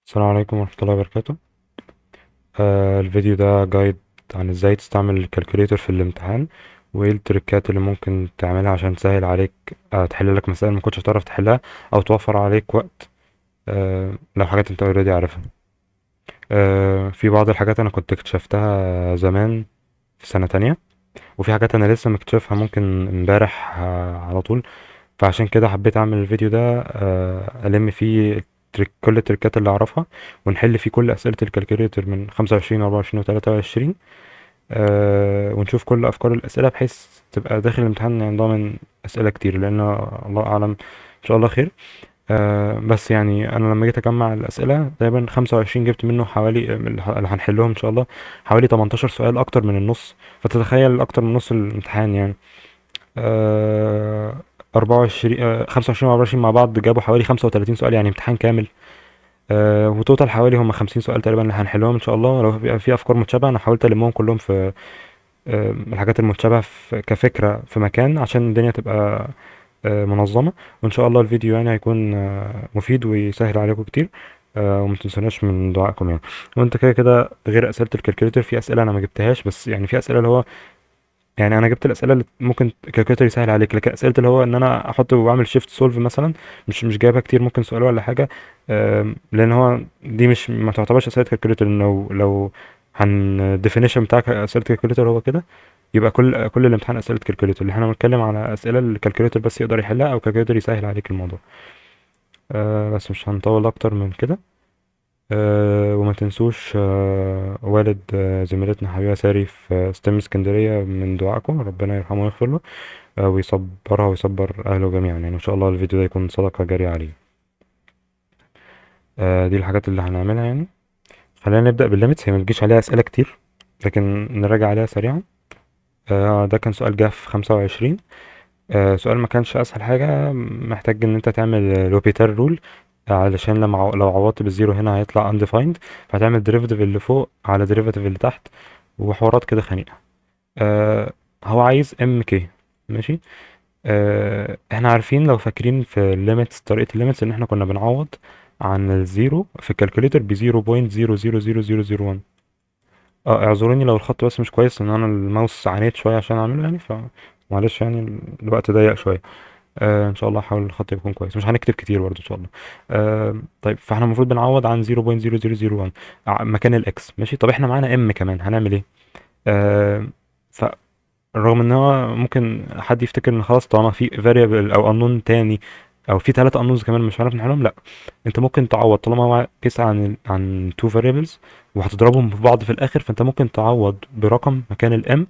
السلام عليكم ورحمة الله وبركاته. الفيديو ده جايد عن ازاي تستعمل الكالكوليتر في الامتحان، وايه التريكات اللي ممكن تعملها عشان تسهل عليك تحل لك مسائل ما كنتش هتعرف تحلها، او توفر عليك وقت لو حاجات انت اوريدي عارفها. في بعض الحاجات انا كنت اكتشفتها زمان في سنة تانية، وفي حاجات انا لسه مكتشفها ممكن امبارح على طول. فعشان كده حبيت اعمل الفيديو ده الم فيه كل التريكات اللي اعرفها، ونحل فيه كل اسئله الكالكوليتر من 25 و24 و23. ونشوف كل افكار الاسئله بحيث تبقى داخل الامتحان يعني ضامن اسئله كتير، لان الله اعلم ان شاء الله خير. بس يعني انا لما جيت اجمع الاسئله تقريبا 25 جبت منه حوالي اللي هنحلهم ان شاء الله حوالي 18 سؤال، اكتر من النص. فتتخيل اكتر من نص الامتحان يعني. آه، 24 25 و24 مع بعض جابوا حوالي 35 سؤال، يعني امتحان كامل. وتوتال حوالي هم 50 سؤال تقريبا اللي هنحلهم ان شاء الله. لو بيبقى في افكار متشابهه انا حاولت المهم كلهم في الحاجات المتشابهه كفكره في مكان، عشان الدنيا تبقى منظمه. وان شاء الله الفيديو يعني هيكون مفيد ويسهل عليكم كتير. وما تنسوناش من دعائكم يعني. وانت كده كده غير اسئله الكالكوليتر في اسئله انا ما جبتهاش، بس يعني في اسئله اللي هو يعني انا جبت الاسئله اللي ممكن الكالكوليتر يسهل عليك، لكن اسئله اللي هو ان انا احط واعمل شيفت سولف مثلا مش جايبها كتير، ممكن سؤال ولا حاجه. لان هو دي مش ما تعتبرش اسئله كالكوليتر. لو هن الديفينيشن بتاعك اسئله كالكوليتر هو كده، يبقى كل الامتحان اسئله كالكوليتر. اللي احنا بنتكلم على اسئله الكالكوليتر بس يقدر يحلها، او كالكوليتر يسهل عليك الموضوع. بس مش هنطول اكتر من كده. وما تنسوش والد زميلتنا حبيبة ساري في ستيم اسكندرية من دعائكم، ربنا يرحمه ويغفر له ويصبرها ويصبر أهله جميعا يعني. إن شاء الله الفيديو ده يكون صدقة جارية عليه. دي الحاجات اللي هنعملها يعني. خلينا نبدأ بالليميتس، هي ما تجيش عليها أسئلة كتير لكن نراجع عليها سريعا. ده كان سؤال جه في 25. سؤال ما كانش أسهل حاجة، محتاج إن أنت تعمل لوبيتال رول، علشان لو عوضت بالزيرو هنا هيطلع undefined، فهتعمل ديريفيتيف اللي فوق على ديريفيتيف اللي تحت، وحوارات كده خنيقة. آه هو عايز ام كي. ماشي. احنا عارفين لو فاكرين في الليميتس، طريقة الليميتس ان احنا كنا بنعوض عن الزيرو في الكالكوليتر ب 0.00001. اعذروني لو الخط بس مش كويس، لان انا الماوس عانيت شوية عشان اعمله يعني، معلش يعني الوقت ضيق شوية. ان شاء الله هحاول الخط يكون كويس، مش هنكتب كتير برضه ان شاء الله. طيب فاحنا المفروض بنعوض عن 0.0001 مكان الاكس. ماشي. طب احنا معانا ام كمان، هنعمل ايه؟ آه فرغم ان هو ممكن حد يفتكر ان خلاص طالما في variable او unknown تاني، او في ثلاثة unknowns كمان مش هنعرف نحلهم، لا. انت ممكن تعوض طالما هو كيس عن two variables وهتضربهم في بعض في الاخر، فانت ممكن تعوض برقم مكان الام،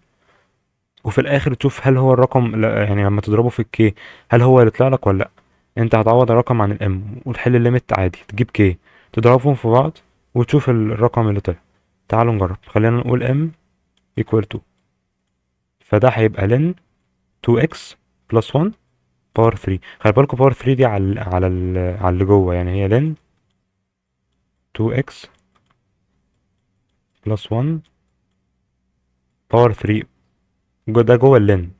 وفي الاخر تشوف هل هو الرقم يعني لما تضربه في الكي هل هو اللي طلع لك ولا لا. انت هتعوض الرقم عن الام وتحل الليميت عادي، تجيب كي تضربهم في بعض وتشوف الرقم اللي طلع. تعالوا نجرب. خلينا نقول ام equal to، فده هيبقى لن 2x plus 1 باور 3. خلي بالكوا باور 3 دي على اللي جوه، يعني هي لن 2x plus 1 باور 3. ده جوه اللن،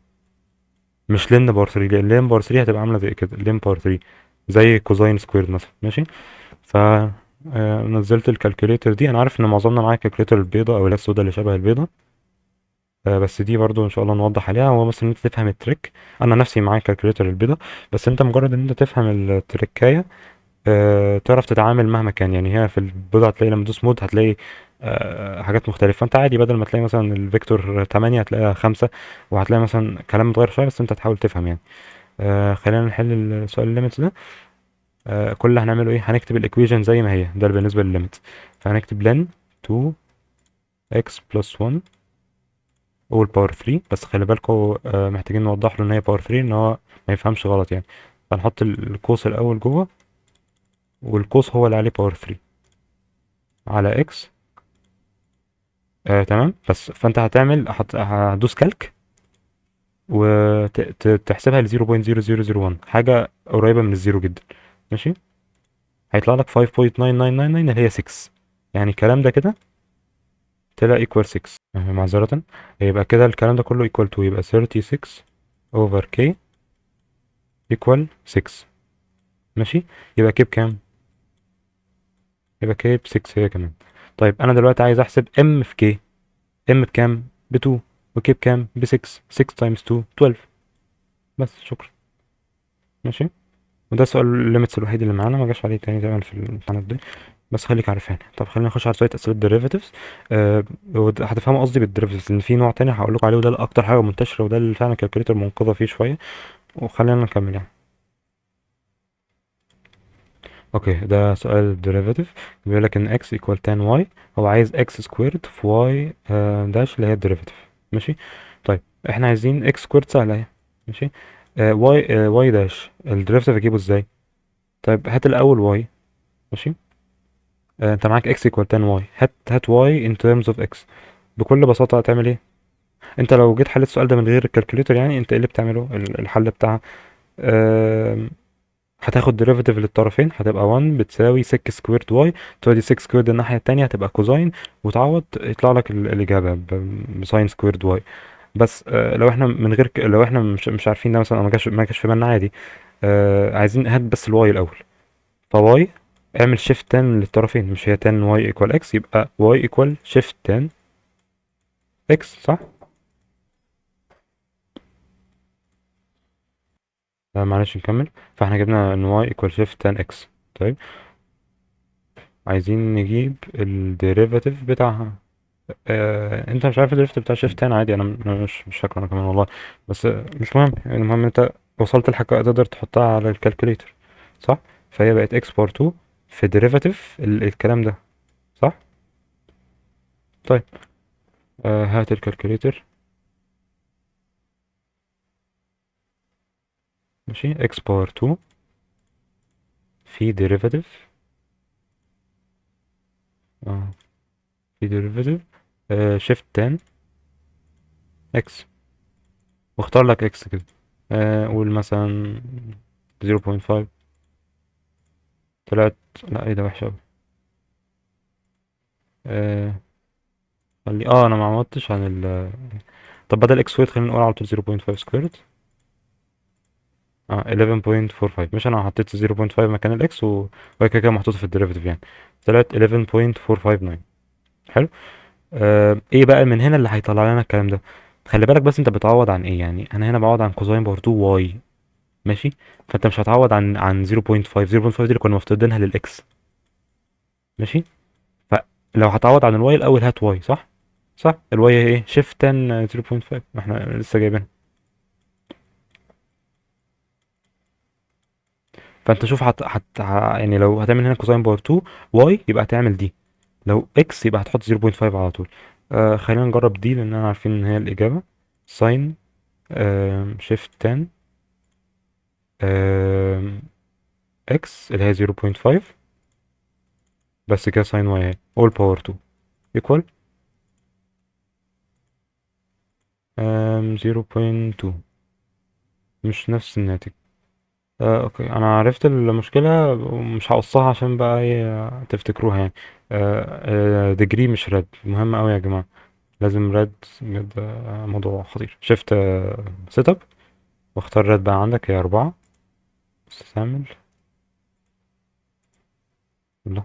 مش لن باور 3. لان لن باور 3 هتبقى عامله زي كده، لن باور 3 زي كوزاين سكويرد مثلا. ماشي. ف نزلت الكالكوليتر دي. انا عارف ان معظمنا معاه الكالكوليتر البيضة او اللي هي السودا اللي شبه البيضة. بس دي برضو ان شاء الله نوضح عليها. هو مثلا انت تفهم التريك، انا نفسي معايا الكالكوليتر البيضة، بس انت مجرد ان انت تفهم التريكاية تعرف تتعامل مهما كان. يعني هي في البيضة هتلاقي لما تدوس مود هتلاقي حاجات مختلفة. فانت عادي بدل ما تلاقي مثلا الفيكتور 8 هتلاقيها 5، وهتلاقي مثلا كلام متغير شوية، بس انت تحاول تفهم يعني. خلينا نحل السؤال الليميتس ده. كل اللي هنعمله ايه، هنكتب الايكويشن زي ما هي، ده بالنسبه للليميت. فهنكتب لن 2x plus 1 all power 3. بس خلي بالكوا محتاجين نوضح له ان هي باور 3، ان هو ما يفهمش غلط يعني. فنحط القوس الاول جوه، والقوس هو اللي عليه باور 3 على x. تمام. بس فانت هتدوس كالك وتحسبها ل 0.0001، حاجه قريبه من الزيرو جدا. ماشي. هيطلع لك 5.9999 اللي هي 6. يعني الكلام ده كده طلع equal 6. معذرة. يبقى كده الكلام ده كله equal to، يبقى 36 over k equal 6. ماشي. يبقى k بكام؟ يبقى k ب6 هي كمان. طيب انا دلوقتي عايز احسب m في k. m بكام؟ ب2. وk بكام؟ ب6. 6 times 2 12. بس شكرا. ماشي. وده السؤال الليميتس الوحيد اللي معانا، ما جاش عليه تاني تقريبا في الامتحانات دي، بس خليك عارف يعني. طب خلينا نخش على شويه اسئله derivatives. هتفهموا قصدي بالديريفيتيفز، لان في نوع تاني هقول لكم عليه، وده الاكتر حاجه منتشره، وده اللي فعلا الكالكوليتر منقذه فيه شويه. وخلينا نكمل يعني. اوكي، ده سؤال derivative. بيقول لك ان x equal tan y. هو عايز x squared في y داش اللي هي الديريفيتيف. ماشي. طيب احنا عايزين x squared سهله اهي. ماشي. y داش الديريفيتيف اجيبه ازاي؟ طيب هات الاول y. ماشي. انت معاك x equal tan y، هات y in terms of x. بكل بساطه هتعمل ايه؟ انت لو جيت حليت السؤال ده من غير الكالكوليتر، يعني انت ايه اللي بتعمله الحل بتاعها؟ هتاخد ديريفيتيف للطرفين، هتبقى 1 بتساوي سيك سكويرد واي. تودي 6 سكويرد الناحية التانية هتبقى كوزاين، وتعوض يطلع لك الإجابة بساين سكويرد واي. بس لو احنا من غير لو احنا مش عارفين ده مثلا، أو ما جاش في بالنا عادي. عايزين هات بس الواي الأول. فواي، اعمل شيفت 10 للطرفين، مش هي 10 واي ايكوال اكس، يبقى واي ايكوال شيفت 10 اكس، صح؟ معلش نكمل. فاحنا جبنا ان واي ايكوال شيفت 10 اكس. طيب عايزين نجيب الديريفاتيف بتاعها. انت مش عارف الدريفت بتاع شيفت تاني عادي، انا مش فاكر انا كمان والله. بس مش مهم يعني، المهم انت وصلت لحاجه تقدر تحطها على الكالكوليتر، صح؟ فهي بقت اكس بار 2 في ديريفاتيف الكلام ده، صح؟ طيب هات الكالكوليتر. ماشي، اكس بار 2 في ديريفاتيف. اه في ديريفاتيف شيفت 10 اكس، واختار لك اكس كده. قول مثلا 0.5. طلعت. لا ايه ده، وحش اوي. آه خلي انا ما عملتش عن طب بدل اكس سكويرد خلينا نقول على طول 0.5 سكويرد. 11.45. مش انا حطيت 0.5 مكان الاكس وهي كده كده محطوطه في الديريفيتيف يعني. طلعت 11.459. حلو. ايه بقى من هنا اللي هيطلع لنا الكلام ده؟ خلي بالك بس، انت بتعوض عن ايه يعني؟ انا هنا بعوض عن كوزاين باور 2 واي. ماشي. فانت مش هتعوض عن 0.5. 0.5 دي اللي كنا مفترضينها للاكس. ماشي. فلو هتعوض عن الواي الاول، هات واي، صح؟ صح، الواي هي ايه؟ شيفت 10 0.5، ما احنا لسه جايبينها. فانت شوف يعني لو هتعمل هنا كوساين باور 2 واي، يبقى هتعمل دي. لو اكس يبقى هتحط 0.5 على طول. خلينا نجرب دي، لان عارفين ان هي الاجابه. ساين شيفت 10 اكس اللي هي 0.5. بس كده ساين واي اهي اول باور 2 ايكوال 0.2. مش نفس الناتج. اوكي، انا عرفت المشكله، ومش هقصها عشان بقى ايه تفتكروها يعني. ديجري مش رد مهم قوي يا جماعه. لازم رد بجد. موضوع خطير. شفت سيت اب، واختار رد بقى عندك هي 4. استعمل. لا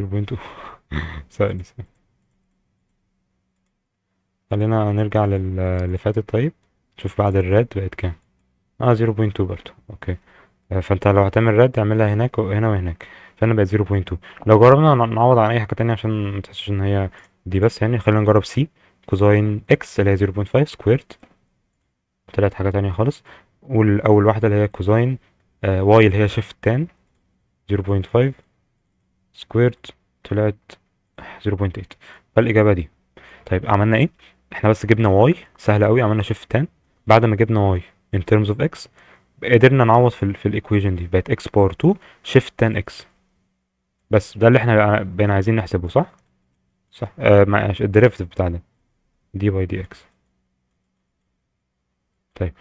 0.2. سألني. خلينا نرجع اللي فاتت. طيب شوف بعد الرد بقت كام. 0.2 برضه. اوكي. فانت لو هتعمل رد اعملها هناك وهنا وهناك. فانا بقت 0.2. لو جربنا نعوض عن اي حاجه تانية عشان ما تحسش ان هي دي بس يعني. خلينا نجرب سي كوزاين اكس اللي هي 0.5 سكويرد. طلعت حاجه تانية خالص. والاول واحده اللي هي كوزاين واي اللي هي شيفت تان 0.5 سكويرد. طلعت 0.8. فالاجابه دي. طيب عملنا ايه؟ احنا بس جبنا واي سهله قوي، عملنا شيفت تان. بعد ما جبنا واي in terms of x، قدرنا نعوض في الايكويشن دي، بقت x باور 2 شيفت 10 x. بس ده اللي احنا بقينا عايزين نحسبه، صح؟ صح. معلش الديريفيتيف بتاع ده دي باي دي اكس. طيب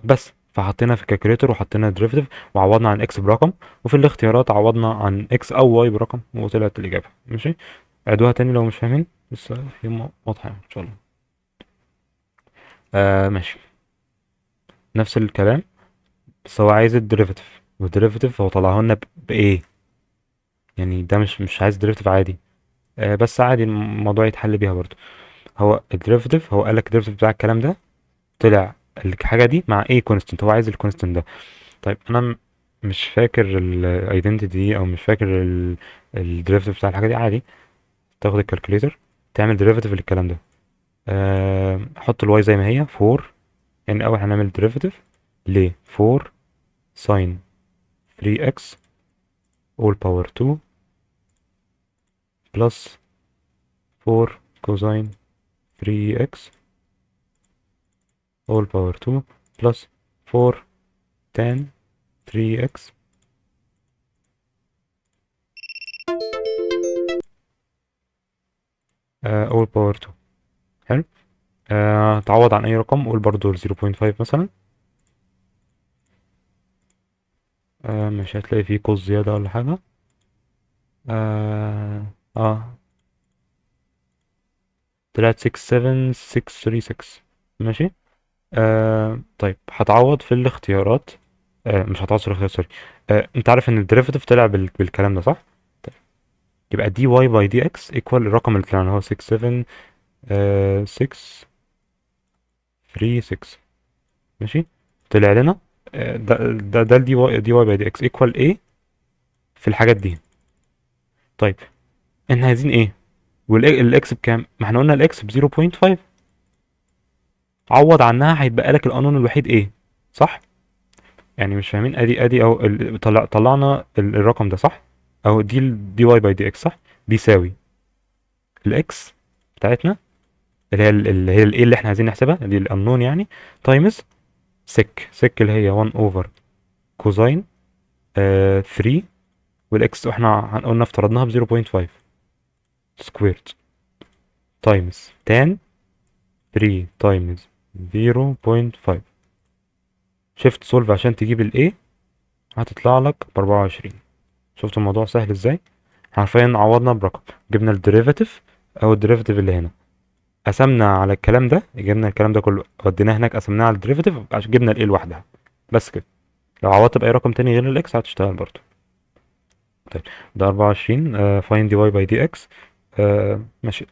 بس فحطينا في الكالكوليتر وحطينا الديريفيتيف، وعوضنا عن اكس برقم، وفي الاختيارات عوضنا عن اكس او واي برقم، وطلعت الاجابه. ماشي. عيدوها تاني لو مش فاهمين، بس هي واضحه يعني ان شاء الله. ماشي. نفس الكلام، بس هو عايز الديريفيتيف، والديريفيتيف هو طلعه لنا بايه؟ يعني ده مش عايز ديريفيتيف عادي. بس عادي الموضوع يتحل بيها برضو. هو الديريفيتيف، هو قال لك الديريفيتيف بتاع الكلام ده طلع الحاجه دي مع ايه كونستنت، هو عايز الكونستنت ده. طيب انا مش فاكر الايدنتيتي دي، او مش فاكر الديريفيتيف بتاع الحاجه دي. عادي تاخد الكالكوليتر تعمل ديريفيتيف للكلام ده. حط الواي زي ما هي 4. يعني اول هنعمل ديريفيتيف ل 4 ساين 3x all power 2 plus 4 cosine 3x all power 2 plus 4 tan 3x all power 2. حلو. تعوض عن اي رقم، قول برضو 0.5 مثلا. مش هتلاقي فيه قوس زيادة ولا حاجة. اه, آه. طلعت 67636. ماشي. طيب هتعوض في الاختيارات. مش هتعوض في الاختيارات، سوري. انت عارف ان الديريفيتيف طلع بالكلام ده، صح؟ طيب يبقى دي واي باي دي اكس ايكوال الرقم اللي طلع اللي هو 6 7 6 3 6. ماشي. طلع لنا ده الدي واي باي دي اكس ايكوال ايه في الحاجات دي. طيب احنا عايزين ايه؟ والاكس بكام؟ ما احنا قلنا الاكس ب 0.5. عوض عنها هيتبقى لك القانون الوحيد ايه، صح؟ يعني مش فاهمين؟ ادي او طلعنا الرقم ده، صح؟ او دي واي باي دي اكس، صح؟ بيساوي الاكس بتاعتنا اللي هي الايه اللي احنا عايزين نحسبها دي الانون يعني، تايمز سك اللي هي 1 اوفر كوزاين 3. والاكس احنا قلنا افترضناها ب 0.5 سكويرد تايمز تان 3 تايمز 0.5. شيفت سولف عشان تجيب الايه، هتطلع لك ب 24. شفت الموضوع سهل ازاي؟ حرفيا عوضنا برقم، جبنا الديريفاتيف او الديريفاتيف اللي هنا، قسمنا على الكلام ده، جبنا الكلام ده كله وديناه هناك، قسمناه على الديريفاتيف عشان جبنا الايه لوحدها. بس كده. لو عوضت باي رقم تاني غير الاكس هتشتغل برضه. طيب ده 24. فاين دي واي باي دي اكس. ماشي.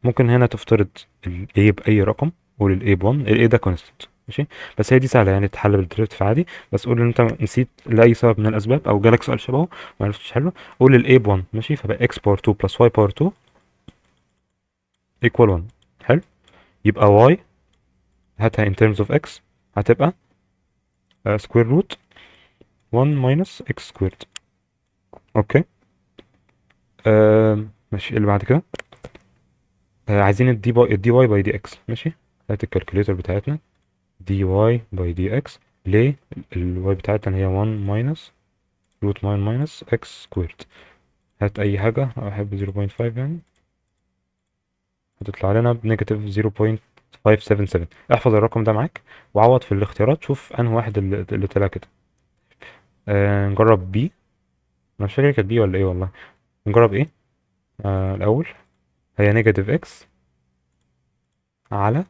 ممكن هنا تفترض الاي باي رقم، قول الاي ب 1، الاي ده كونستنت. ماشي. بس هي دي سهله يعني تتحل بالديريفاتيف عادي. بس قول ان انت نسيت لاي سبب من الاسباب، او جالك سؤال شبهه ما عرفتش تحله، قول الاي ب 1. ماشي. فبقى اكس باور 2 بلس واي باور 2 ايكوال 1. حلو. يبقى واي هاتها in terms of x هتبقى سكوير روت 1 minus x سكويرد. اوكي. ماشي. اللي بعد كده عايزين الدي واي باي دي اكس. ماشي. هات الكالكوليتر بتاعتنا. دي واي باي دي اكس. ليه الواي بتاعتنا هي 1 minus روت 9 minus x سكويرد. هات اي حاجة، احب 0.5 يعني. هتطلع لنا بنيجاتيف 0.577. احفظ الرقم ده معاك وعوض في الاختيارات، شوف انهي واحد اللي طلع كده. نجرب بي. انا مش فاكر كانت بي ولا ايه والله. نجرب ايه الاول. هي نيجاتيف اكس على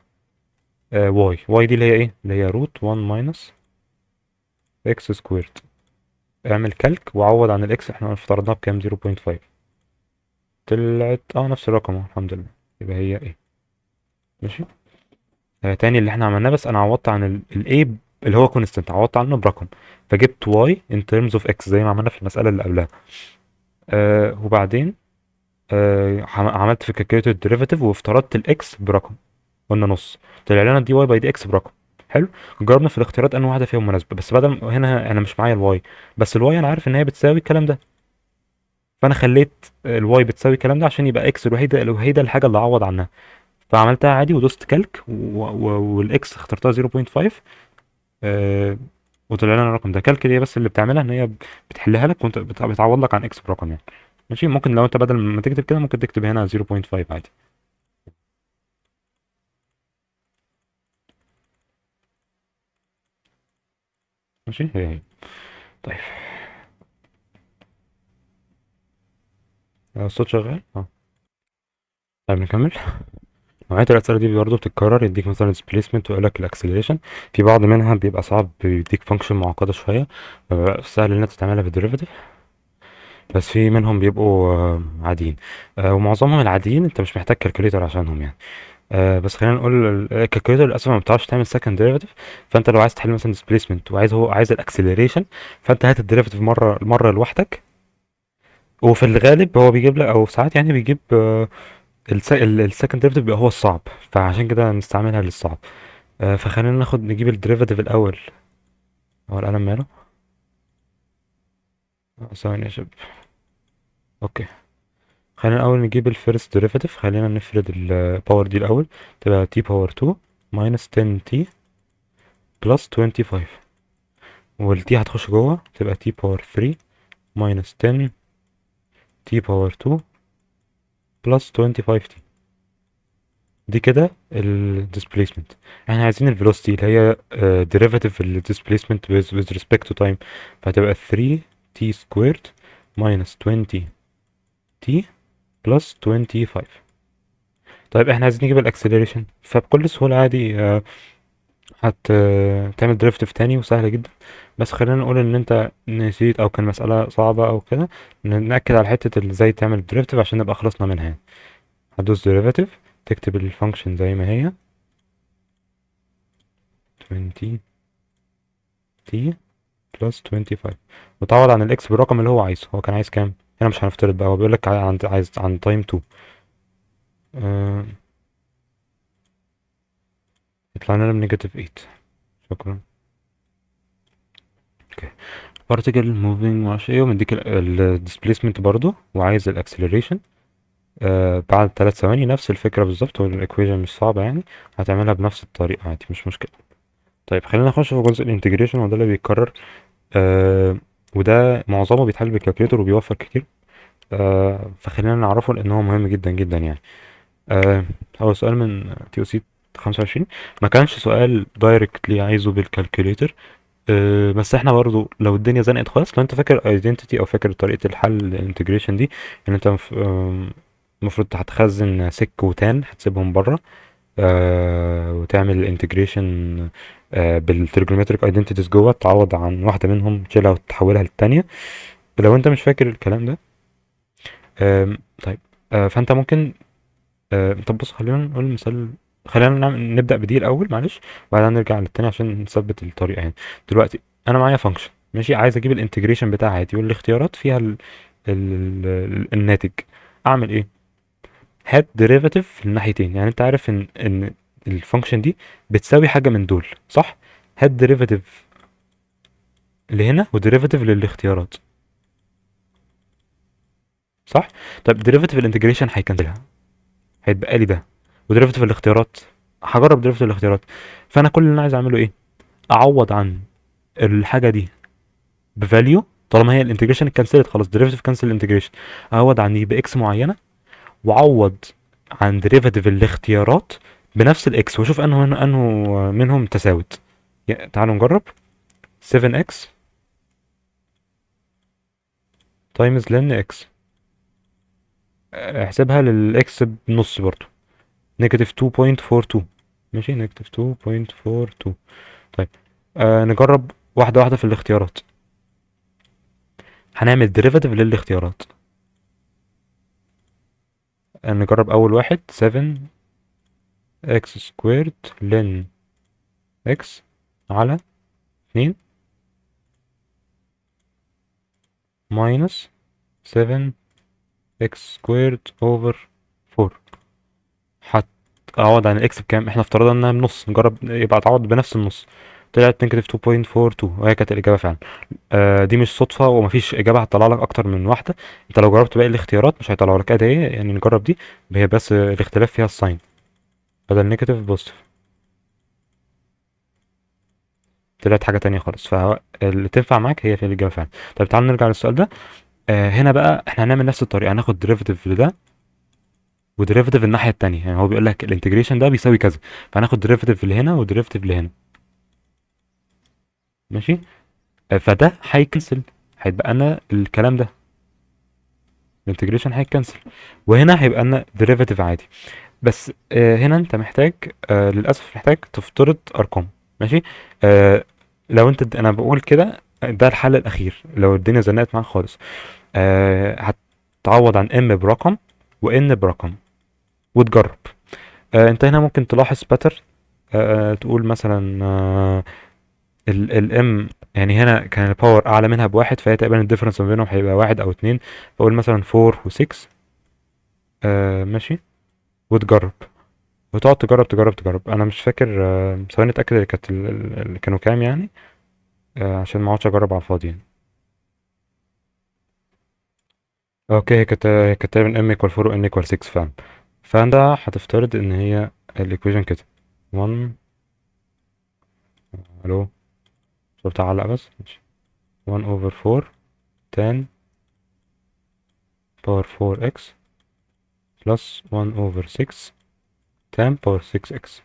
واي دي اللي هي ايه، اللي هي روت 1 ماينس اكس سكويرد. اعمل كالك وعوض عن الاكس، احنا افترضناها بكام 0.5. طلعت نفس الرقم الحمد لله. يبقى هي ايه. ماشي. تاني اللي احنا عملناه، بس انا عوضت عن الاي اللي هو كونستنت، عوضت عنه برقم، فجبت واي ان terms اوف اكس زي ما عملنا في المسألة اللي قبلها. وبعدين عملت في الكالكوليتر ديريفاتيف وافترضت الاكس برقم، قلنا نص. طلع لنا دي واي باي دي اكس برقم. حلو. جربنا في الاختيارات انه واحده فيهم مناسبه، بس بدل هنا انا مش معايا الواي، بس الواي انا عارف ان هي بتساوي الكلام ده، فانا خليت الواي بتساوي الكلام ده عشان يبقى اكس الوحيده الحاجه اللي اعوض عنها. فعملتها عادي ودوست كالك والاكس اخترتها 0.5. آه وطلع لنا الرقم ده. كالك دي بس اللي بتعملها ان هي بتحلها لك وانت بتعوض لك عن اكس برقم يعني. ماشي. ممكن لو انت بدل ما تكتب كده ممكن تكتب هنا 0.5 عادي. ماشي. هي. طيب الصوت شغال طيب نكمل. نوعية الأسئلة دي برضه بتتكرر، يديك مثلا displacement ويقول لك الأكسلريشن. في بعض منها بيبقى صعب، بيديك فانكشن معقدة شوية، فبيبقى سهل إن أنت تعملها بالديريفاتيف. بس في منهم بيبقوا عاديين. ومعظمهم العاديين انت مش محتاج كالكوليتر عشانهم يعني. بس خلينا نقول الكالكوليتر للاسف ما بتعرفش تعمل سكند ديريفاتيف. فانت لو عايز تحل مثلا ديسبيسمنت وعايز هو عايز الاكسلريشن، فانت هات الديريفاتيف مره لوحدك. وفي الغالب هو بيجيب لك، او ساعات يعني بيجيب السكند ديريفاتيف بيبقى هو الصعب، فعشان كده نستعملها للصعب. فخلينا نجيب الديريفاتيف الاول. هو القلم ماله؟ ثواني يا شباب. اوكي. خلينا الاول نجيب الفيرست ديريفاتيف. خلينا نفرد الباور دي الاول. تبقى تي باور 2 ماينس 10 تي بلس 25. والتي هتخش جوه تبقى تي باور 3 ماينس 10 تي باور 2 بلس 25 تي. دي كده الديسبيسمنت. احنا عايزين الفيلوسيتي اللي هي ديريفاتيف الديسبيسمنت with respect to time. فهتبقى 3 تي سكويرد ماينس 20 تي بلس 25. طيب احنا عايزين نجيب الاكسلريشن، فبكل سهولة عادي تعمل دريفتيف تاني وسهلة جدا. بس خلينا نقول ان انت نسيت او كان مسألة صعبة او كده، نأكد على حتة اللي ازاي تعمل دريفتيف عشان نبقى خلصنا منها يعني. هتدوس ديريفاتيف، تكتب الفانكشن زي ما هي 20 تي بلس 25، وتعوض عن الاكس بالرقم اللي هو عايزه. هو كان عايز كام؟ هنا مش هنفترض بقى، هو بيقول لك عايز عن تايم 2. آه، يطلع لنا بنيجاتيف 8. شكرا. اوكي. بارتيكل موفينج معرفش ايه، ومديك الديسبيسمنت برضو، وعايز الاكسلريشن. بعد 3 ثواني نفس الفكرة بالظبط، والايكويشن مش صعبة يعني. هتعملها بنفس الطريقة عادي، مش مشكلة. طيب خلينا نخش في جزء الانتجريشن، وده اللي بيتكرر. آه وده معظمه بيتحل بالكالكوليتر وبيوفر كتير. فخلينا نعرفه لان هو مهم جدا جدا يعني. هو سؤال من تي او سي 25. ما كانش سؤال دايركتلي عايزه بالكالكوليتر. بس احنا برضو لو الدنيا زنقت خالص، لو انت فاكر ايدنتيتي او فاكر طريقة الحل الانتجريشن دي، ان انت المفروض هتخزن سك وتان هتسيبهم بره. وتعمل الانتجريشن بالتريجونومتريك ايدنتيتيز جوه، تعوض عن واحدة منهم تشيلها وتحولها للتانية. لو انت مش فاكر الكلام ده، طيب فانت ممكن طب بص خلينا نقول مثال. خلينا نبدأ بدي الأول معلش، وبعدين نرجع للتاني عشان نثبت الطريقة يعني. دلوقتي أنا معايا فانكشن ماشي، عايز أجيب الانتجريشن بتاعها عادي، والاختيارات فيها الناتج. أعمل إيه؟ هات ديريفاتيف في الناحيتين. يعني أنت عارف إن الفانكشن دي بتساوي حاجة من دول صح؟ هات ديريفاتيف لهنا وديريفاتيف للاختيارات. صح؟ طب ديريفاتيف الانتجريشن هيكنسلها، هيتبقى لي ده. وديريفاتيف الاختيارات هجرب ديريفاتيف الاختيارات. فانا كل اللي انا عايز اعمله ايه؟ اعوض عن الحاجه دي بفاليو. طالما هي الانتجريشن اتكنسلت خلاص، ديريفاتيف كنسل الانتجريشن. اعوض عن دي باكس معينه، واعوض عن ديريفاتيف الاختيارات بنفس الاكس، واشوف انه منهم تساوت. تعالوا نجرب. 7x تايمز لن اكس. احسبها للاكس بنص برضو. نيجاتيف 2.42. ماشي، نيجاتيف 2.42. طيب نجرب واحدة واحدة في الاختيارات. هنعمل ديريفاتيف للاختيارات. نجرب أول واحد 7 x سكويرد لن x على 2 ماينس 7 x سكويرد اوفر 4. هتعوض عن الاكس بكام؟ احنا افترضنا انها بنص، نجرب يبقى تعوض بنفس النص. طلعت نيجاتيف 2.42، وهي كانت الإجابة فعلا. دي مش صدفة، ومفيش إجابة هتطلع لك أكتر من واحدة. أنت لو جربت باقي الاختيارات مش هيطلعوا لك أدي إيه يعني. نجرب دي، هي بس الاختلاف فيها الساين، بدل نيجاتيف بوزيتيف. طلعت حاجة تانية خالص، فاللي تنفع معاك هي في الإجابة فعلا. طب تعال نرجع للسؤال ده. هنا بقى احنا هنعمل نفس الطريقة، هناخد ديريفيتيف لده وديريفيتيف الناحية التانية. يعني هو بيقول لك الانتجريشن ده بيساوي كذا، فهناخد ديريفيتيف لهنا وديريفيتيف لهنا. ماشي. فده هيكنسل، هيتبقى لنا الكلام ده، الانتجريشن هيكنسل. وهنا هيبقى لنا ديريفيتيف عادي. بس هنا انت محتاج للاسف محتاج تفترض ارقام. ماشي. لو انت انا بقول كده ده الحل الاخير لو الدنيا زنقت معاك خالص. هتعوض عن m برقم وn برقم وتجرب. انت هنا ممكن تلاحظ باتر، تقول مثلا الام يعني هنا كان الباور اعلى منها بواحد، فهي تقريبا الديفرنس ما بينهم هيبقى واحد او اتنين. فاقول مثلا 4 و6. ماشي. وتجرب، وتقعد تجرب تجرب تجرب. انا مش فاكر، ثواني اتاكد اللي كانت اللي كانوا كام يعني، عشان ما اقعدش اجرب على الفاضي يعني. اوكي، هي كانت تقريبا ام ايكوال 4 و ان ايكوال 6 فعلا. فانت هتفترض ان هي الايكويشن كده 1. الو، صوت علق بس، ماشي. 1 over 4 tan power 4x plus 1 over 6 tan power 6x.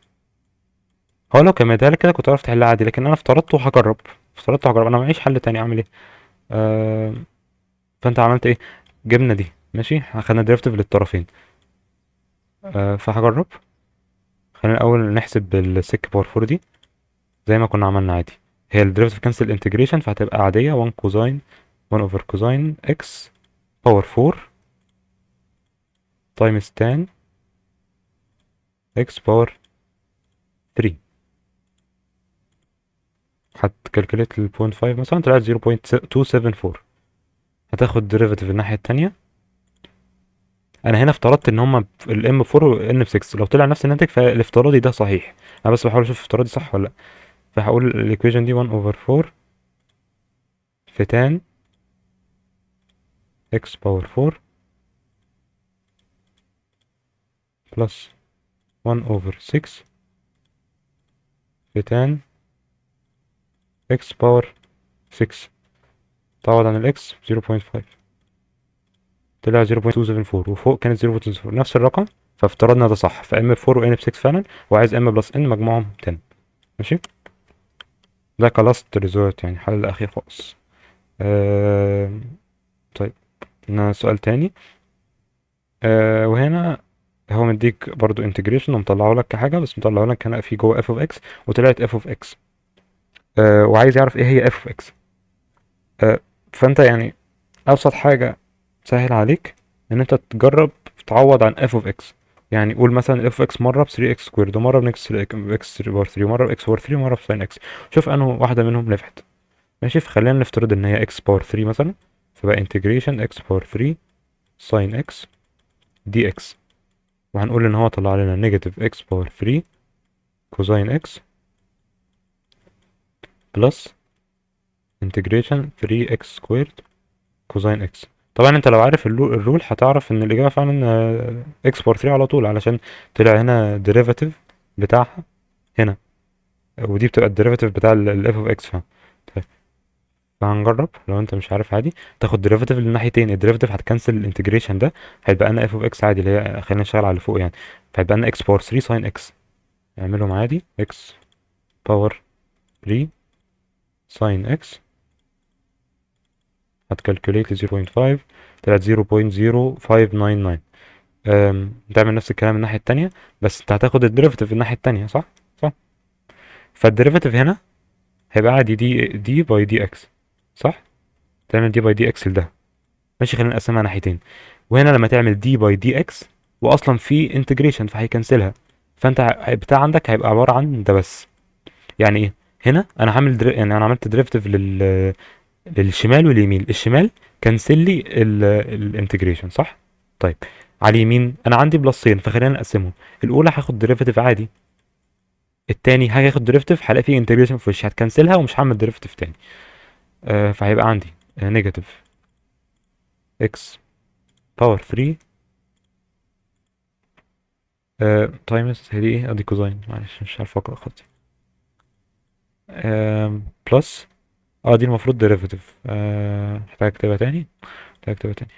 هو لو كملتها لك كده كنت عرفت تحلها عادي، لكن انا افترضت وهجرب. افترضت وهجرب، انا معيش حل تاني، اعمل ايه؟ آه فانت عملت ايه؟ جبنا دي ماشي، خدنا ديريفتيف للطرفين. فهجرب. خلينا الاول نحسب السك باور 4 دي زي ما كنا عملنا عادي. هي الديريفتيف كانسل انتجريشن، فهتبقى عادية 1 كوزاين 1 over كوزاين x باور 4 تايمز tan x باور 3. هتكالكوليت ال 0.5 مثلا، طلعت 0.274. هتاخد ديريفاتيف الناحية التانية. انا هنا افترضت ان هما الام 4 والان 6، لو طلع نفس الناتج فالافتراضي ده صحيح. انا بس بحاول اشوف افتراضي صح ولا لا. فهقول الايكويشن دي 1 over 4 في tan x باور 4 بلس 1 over 6 في tan x باور 6. تعوض عن الاكس 0.5، طلع 0.274، وفوق كانت 0.24 نفس الرقم. فافترضنا ده صح، فام 4 وان 6 فعلا، وعايز ام بلس ان مجموعهم 10. ماشي. ده كلاست ريزورت يعني حل الاخير خالص. آه... طيب، سؤال تاني. وهنا هو مديك برضو انتجريشن ومطلعه لك كحاجه، بس مطلعه لك هنا في جوه اف اوف اكس، وطلعت اف اوف اكس. وعايز يعرف ايه هي اف اوف اكس. فانت يعني ابسط حاجه تسهل عليك ان انت تجرب تعوض عن اف اوف اكس. يعني قول مثلا اف اكس مره ب 3 اكس سكويرد، ومره بنكس اكس باور 3، ومره باكس باور 3، ومره بساين اكس. شوف انه واحده منهم نفعت. ماشي، فخلينا نفترض ان هي اكس باور 3 مثلا، فبقى انتجريشن اكس باور 3 ساين اكس دي اكس. وهنقول ان هو طلع لنا نيجاتيف اكس باور 3 كوزاين اكس بلس انتجريشن 3 اكس سكويرد كوزاين اكس. طبعا انت لو عارف الرول هتعرف ان الاجابه فعلا اكس باور 3 على طول، علشان طلع هنا ديريفاتيف بتاعها هنا، ودي بتبقى الديريفاتيف بتاع الاف اوف اكس. فاهم؟ طيب، فهنجرب. لو انت مش عارف عادي تاخد ديريفاتيف للناحيتين. الديريفاتيف هتكنسل الانتجريشن ده، هيبقى لنا اف اوف اكس عادي اللي هي، خلينا نشتغل على اللي فوق يعني. فهيبقى لنا اكس باور 3 ساين اكس. نعملهم عادي اكس باور 3 ساين اكس. هتكالكوليت 0.5، طلعت 0.0599. تعمل نفس الكلام الناحية التانية، بس انت هتاخد الديريفاتيف الناحية التانية، صح؟ صح. فالديريفاتيف هنا هيبقى عادي دي باي دي اكس، صح؟ تعمل دي باي دي اكس لده. ماشي، خلينا نقسمها ناحيتين. وهنا لما تعمل دي باي دي اكس، واصلا في انتجريشن فهيكنسلها، فانت بتاع عندك هيبقى عبارة عن ده بس. يعني ايه؟ هنا انا يعني انا عملت ديريفاتيف للشمال واليمين. الشمال كنسل لي الانتجريشن، صح؟ طيب، على اليمين انا عندي بلسين، فخلينا نقسمهم. الاولى هاخد ديريفاتيف عادي، التاني هاخد ديريفاتيف هلاقي فيه انتجريشن في وشي، هتكنسلها ومش هعمل ديريفاتيف تاني. فهيبقى عندي نيجاتيف اكس باور 3 تايمز، هي دي ايه؟ ادي كوزاين، معلش مش عارف اقرا خطي. بلس، دي المفروض ديريفاتيف. محتاج اكتبها تاني، محتاج اكتبها تاني.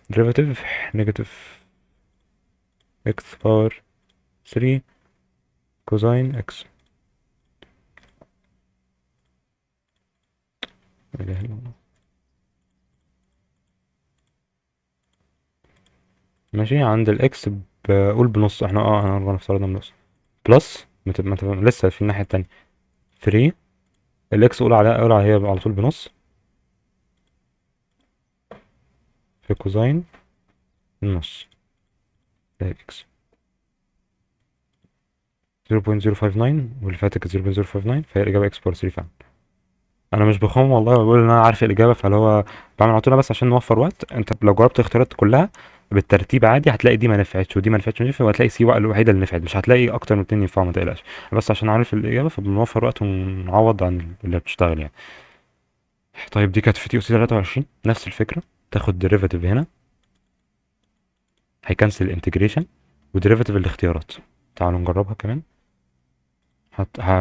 ديريفاتيف نيجاتيف اكس باور 3 كوزاين اكس. لا اله الا الله. ماشي، عند الاكس بقول بنص، احنا هنرجع نفترضها بنص. بلس لسه في الناحية التانية 3. الاكس قول عليها هي على طول بنص. في كوزين النص ده اكس 0.059 واللي فاتت كانت 0.059، فهي الإجابة اكس باور 3 فعلا. أنا مش بخم والله، بقول إن أنا عارف الإجابة، فاللي هو بعمل على طول بس عشان نوفر وقت. أنت لو جربت الاختيارات كلها بالترتيب عادي هتلاقي دي ما نفعتش ودي ما نفعتش مش نفع، وهتلاقي سي الوحيدة اللي نفعت، مش هتلاقي أكتر من اتنين ينفعوا، ما تقلقش. بس عشان عارف الإجابة فبنوفر وقت ونعوض عن اللي بتشتغل يعني. طيب دي كانت في تي او سي 23، نفس الفكرة. تاخد ديريفاتيف هنا هيكنسل الانتجريشن، وديريفاتيف الاختيارات. تعالوا نجربها كمان.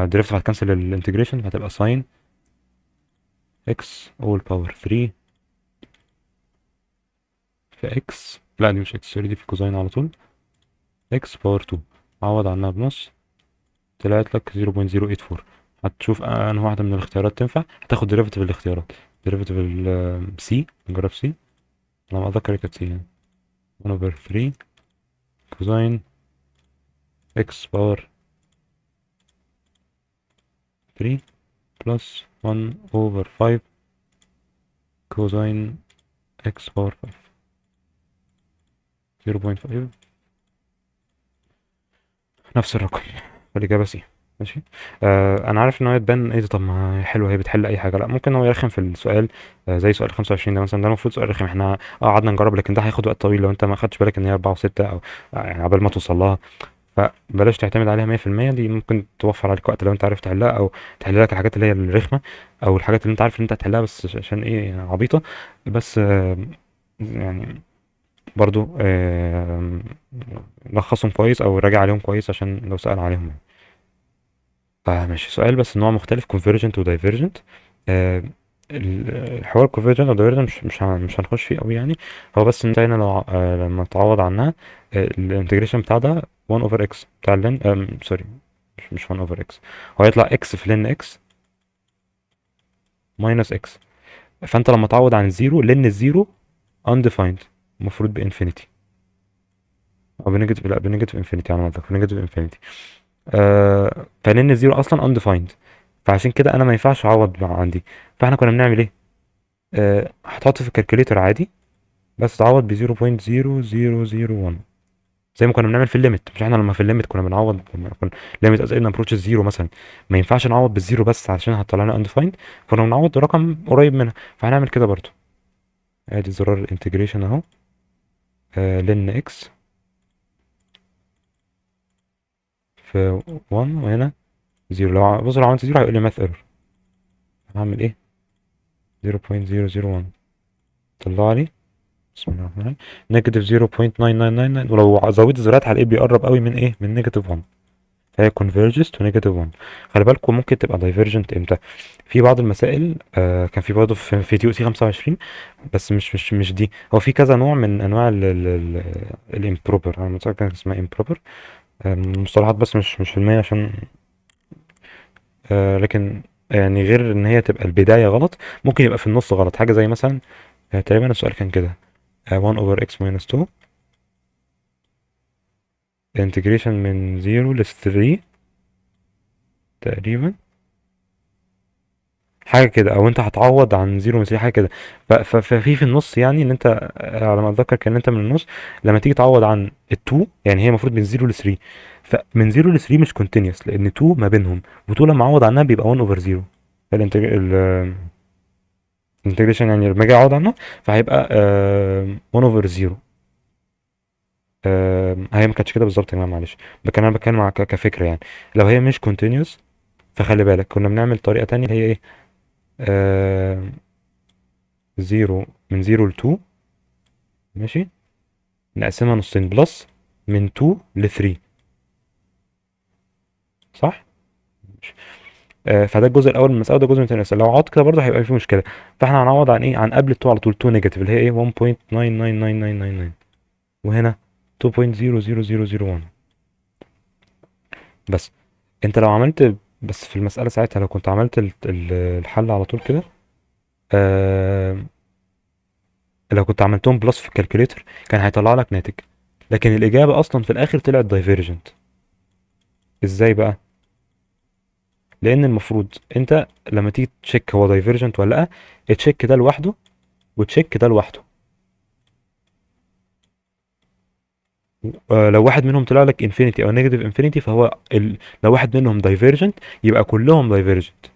ديريفاتيف هتكنسل الانتجريشن، هتبقى ساين اكس اول باور 3 في اكس، لا دي مش اكس سوري، دي في كوزين على طول، اكس باور 2. عوض عنها بنص، طلعت لك 0.084. هتشوف انهي واحدة من الاختيارات تنفع، هتاخد ديريفاتيف الاختيارات. ديريفاتيف السي، نجرب سي. انا ما اتذكر كانت سي يعني. 1 over 3 كوزين اكس باور 3 بلس 1 over 5 كوزين اكس باور 5 0.5، نفس الرقم. فالإجابة سي. ماشي. انا عارف ان هو تبان ايه ده، طب ما هي حلوه، هي بتحل اي حاجه. لا، ممكن هو يرخم في السؤال. زي سؤال 25 ده مثلا، ده المفروض سؤال رخم، احنا قعدنا نجرب، لكن ده هياخد وقت طويل لو انت ما خدتش بالك ان هي 4 و6 او يعني عبال ما توصل لها. فبلاش تعتمد عليها 100%، دي ممكن توفر عليك وقت لو انت عرفت تحلها، او تحل لك الحاجات اللي هي الرخمه، او الحاجات اللي انت عارف ان انت هتحلها بس عشان ايه يعني عبيطه. بس يعني برضو لخصهم كويس او راجع عليهم كويس عشان لو سأل عليهم يعني. ماشي، سؤال بس نوع مختلف، convergent و divergent. آه الحوار convergent و divergent مش هنخش فيه قوي يعني. هو بس انت هنا لو لما تعوض عنها، الانتجريشن بتاع ده 1 over x بتاع اللين، سوري، مش 1 over x، هو هيطلع x في لين x minus x. فانت لما تعوض عن الزيرو، لين الزيرو undefined، المفروض بانفينيتي او بنيجاتيف، لا بنيجاتيف انفينيتي على ما اتذكر، بنيجاتيف انفينيتي. فلان الزيرو اصلا undefined، فعشان كده انا ما ينفعش اعوض مع عندي. فاحنا كنا بنعمل ايه؟ هتحط في الكالكوليتر عادي، بس تعوض ب 0.0001 زي ما كنا بنعمل في الليميت. مش احنا لما في الليميت كنا بنعوض لما كنا ليميت از ان ابروتش الزيرو مثلا، ما ينفعش نعوض بالزيرو بس عشان هتطلع لنا undefined، كنا بنعوض برقم قريب منها. فهنعمل كده برضو. ادي زرار الانتجريشن اهو، لن اكس في 1 وهنا 0. بص، لو عملت 0 هيقول لي ماث ايرور. هعمل ايه؟ 0.001 طلع لي، بسم الله الرحمن الرحيم، نيجاتيف 0.9999. ولو زودت زرات هلاقيه بيقرب قوي من ايه، من نيجاتيف 1. فهي converges to نيجاتيف 1. خلي بالكم ممكن تبقى divergent امتى؟ في بعض المسائل كان في برضه في تي او سي 25، بس مش دي. هو في كذا نوع من انواع الامبروبر، انا متذكر كان اسمها امبروبر مصطلحات، بس مش في المية عشان لكن يعني غير ان هي تبقى البداية غلط، ممكن يبقى في النص غلط. حاجة زي مثلا تقريبا السؤال كان كده 1 over x minus 2 integration من 0 ل 3 تقريبا، حاجة كده، او انت هتعوض عن 0 من 3 حاجة كده. ففي النص يعني ان انت على ما اتذكر كان انت من النص لما تيجي تعوض عن ال 2، يعني هي المفروض من 0 ل 3، فمن 0 ل 3 مش continuous لان 2 ما بينهم، و2 لما اعوض عنها بيبقى 1 over 0. الانتجريشن يعني لما اجي اعوض عنها فهيبقى 1 over 0. هي ما كانتش كده بالظبط يا جماعه، معلش. لكن انا بتكلم كفكره يعني. لو هي مش continuous فخلي بالك كنا بنعمل طريقه تانية اللي هي ايه، آه 0 من 0 ل 2، ماشي، نقسمها نصين بلس من 2 ل 3، صح؟ ماشي. فده الجزء الاول من المساله، وده جزء من الثاني. لو عوضت كده برضه هيبقى في مشكله. فاحنا هنعوض عن ايه، عن قبل 2 على طول، 2 نيجاتيف اللي هي ايه 1.999999، وهنا 2.00001. بس انت لو عملت، بس في المسألة ساعتها لو كنت عملت الحل على طول كده، آه لو كنت عملتهم بلس في الكالكوليتر كان هيطلع لك ناتج، لكن الإجابة أصلا في الآخر طلعت دايفيرجنت. إزاي بقى؟ لأن المفروض أنت لما تيجي تشيك هو دايفيرجنت ولا لأ، تشيك ده لوحده وتشيك ده لوحده. لو واحد منهم طلع لك انفينيتي او نيجاتيف انفينيتي فهو لو واحد منهم دايفيرجنت يبقى كلهم دايفيرجنت.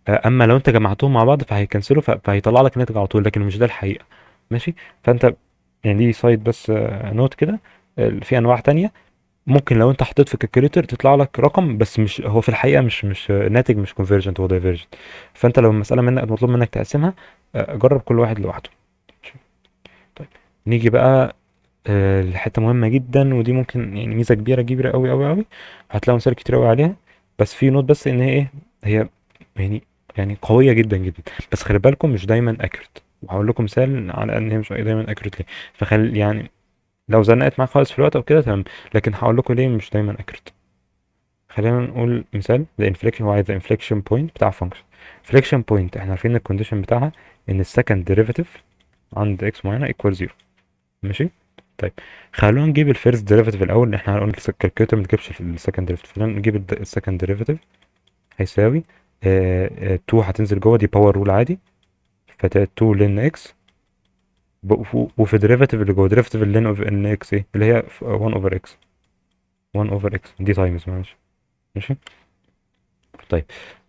اما لو انت جمعتهم مع بعض فهيكنسلوا فهيطلع لك ناتج على طول، لكن مش ده الحقيقه. ماشي. فانت يعني دي سايد بس نوت كده. في انواع تانية ممكن لو انت حطيت في الكالكوليتر تطلع لك رقم، بس مش هو في الحقيقه مش ناتج مش كونفرجنت، هو دايفيرجنت. فانت لو المساله منك مطلوب منك تقسمها، جرب كل واحد لوحده. طيب نيجي بقى لحته مهمه جدا، ودي ممكن يعني ميزه كبيره قوي قوي قوي، هتلاقوا مثال كتير قوي عليها. بس في نوت بس ان هي ايه، هي يعني يعني قويه جدا جدا، بس خلي بالكم مش دايما اكيوريت. وهقول لكم مثال على ان هي مش دايما اكيوريت ليه. يعني لو زنقت معاك خالص في الوقت او كده تمام، لكن هقول لكم ليه مش دايما اكيوريت. خلينا نقول مثال. ده انفليكشن، هو عايز انفليكشن بوينت بتاع فانكشن. انفليكشن بوينت احنا عارفين الكونديشن بتاعها ان السكند ديريفيتيف عند اكس معينه ايكوال زيرو. ماشي. طيب خلونا نجيب الفيرست ديريفيتيف الاول، احنا قلنا الكالكوليتر ما تجيبش السكند ديريفيتيف، خلينا نجيب السكند ديريفيتيف. هيساوي 2 هتنزل جوه، دي باور رول عادي، فت 2 لين اكس. وفي الديريفيتيف اللي جوه ديريفيتيف اللين اوف ان اكس ايه اللي هي 1 اوفر اكس. 1 اوفر اكس دي تايمز معلش. ماشي. طيب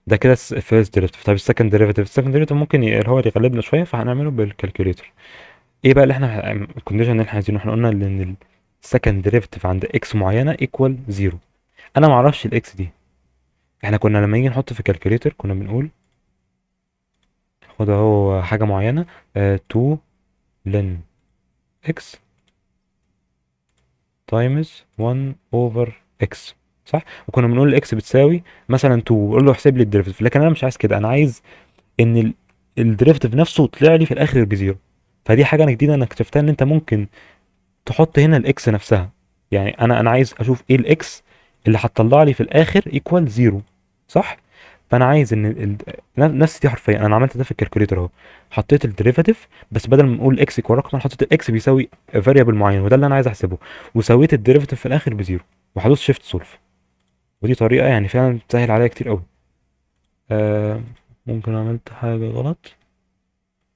ده كده الفيرست ديريفيتيف. طيب السكند ديريفيتيف ممكن اللي هو اللي يغلبنا شويه، فهنعمله بالكالكوليتر. ايه بقى اللي احنا الكونديشن اللي احنا عايزينه؟ احنا قلنا ان السكند ديريفيتيف عند اكس معينه ايكوال زيرو. انا ما اعرفش الاكس دي. احنا كنا لما نيجي نحط في الكالكوليتر كنا بنقول خد اهو حاجه معينه 2 لن اكس تايمز 1 اوفر اكس، صح؟ وكنا بنقول الاكس بتساوي مثلا 2، وقول له احسب لي الديريفيتيف. لكن انا مش عايز كده، انا عايز ان الديريفيتيف نفسه طلع لي في الاخر بزيرو. فدي حاجه انا جديده انا اكتشفتها، ان انت ممكن تحط هنا الاكس نفسها. يعني انا عايز اشوف ايه الاكس اللي هتطلع لي في الاخر ايكوال زيرو، صح؟ فانا عايز ان نفس دي حرفيا انا عملت ده في الكالكوليتر اهو. حطيت الديريفاتيف، بس بدل ما نقول اكس ايكوال رقم انا حطيت الاكس بيساوي فاريبل معين، وده اللي انا عايز احسبه. وسويت الديريفاتيف في الاخر بزيرو، وهدوس شيفت سولف. ودي طريقه يعني فعلا تسهل عليا كتير قوي. آه ممكن عملت حاجه غلط.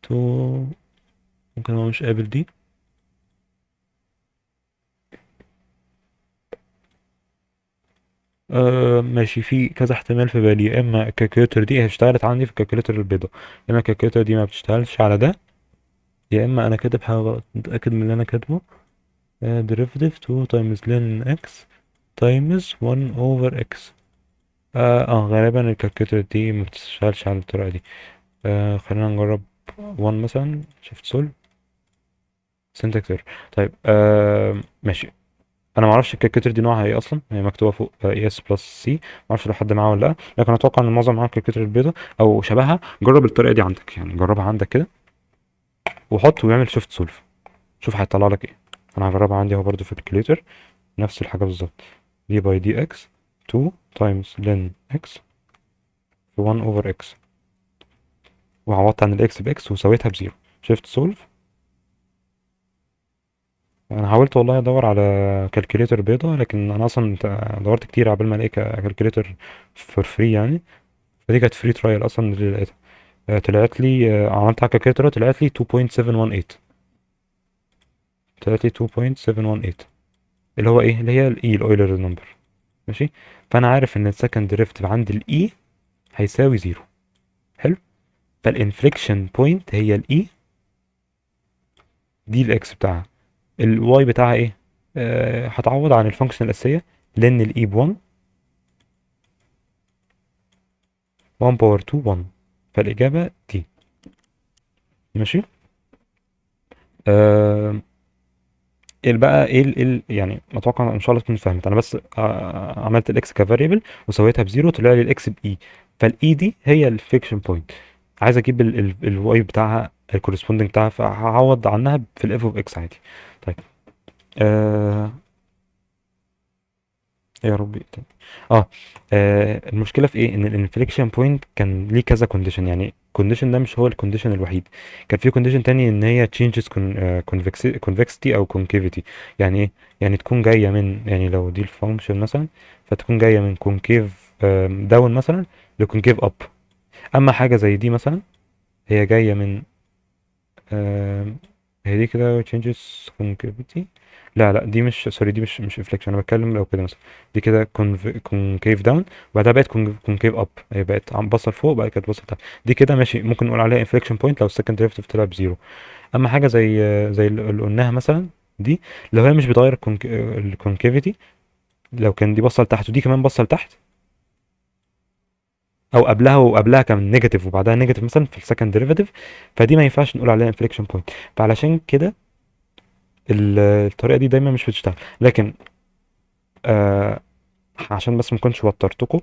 تو ممكن هو مش قابل دي. ماشي، في كذا احتمال في بالي. يا اما الكالكوليتر دي هي اشتغلت عندي في الكالكوليتر البيضاء، يا اما الكالكوليتر دي ما بتشتغلش على ده، يا اما انا كاتب حاجه غلط. متاكد من اللي انا كاتبه. derivative 2 times ln x times 1 over x. غالبا الكالكوليتر دي ما بتشتغلش على الطريقه دي. خلينا نجرب 1 مثلا. شيفت سول syntax error. طيب ماشي. انا ما اعرفش الكالكوليتر دي نوعها ايه اصلا، هي مكتوبه فوق اس بلس سي، ما اعرفش لو حد معاه ولا لا، لكن اتوقع ان معظم معاه الكالكوليتر البيضاء او شبهها. جرب الطريقه دي عندك، يعني جربها عندك كده وحط ويعمل شيفت سولف، شوف هيطلع لك ايه. انا هجربها عندي اهو برضو في الكالكوليتر، نفس الحاجه بالظبط. دي باي دي اكس 2 تايمز لن اكس في 1 اوفر اكس، وعوضت عن الاكس باكس وسويتها بزيرو. شيفت سولف. انا حاولت والله ادور على كالكوليتر بيضة، لكن انا اصلا دورت كتير قبل ما الاقي كالكوليتر فور فري يعني. فدي كانت فري ترايل اصلا اللي لقيتها. طلعت لي عملت على الكالكوليتر طلعت لي 2.718. طلعت لي 2.718 اللي هو ايه، اللي هي الاي الاويلر نمبر. ماشي. فانا عارف ان السكند ديريفيتيف عند الاي هيساوي زيرو. حلو. فالانفليكشن بوينت هي الاي، دي الاكس بتاعها. الواي بتاعها ايه؟ هتعوض عن الفانكشن الاساسيه، لان الاي ب 1، 1 باور 2 1. فالاجابه دي. ماشي. آه بقى ايه يعني اتوقع ان شاء الله تكون فهمت. انا بس عملت الاكس كفاريبل وسويتها بزيرو، طلع لي الاكس باي. فالاي دي هي الفيكشن بوينت. عايز اجيب الواي بتاعها الكورسبوندنج بتاعها، فهعوض عنها في الاف اوف اكس عادي. طيب آه يا ربي تاني. اه المشكله في ايه؟ ان الانفليكشن بوينت كان ليه كذا كونديشن، يعني الكونديشن ده مش هو الكونديشن الوحيد. كان في كونديشن تاني ان هي تشينجز كونفكسيتي او كونكيفيتي. يعني ايه؟ يعني تكون جايه من، يعني لو دي الفانكشن مثلا، فتكون جايه من كونكيف داون مثلا لكونكيف اب. اما حاجه زي دي مثلا هي جايه من هي دي كده changes concavity. لا لا، دي مش سوري، دي مش inflection. انا بتكلم لو كده مثلا، دي كده concave down، وبعدها بقت concave up. هي بقت عم بصل فوق، بعد كده تبصل تحت. دي كده ماشي، ممكن نقول عليها inflection point لو السكند derivative طلع بزيرو. اما حاجه زي اللي قلناها مثلا، دي لو هي مش بتغير الكونكافيتي، لو كان دي بصل تحت ودي كمان بصل تحت، او قبلها وقبلها كان نيجاتيف وبعدها نيجاتيف مثلا في السكند ديريفاتيف، فدي ما ينفعش نقول عليها انفليكشن بوينت. فعلشان كده الطريقه دي دايما مش بتشتغل. لكن آه عشان بس ما كنتش وترتكم،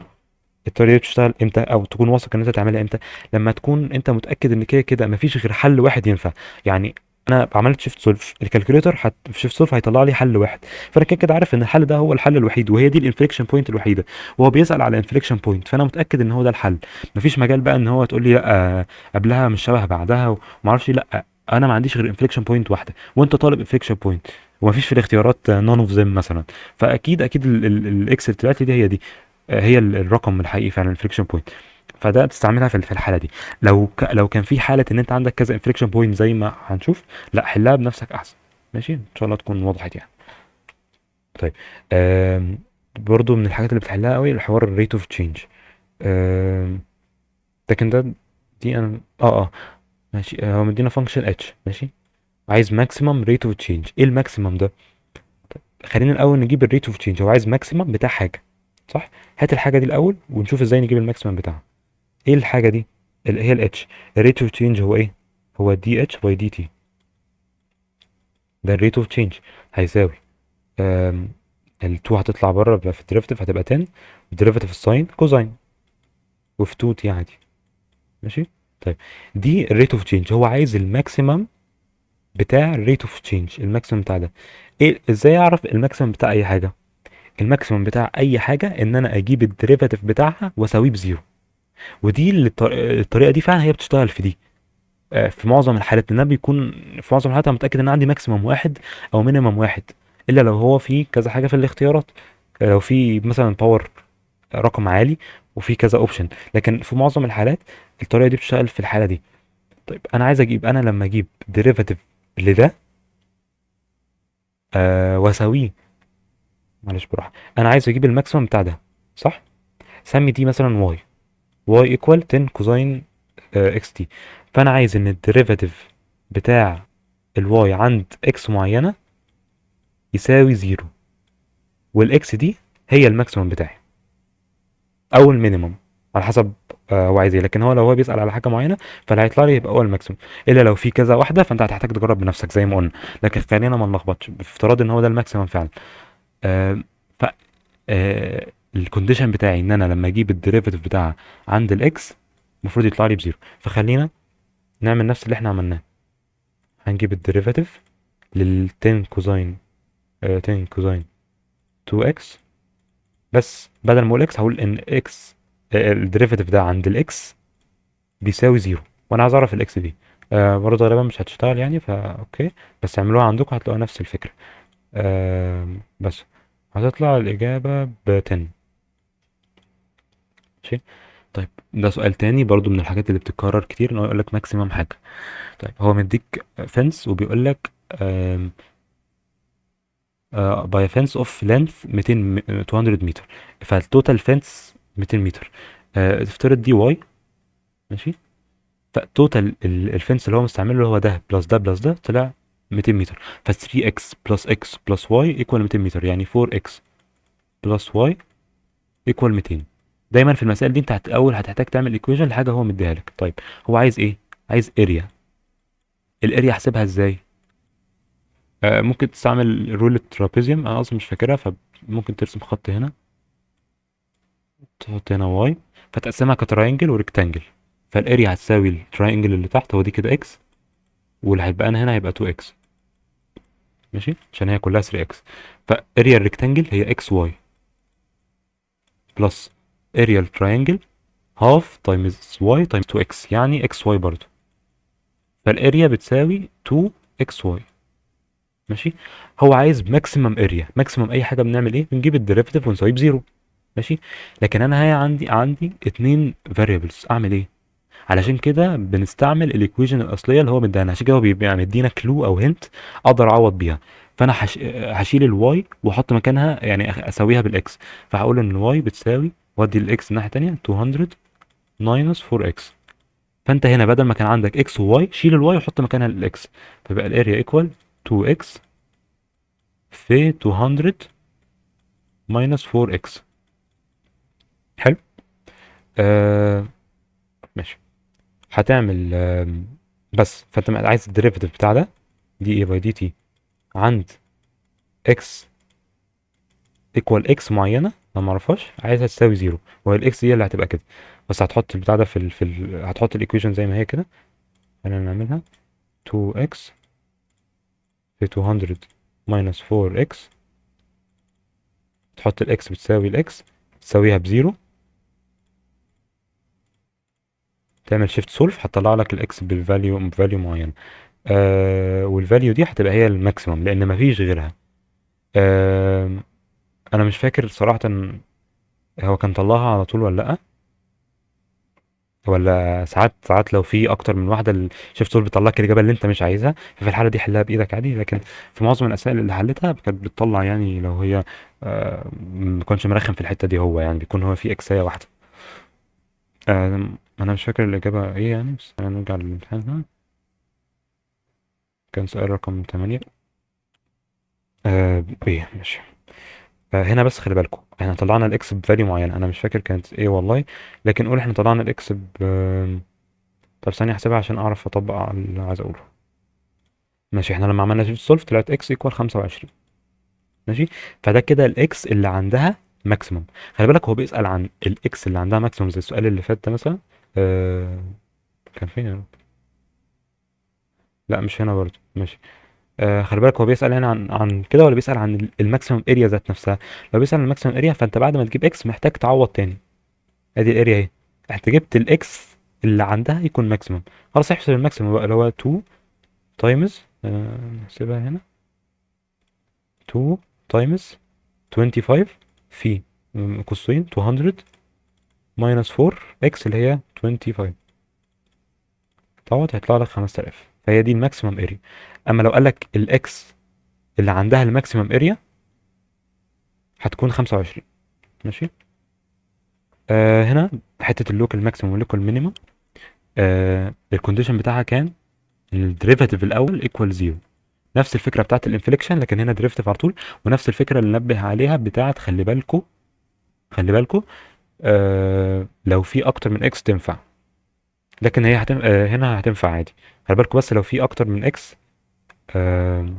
الطريقه دي بتشتغل امتى او تكون واثق ان انت تعملها امتى؟ لما تكون انت متاكد ان كده كده مفيش غير حل واحد ينفع. يعني انا عملت شيفت سولف، الكالكوليتر في شيفت سولف هيطلع لي حل واحد، فانا كده كده عارف ان الحل ده هو الحل الوحيد، وهي دي الانفليكشن بوينت الوحيده، وهو بيسال على انفليكشن بوينت، فانا متاكد ان هو ده الحل. مفيش مجال بقى ان هو تقول لي لا قبلها مش شبه بعدها وما اعرفش إيه. لا، انا ما عنديش غير انفليكشن بوينت واحده، وانت طالب انفليكشن بوينت، ومفيش في الاختيارات نون اوف ذيم مثلا. فاكيد اكيد الاكس اللي طلعت لي دي هي دي، هي الرقم الحقيقي فعلا الفريكشن بوينت. فده تستعملها في الحاله دي. لو كان في حاله ان انت عندك كذا انفليكشن بوينت زي ما هنشوف، لا حلها بنفسك احسن. ماشي، ان شاء الله تكون وضحت يعني. طيب، آم، برضو من الحاجات اللي بتحلها قوي الحوار الريت اوف تشينج. لكن ده، دي انا ماشي. هو مدينا فانكشن اتش، ماشي، عايز ماكسيمم ريت اوف تشينج. ايه الماكسيمم ده؟ خلينا الاول نجيب الريت اوف تشينج. هو عايز ماكسيمم بتاع حاجه، صح؟ هات الحاجه دي الاول ونشوف ازاي نجيب الماكسيمم بتاعها. ايه الحاجه دي؟ اللي هي الاتش. الريت اوف تشينج هو ايه؟ هو دي اتش باي دي تي. ده الريت اوف تشينج. هيساوي ال2 هتطلع بره في الديريفاتيف هتبقى 10، الديريفاتيف الساين كوزاين، وفي 2 تي عادي. ماشي. طيب، دي الريت اوف تشينج. هو عايز الماكسيمم بتاع الريت اوف تشينج، الماكسيمم بتاع ده. ايه؟ ازاي اعرف الماكسيمم بتاع اي حاجه؟ الماكسيمم بتاع اي حاجه ان انا اجيب الديريفاتيف بتاعها واساويه بزيرو. ودي الطريقه دي فعلا هي بتشتغل في دي، في معظم الحالات، لان أنا بيكون في معظم الحالات انا متاكد ان عندي ماكسيمم واحد او مينيمم واحد، الا لو هو في كذا حاجه في الاختيارات. لو في مثلا باور رقم عالي وفي كذا اوبشن. لكن في معظم الحالات الطريقه دي بتشتغل في الحاله دي. طيب، انا عايز اجيب، انا لما اجيب ديريفاتيف لده واساويه، معلش براحه، انا عايز اجيب الماكسيمم بتاع ده، صح؟ سمي دي مثلا واي، واي ايكوال 10 كوزين اكس تي. فانا عايز ان الديريفاتيف بتاع الواي عند اكس معينه يساوي زيرو، والاكس دي هي الماكسيمم بتاعي او المينيمم، على حسب هو عايز ايه. لكن هو لو هو بيسأل على حاجه معينه، فاللي هيطلع لي يبقى هو الماكسيمم، الا لو في كذا واحده فانت هتحتاج تجرب بنفسك زي ما قلنا. لكن خلينا ما نلخبطش بافتراض ان هو ده الماكسيمم فعلا. آه ف الكونديشن بتاعي ان انا لما اجيب الديريفاتيف بتاعها عند الاكس المفروض يطلع لي بزيرو. فخلينا نعمل نفس اللي احنا عملناه. هنجيب الديريفاتيف لل 10 كوزين 10 كوزين 2x، بس بدل ما اقول اكس هقول ان اكس الديريفاتيف ده عند الاكس بيساوي زيرو، وانا عايز اعرف الاكس دي. برضه غالبا مش هتشتغل يعني، فا اوكي، بس اعملوها عندكم هتلاقوا نفس الفكرة. بس هتطلع الإجابة ب 10. ماشي. طيب، ده سؤال تاني برضو من الحاجات اللي بتتكرر كتير، ان هو يقول لك ماكسيمم حاجة. طيب، هو مديك فنس وبيقول لك باي فنس اوف لينث 200 200 متر، فالتوتال فنس 200 متر. افترض دي واي، ماشي، فتوتال الفنس اللي هو مستعمله اللي هو ده بلس ده بلس ده طلع 200 متر. ف 3 اكس بلس اكس بلس واي ايكوال 200 متر، يعني 4 اكس بلس واي ايكوال 200. دايما في المسائل دي انت اول هتحتاج تعمل ايكويشن لحاجه هو مديها لك. طيب، هو عايز ايه؟ عايز اريا. الاريا احسبها ازاي؟ ممكن تستعمل رول الترابيزيوم، انا اصلا مش فاكرها، فممكن ترسم خط هنا، تحط هنا واي، فتقسمها كتراينجل وريكتانجل. فالاريا هتساوي التراينجل اللي تحت، هو دي كده اكس، واللي هيبقى انا هنا هيبقى 2 اكس، ماشي، عشان هي كلها 3 اكس. فاريا الريكتانجل هي اكس واي بلس اريا التراينجل هاف تايمز واي تايمز 2 اكس، يعني اكس واي برضو. فالاريا بتساوي 2 اكس واي. ماشي. هو عايز ماكسيمم اريا. ماكسيمم اي حاجه بنعمل ايه؟ بنجيب الديريفيتيف ونساويه بزيرو. ماشي. لكن انا هي عندي اتنين فاريبلز، اعمل ايه؟ علشان كده بنستعمل الايكويشن الاصليه اللي هو مدينا، عشان كده هو بيبقى مدينا كلو او هنت اقدر اعوض بيها. فانا هشيل الواي واحط مكانها يعني اساويها بالاكس. فهقول ان الواي بتساوي، وادي الاكس الناحيه التانيه 200 ماينس 4 اكس. فانت هنا بدل ما كان عندك اكس وواي، شيل الواي وحط مكانها الاكس. فبقى الاريا ايكوال 2 اكس في 200 ماينس 4 اكس. حلو. آه ماشي. هتعمل بس فانت عايز الديريفيتيف بتاع ده، دي اي باي دي تي عند اكس ايكوال اكس معينه انا ما اعرفهاش، عايزها تساوي زيرو، وهي الاكس دي اللي هتبقى كده. بس هتحط البتاع ده هتحط الايكويشن زي ما هي كده. خلينا نعملها 2x في 200 minus 4x. تحط الاكس بتساوي الاكس، تساويها بزيرو، تعمل شيفت سولف هتطلع لك الاكس بفاليو معين. والفاليو دي هتبقى هي الماكسيمم لان مفيش غيرها. آه انا مش فاكر صراحه هو كان طلعها على طول ولا لا، ولا ساعات لو في اكتر من واحده الشيفت تول بيطلع لك الاجابه اللي انت مش عايزها. ففي الحاله دي حلها بايدك عادي، لكن في معظم الاسئله اللي حلتها كانت بتطلع يعني لو هي ما كانش مرخم في الحته دي، هو يعني بيكون هو في اكسيه واحده. انا مش فاكر الاجابه ايه يعني، بس نرجع للامتحان هنا. كان سؤال رقم 8. ايه ماشي. هنا بس خلي بالكم احنا طلعنا الاكس بفاليو معينه، انا مش فاكر كانت ايه والله، لكن قول احنا طلعنا الاكس طب ثانيه احسبها عشان اعرف اطبق على اللي عايز اقوله. ماشي، احنا لما عملنا شيفت سولف طلعت اكس ايكوال 25. ماشي. فده كده الاكس اللي عندها ماكسيمم. خلي بالك هو بيسأل عن الاكس اللي عندها ماكسيمم زي السؤال اللي فات ده مثلا. آه كان فين يا رب؟ لا مش هنا برضه. ماشي. خلي بالك هو بيسأل هنا عن كده ولا بيسأل عن الماكسيمم اريا ذات نفسها؟ لو بيسأل عن الماكسيمم اريا فانت بعد ما تجيب اكس محتاج تعوض تاني. ادي الاريا اهي، انت جبت الاكس اللي عندها يكون ماكسيمم. خلاص احسب الماكسيمم بقى اللي هو 2 تايمز، نحسبها هنا 2 تايمز 25 في قوسين 200 ماينس 4 اكس اللي هي 25. طبعا هيطلع لك 5000، فهي دي الماكسيمم اريا. اما لو قال لك الاكس اللي عندها الماكسيمم اريا هتكون 25. ماشي. هنا حته اللوكال ماكسيمم واللوكال مينيمم، الكونديشن بتاعها كان الديريفاتيف الاول ايكوال زيرو. نفس الفكره بتاعت الانفليكشن لكن هنا ديريفاتيف على طول. ونفس الفكره اللي نبه عليها بتاعت خلي بالكو، خلي بالكو لو في اكتر من اكس تنفع، لكن هي هنا هتنفع عادي. خلي بالكوا بس لو في اكتر من اكس، آه...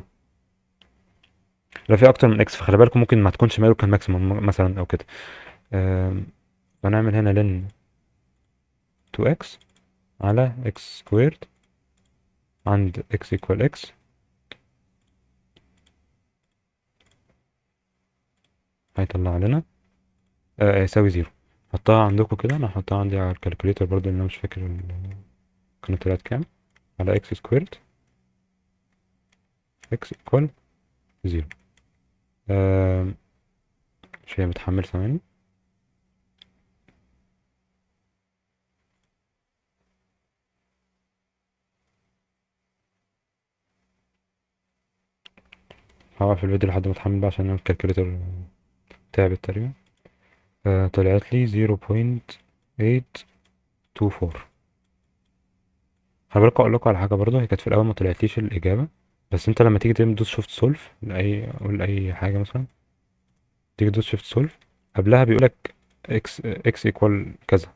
لو في اكتر من اكس فخلي بالكوا ممكن ما تكونش ماله كان ماكسيمم مثلا او كده. آه... هنعمل هنا لن 2x على x سكويرد عند x equal x هيطلع لنا يساوي زيرو. حطها عندكم كده، انا هحطها عندي على الكالكوليتر برضو لان انا مش فاكر كانت طلعت كام. على x سكويرد x equal زيرو. آه... مش هي بتحمل ثواني. هوقف الفيديو لحد ما اتحمل بقى عشان الكالكوليتر تعبت تقريبا. طلعت لي 0.824. خلي بالك اقول لكم على حاجه برضه، هي كانت في الاول ما طلعتليش الاجابه، بس انت لما تيجي تدوس شيفت سولف لاي حاجه مثلا، تيجي تدوس شيفت سولف قبلها بيقول لك اكس ايكوال كذا.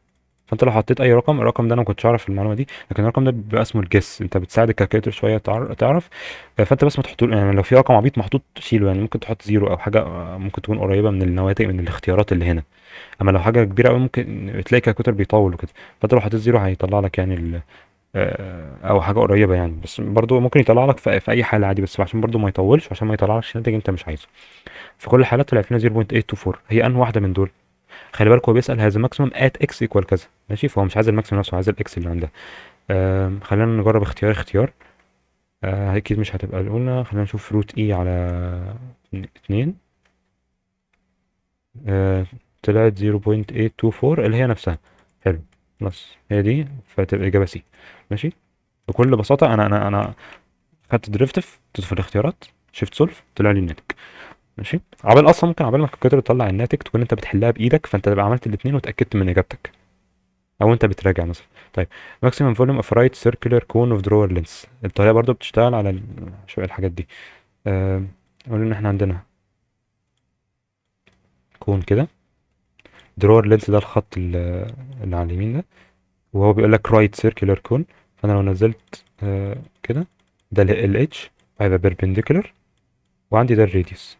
فانت لو حطيت اي رقم، الرقم ده انا ما كنتش اعرف المعلومه دي، لكن الرقم ده بيبقى اسمه الجس، انت بتساعد الكالكوليتر شويه تعرف. فانت بس ما تحط يعني لو في رقم عبيط محطوط شيله، يعني ممكن تحط زيرو او حاجه ممكن تكون قريبه من النواتج من الاختيارات اللي هنا. اما لو حاجه كبيره قوي ممكن تلاقي الكالكوليتر بيطول وكده. فانت لو حطيت زيرو هيطلع لك يعني او حاجه قريبه يعني، بس برضو ممكن يطلع لك في اي حاله عادي، بس عشان برضو ما يطولش عشان ما يطلعلكش ناتج انت مش عايزه. في كل الحالات طلع فينا 0.824، هي انهي واحده من دول؟ خلي بالك هو بيسال هذا ماكسيمم ات اكس ايكوال كذا. ماشي، فهو مش عايز الماكسيمم نفسه، عايز الاكس اللي عندها. خلينا نجرب اختيار اختيار. اكيد مش هتبقى الاولى، خلينا نشوف روت اي على 2. طلعت 0.824 اللي هي نفسها. حلو. بلس هي دي، فتبقى الاجابه سي. ماشي. بكل بساطه انا خدت ديريفيتيف في الاختيارات، شيفت سولف طلع لي الناتج. ماشي. عبال اصلا ممكن عبال ما الكمبيوتر يطلع الناتج تكون انت بتحلها بايدك، فانت تبقى عملت الاثنين وتاكدت من اجابتك، او انت بتراجع مثلا. طيب maximum volume of right circular cone of drawer lens، الطريقه برضو بتشتغل على شويه الحاجات دي. نقول ان احنا عندنا كون كده، drawer lens ده الخط اللي على اليمين ده، وهو بيقول لك right circular cone. فانا لو نزلت كده، ده ال H هيبقى perpendicular، وعندي ده الراديوس.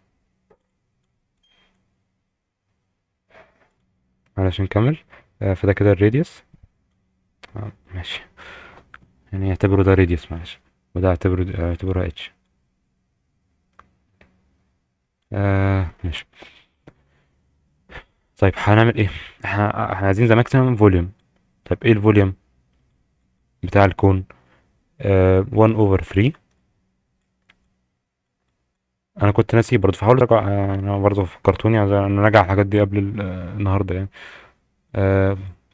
علشان نكمل، فده كده الراديوس. ماشي، يعني اعتبره ده راديوس معلش، وده اعتبره اتش. ماشي. طيب هنعمل ايه؟ احنا عايزين ذا ماكسيمم فوليوم. طيب ايه الفوليوم بتاع الكون؟ 1 اوفر 3. انا كنت ناسي برضه، فحاول ارجع، انا برضه فكرتوني عشان انا راجع الحاجات دي قبل النهارده يعني.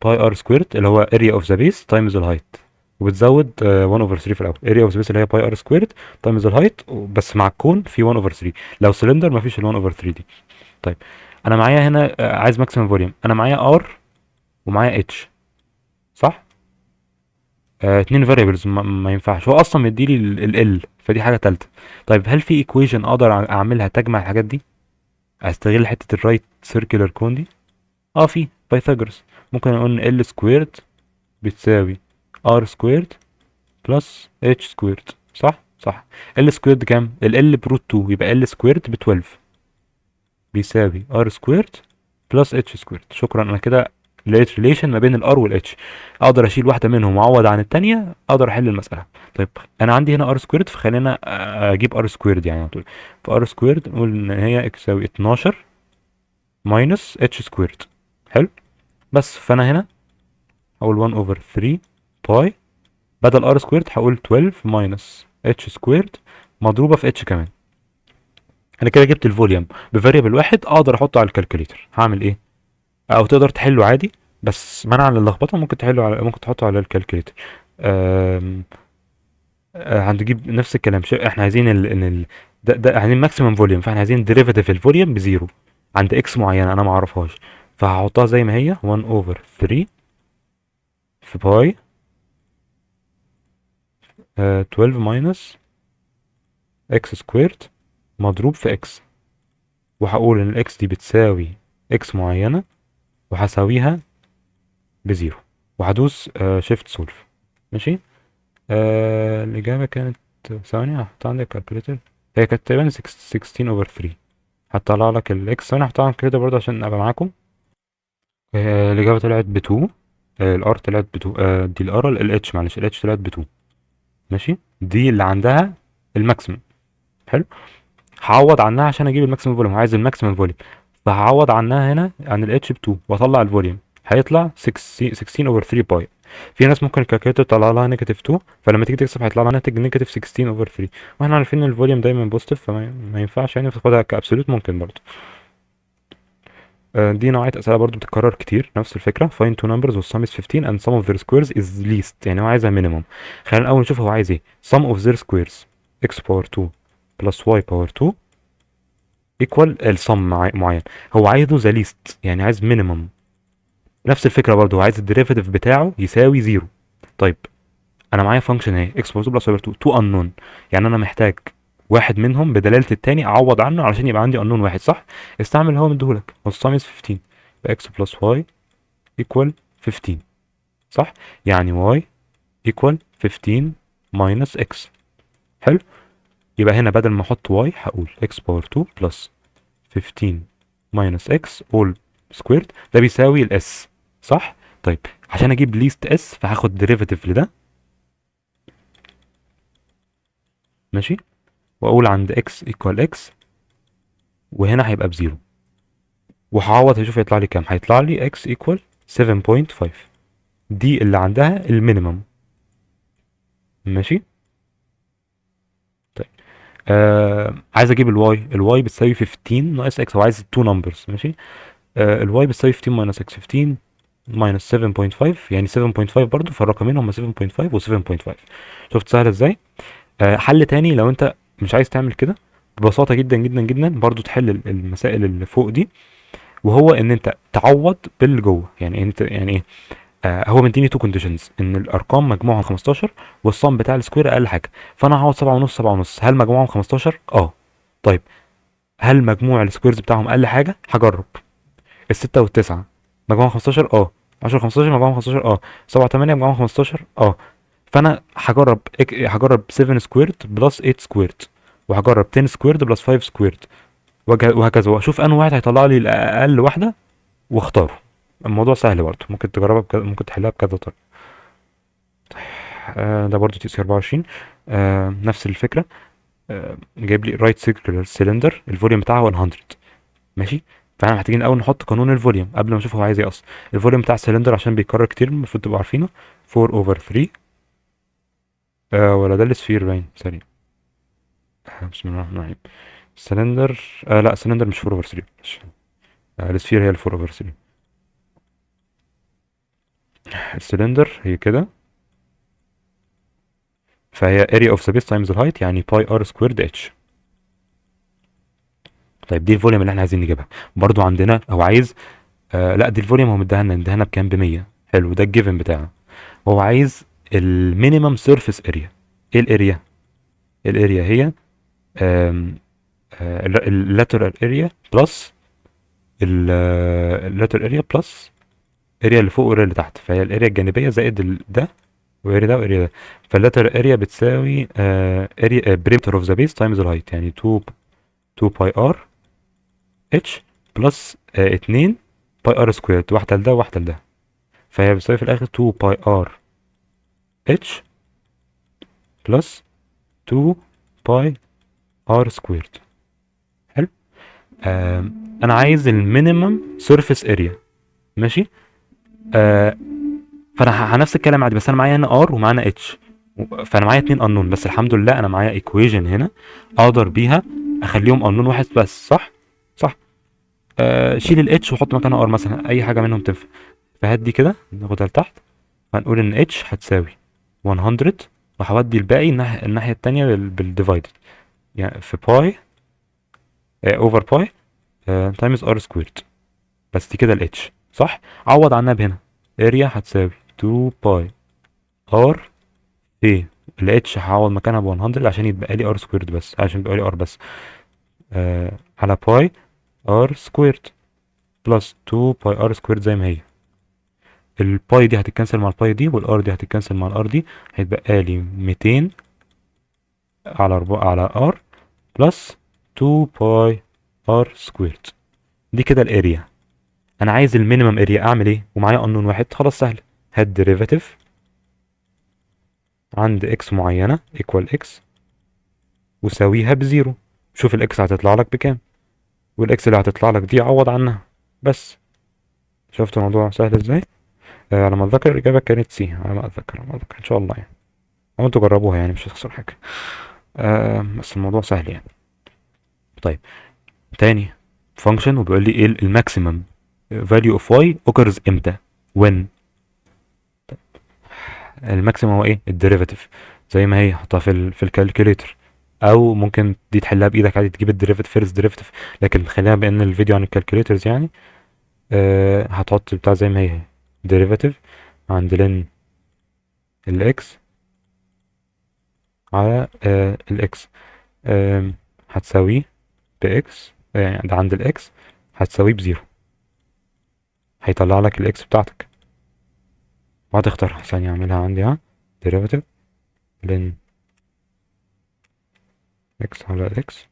باي ار سكويرد اللي هو اريا اوف ذا بيس تايمز الهايت، وبتزود 1 اوفر 3 في الاول. اريا اوف ذا بيس اللي هي باي ار سكويرد تايمز الهايت، بس مع الكون في 1 اوفر 3. لو سلندر مفيش ال 1 اوفر 3 دي. طيب انا معايا هنا عايز ماكسيمم فوليوم، انا معايا ار ومعايا اتش، صح؟ اتنين فاريبلز، ما ينفعش، هو اصلا مديلي ال فدي حاجه تالته. طيب هل في ايكويشن اقدر اعملها تجمع الحاجات دي، استغل حته الرايت سيركلر كون دي؟ اه في بايثاغورس. ممكن اقول ال سكويرد بتساوي ار سكويرد بلس اتش سكويرد، صح صح. ال سكويرد كام؟ ال بروت 2، يبقى ال سكويرد ب 12 بيساوي ار سكويرد بلس اتش سكويرد. شكرا، انا كده لقيت ريليشن ما بين الار والاتش، اقدر اشيل واحده منهم واعوض عن التانية، اقدر احل المساله. طيب انا عندي هنا ار سكويرد، فخلينا اجيب ار سكويرد يعني على طول. فار سكويرد نقول ان هي تساوي 12 ماينس اتش سكويرد. حلو. بس فانا هنا هقول 1 اوفر 3 باي، بدل ار سكويرد هقول 12 ماينس اتش سكويرد مضروبه في اتش كمان. انا كده جبت الفوليوم بفاريبل واحد، اقدر احطه على الكالكوليتر. هعمل ايه؟ او تقدر تحله عادي، بس منعا للخبطه ممكن تحله على، ممكن تحطه على الكالكوليتر. أم... هنجيب نفس الكلام. احنا عايزين ده عايزين ماكسيمم فوليوم، فاحنا عايزين ديريفاتيف الفوليوم بزيرو عند اكس معينه انا ما اعرفهاش. فهحطها زي ما هي 1 اوفر 3 في باي 12 ماينس اكس سكويرد مضروب في اكس، وهقول ان الاكس دي بتساوي اكس معينه، وهساويها بزيرو، وهدوس شيفت سولف. ماشي. الإجابة كانت، ثواني هحطها عندك كالكوليتر، هي كانت تقريبا 16 اوفر 3. هطلع لك الاكس، ثواني هحطها على الكالكوليتر برضه عشان ابقى معاكم. الإجابة طلعت ب 2. الار طلعت ب 2. دي الار، الاتش معلش، الاتش طلعت ب 2. ماشي. دي اللي عندها الماكسيمم. حلو. هعوض عنها عشان اجيب الماكسيمم فوليوم، عايز الماكسيمم فوليوم، فهعوض عنها هنا عن الاتش ب 2 واطلع الفوليوم، هيطلع 16 اوفر 3 باي. في ناس ممكن الكالكوليتر تطلع لها نيجاتيف 2، فلما تيجي تكسب هيطلع لها ناتج نيجاتيف 16 اوفر 3، واحنا عارفين ان الفوليوم دايما بوزيتيف، فما ما ينفعش يعني تاخدها كابسولوت، ممكن برضه. دي نوعية أسئلة برضه بتتكرر كتير، نفس الفكرة. find two numbers whose sum is 15 and sum of their squares is least، يعني هو عايزها minimum. خلينا الأول نشوف هو عايز ايه. sum of their squares x power 2 plus y power 2 equal الsum معين. هو عايزه the least، يعني عايز minimum. نفس الفكرة برضه، هو عايز الديريفاتيف بتاعه يساوي زيرو. طيب انا معايا فانكشن اهي x باور 2 بلس y باور 2، تو unknown، يعني انا محتاج واحد منهم بدلالة التاني اعوض عنه علشان يبقى عندي unknown واحد، صح؟ استعمل اللي هو مديهولك، هو السم از 15، يبقى x بلس y equal 15، صح؟ يعني y equal 15 minus x. حلو. يبقى هنا بدل ما احط y هقول x باور 2 بلس 15 minus x all squared، ده بيساوي الاس، صح؟ طيب عشان اجيب ليست اس فهاخد ديريفاتيف لده، ماشي، واقول عند x equal x، وهنا هيبقى بزيرو، وهعوض هشوف هيطلع لي كام. هيطلع لي x equal 7.5، دي اللي عندها المينيمم. ماشي. طيب عايز اجيب الواي بتساوي 15 ناقص x، هو عايز 2 نمبرز. ماشي. الواي بتساوي 15 minus x، 15 minus 7.5 يعني 7.5 برضو، فالرقمين هم 7.5 و 7.5. شفت سهل ازاي؟ حل تاني لو انت مش عايز تعمل كده، ببساطة جدا جدا جدا برضو تحل المسائل اللي فوق دي، وهو ان انت تعوض باللي جوه. يعني انت يعني ايه؟ هو مديني تو كونديشنز، ان الارقام مجموعهم 15 والصم بتاع السكوير اقل حاجه، فانا هعوض 7 ونص 7 ونص. هل مجموعهم 15؟ اه. طيب هل مجموع السكويرز بتاعهم اقل حاجه؟ هجرب. الستة والتسعة مجموعهم 15؟ اه. 10 15 مجموعهم 15؟ اه. 7 8 مجموعهم 15؟ اه. فانا هجرب هجرب 7 سكويرد بلس 8 سكويرد، وهجرب 10 سكويرد بلس 5 سكويرد، وهكذا، واشوف انه واحد هيطلع لي الاقل واحده واختاره. الموضوع سهل برضه، ممكن تجربها ممكن تحلها بكذا طريقه. ده برضه تي سي 24. نفس الفكره. جايب لي رايت سيركلر سيلندر الفوليوم بتاعها 100. ماشي. فاحنا محتاجين الاول نحط قانون الفوليوم قبل ما نشوف هو عايز ايه اصلا. الفوليوم بتاع السلندر عشان بيتكرر كتير المفروض تبقوا عارفينه 4 اوفر 3. ولا ده السفير باين ثانيه. بسم الله الرحمن الرحيم. السلندر لا السلندر مش 4 اوفر 3. السفير هي ال 4 اوفر 3. السلندر هي كده، فهي area of the base times the height يعني باي ار سكويرد اتش. طيب دي الفوليوم اللي احنا عايزين نجيبها. برضو عندنا هو عايز لا دي الفوليوم هو مديها لنا بكام؟ ب 100. حلو، ده الجيفن بتاعه. هو عايز المينيمم سيرفيس اريا. ايه الاريا؟ الاريا هي اللاترال اريا بلس اللاترال اريا بلس اريا اللي فوق والاريا اللي تحت، فهي الاريا الجانبيه زائد ده واريا ده واريا ده. فاللاترال اريا بتساوي اريا بريمتر اوف ذا بيس تايمز الهايت، يعني 2 باي ار اتش بلس 2 باي ار سكويرد، واحده لده وواحده لده، فهي بتساوي في الاخر 2 باي ار اتش بلس 2 باي ار سكويرد. حلو. انا عايز المينيمم سيرفيس اريا. ماشي. آه فانا نفس الكلام عادي، بس انا معايا هنا ار ومعانا اتش، فانا معايا اتنين انون، بس الحمد لله انا معايا ايكويجن هنا اقدر بيها اخليهم انون واحد بس. صح. صح. شيل الاتش وحط مكانها ار مثلا، اي حاجه منهم تنفع. فهات دي كده ناخدها لتحت، هنقول ان اتش هتساوي 100، وهودي الباقي الناحيه التانيه بالديفايدد، يعني في باي اوفر باي تايمز ار سكويرد. بس دي كده الاتش صح. عوض عنها بهنا، اريا هتساوي 2 باي ار ايه. الاتش هعوض مكانها ب 100 عشان يتبقى لي ار سكويرد بس، عشان يبقى لي ار بس. على باي ار سكويرد بلس 2 باي ار سكويرد زي ما هي. الباي دي هتتكنسل مع الباي دي، والار دي هتتكنسل مع الار دي، هيتبقى لي 200 على 4 على ار بلس 2 باي ار سكويرد. دي كده الاريا. انا عايز المينيمم اريا، اعمل ايه؟ ومعايا انون واحد، خلاص سهل. هات ديريفاتيف عند اكس معينه ايكوال اكس وساويها بزيرو. شوف الاكس هتطلع لك بكام، والاكس اللي هتطلع لك دي عوض عنها بس. شفت الموضوع سهل ازاي؟ على ما اتذكر الاجابه كانت سي، على ما اتذكر ان شاء الله يعني، او انتوا جربوها يعني مش هتخسر حاجه. بس الموضوع سهل يعني. طيب تاني فانكشن، وبيقول لي ايه الماكسيمم value of y occurs امتى؟ when. الماكسيمم هو ايه؟ الديريفاتيف زي ما هي حطها في الكالكوليتر، او ممكن دي تحلها بايدك عادي، تجيب الديريفاتيف فيرست ديريفاتيف، لكن خلينا بان الفيديو عن الكالكوليترز يعني. هتحط بتاع زي ما هي ديريفاتيف عند لن الاكس على الاكس هتساويه باكس، يعني ده عند الاكس هتساويه بزيرو، هيطلع لك الاكس بتاعتك، وهتختارها. ثانية اعملها عندي ها، ديريفاتيف لن اكس على اكس.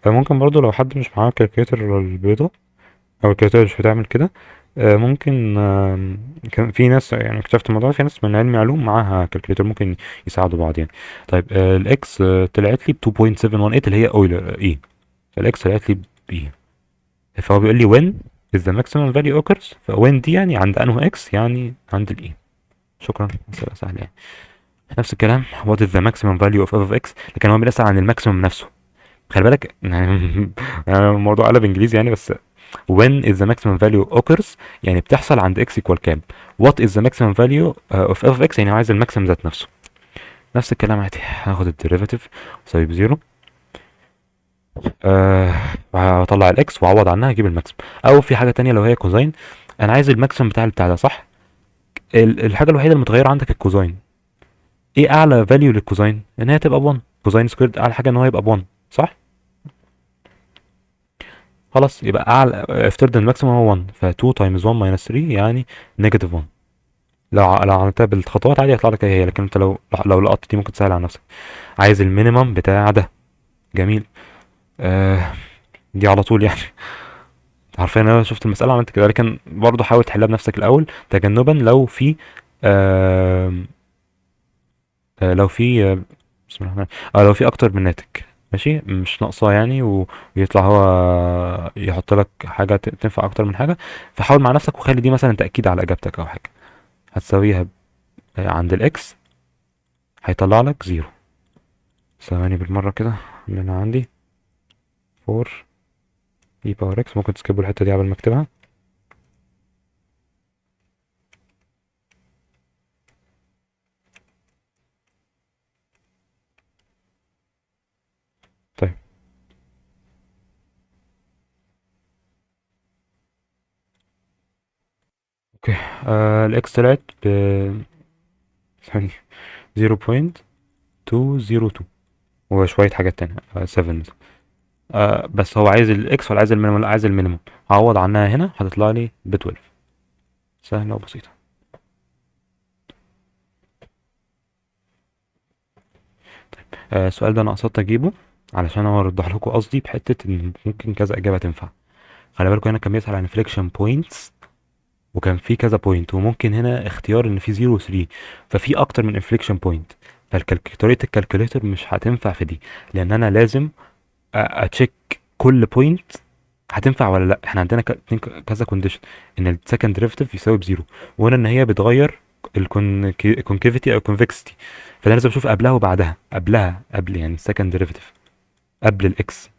ممكن برضو لو حد مش معاه كالكوليتر البيضة او الكالكوليتر مش بتعمل كده، ممكن كان في ناس يعني اكتشفت الموضوع، في ناس من علم علوم معاها كالكوليتر ممكن يساعدوا بعض يعني. طيب الاكس طلعت لي ب 2.718 اللي هي اويلر اي، فالاكس طلعت لي ب، فهو بيقول لي when is the maximum value occurs، فوين دي يعني عند انه اكس يعني عند الاي. شكرا، مسألة سهلة يعني. نفس الكلام what is the maximum value of f of x، لكن هو بيسأل عن الماكسيمم نفسه. خلي بالك يعني يعني الموضوع قلب انجليزي يعني، بس when is the maximum value occurs يعني بتحصل عند x equal كام. what is the maximum value of f of x يعني عايز الماكسيمم ذات نفسه. نفس الكلام عادي، هاخد الديريفاتيف يساوي بزيرو، أه وهطلع الاكس واعوض عنها اجيب الماكسيمم. او في حاجه تانية لو هي كوزين، انا عايز الماكسيمم بتاع البتاع ده صح. الحاجه الوحيده المتغيره عندك الكوزين. ايه اعلى فاليو للكوزين؟ ان هي تبقى 1. كوزين سكويرد اعلى حاجه ان هو يبقى 1 صح. خلاص يبقى اعلى، افترض ان الماكسيمم هو 1، ف 2 تايمز 1 ماينس 3 يعني نيجاتيف 1. لو عملتها بالخطوات عادي هيطلع لك هي، لكن انت لو لقطت دي ممكن تسهل على نفسك. عايز المينيمم بتاع ده. جميل. آه دي على طول يعني. عارفين انا شفت المساله عملت كده، لكن برضه حاول تحلها بنفسك الاول تجنبا لو في آه لو في بسم الله الرحمن لو في اكتر من ناتج. ماشي مش ناقصاه يعني ويطلع هو يحط لك حاجه تنفع اكتر من حاجه. فحاول مع نفسك وخلي دي مثلا تاكيد على اجابتك او حاجه. هتساويها عند الاكس هيطلع لك زيرو. ثواني بالمره كده اللي انا عندي 4 اي باور اكس. ممكن تسكيبوا الحته دي قبل ما اكتبها. طيب اوكي. الاكس طلعت ب ثانية 0.202 وشوية حاجات تانية 7 مثلا. بس هو عايز الاكس ولا عايز المينيمم؟ لا عايز المينيمم. هعوض عنها هنا هتطلع لي ب 12. سهلة وبسيطة. السؤال ده انا قصدت اجيبه علشان اوضح لكم قصدي بحتة ان ممكن كذا اجابة تنفع. خلي بالكم هنا كان بيسأل عن انفليكشن بوينتس وكان في كذا بوينت، وممكن هنا اختيار ان في 0 و 3، ففي اكتر من انفليكشن بوينت. طريقة الكالكوليتر مش هتنفع في دي، لان انا لازم اتشيك كل بوينت هتنفع ولا لا. احنا عندنا كذا كونديشن، ان السكند ديريفيتيف يساوي بزيرو، وهنا ان هي بتغير الكونكيفيتي او كونفكستي. فانا لازم اشوف قبلها وبعدها. قبل يعني السكند ديريفيتيف قبل الاكس،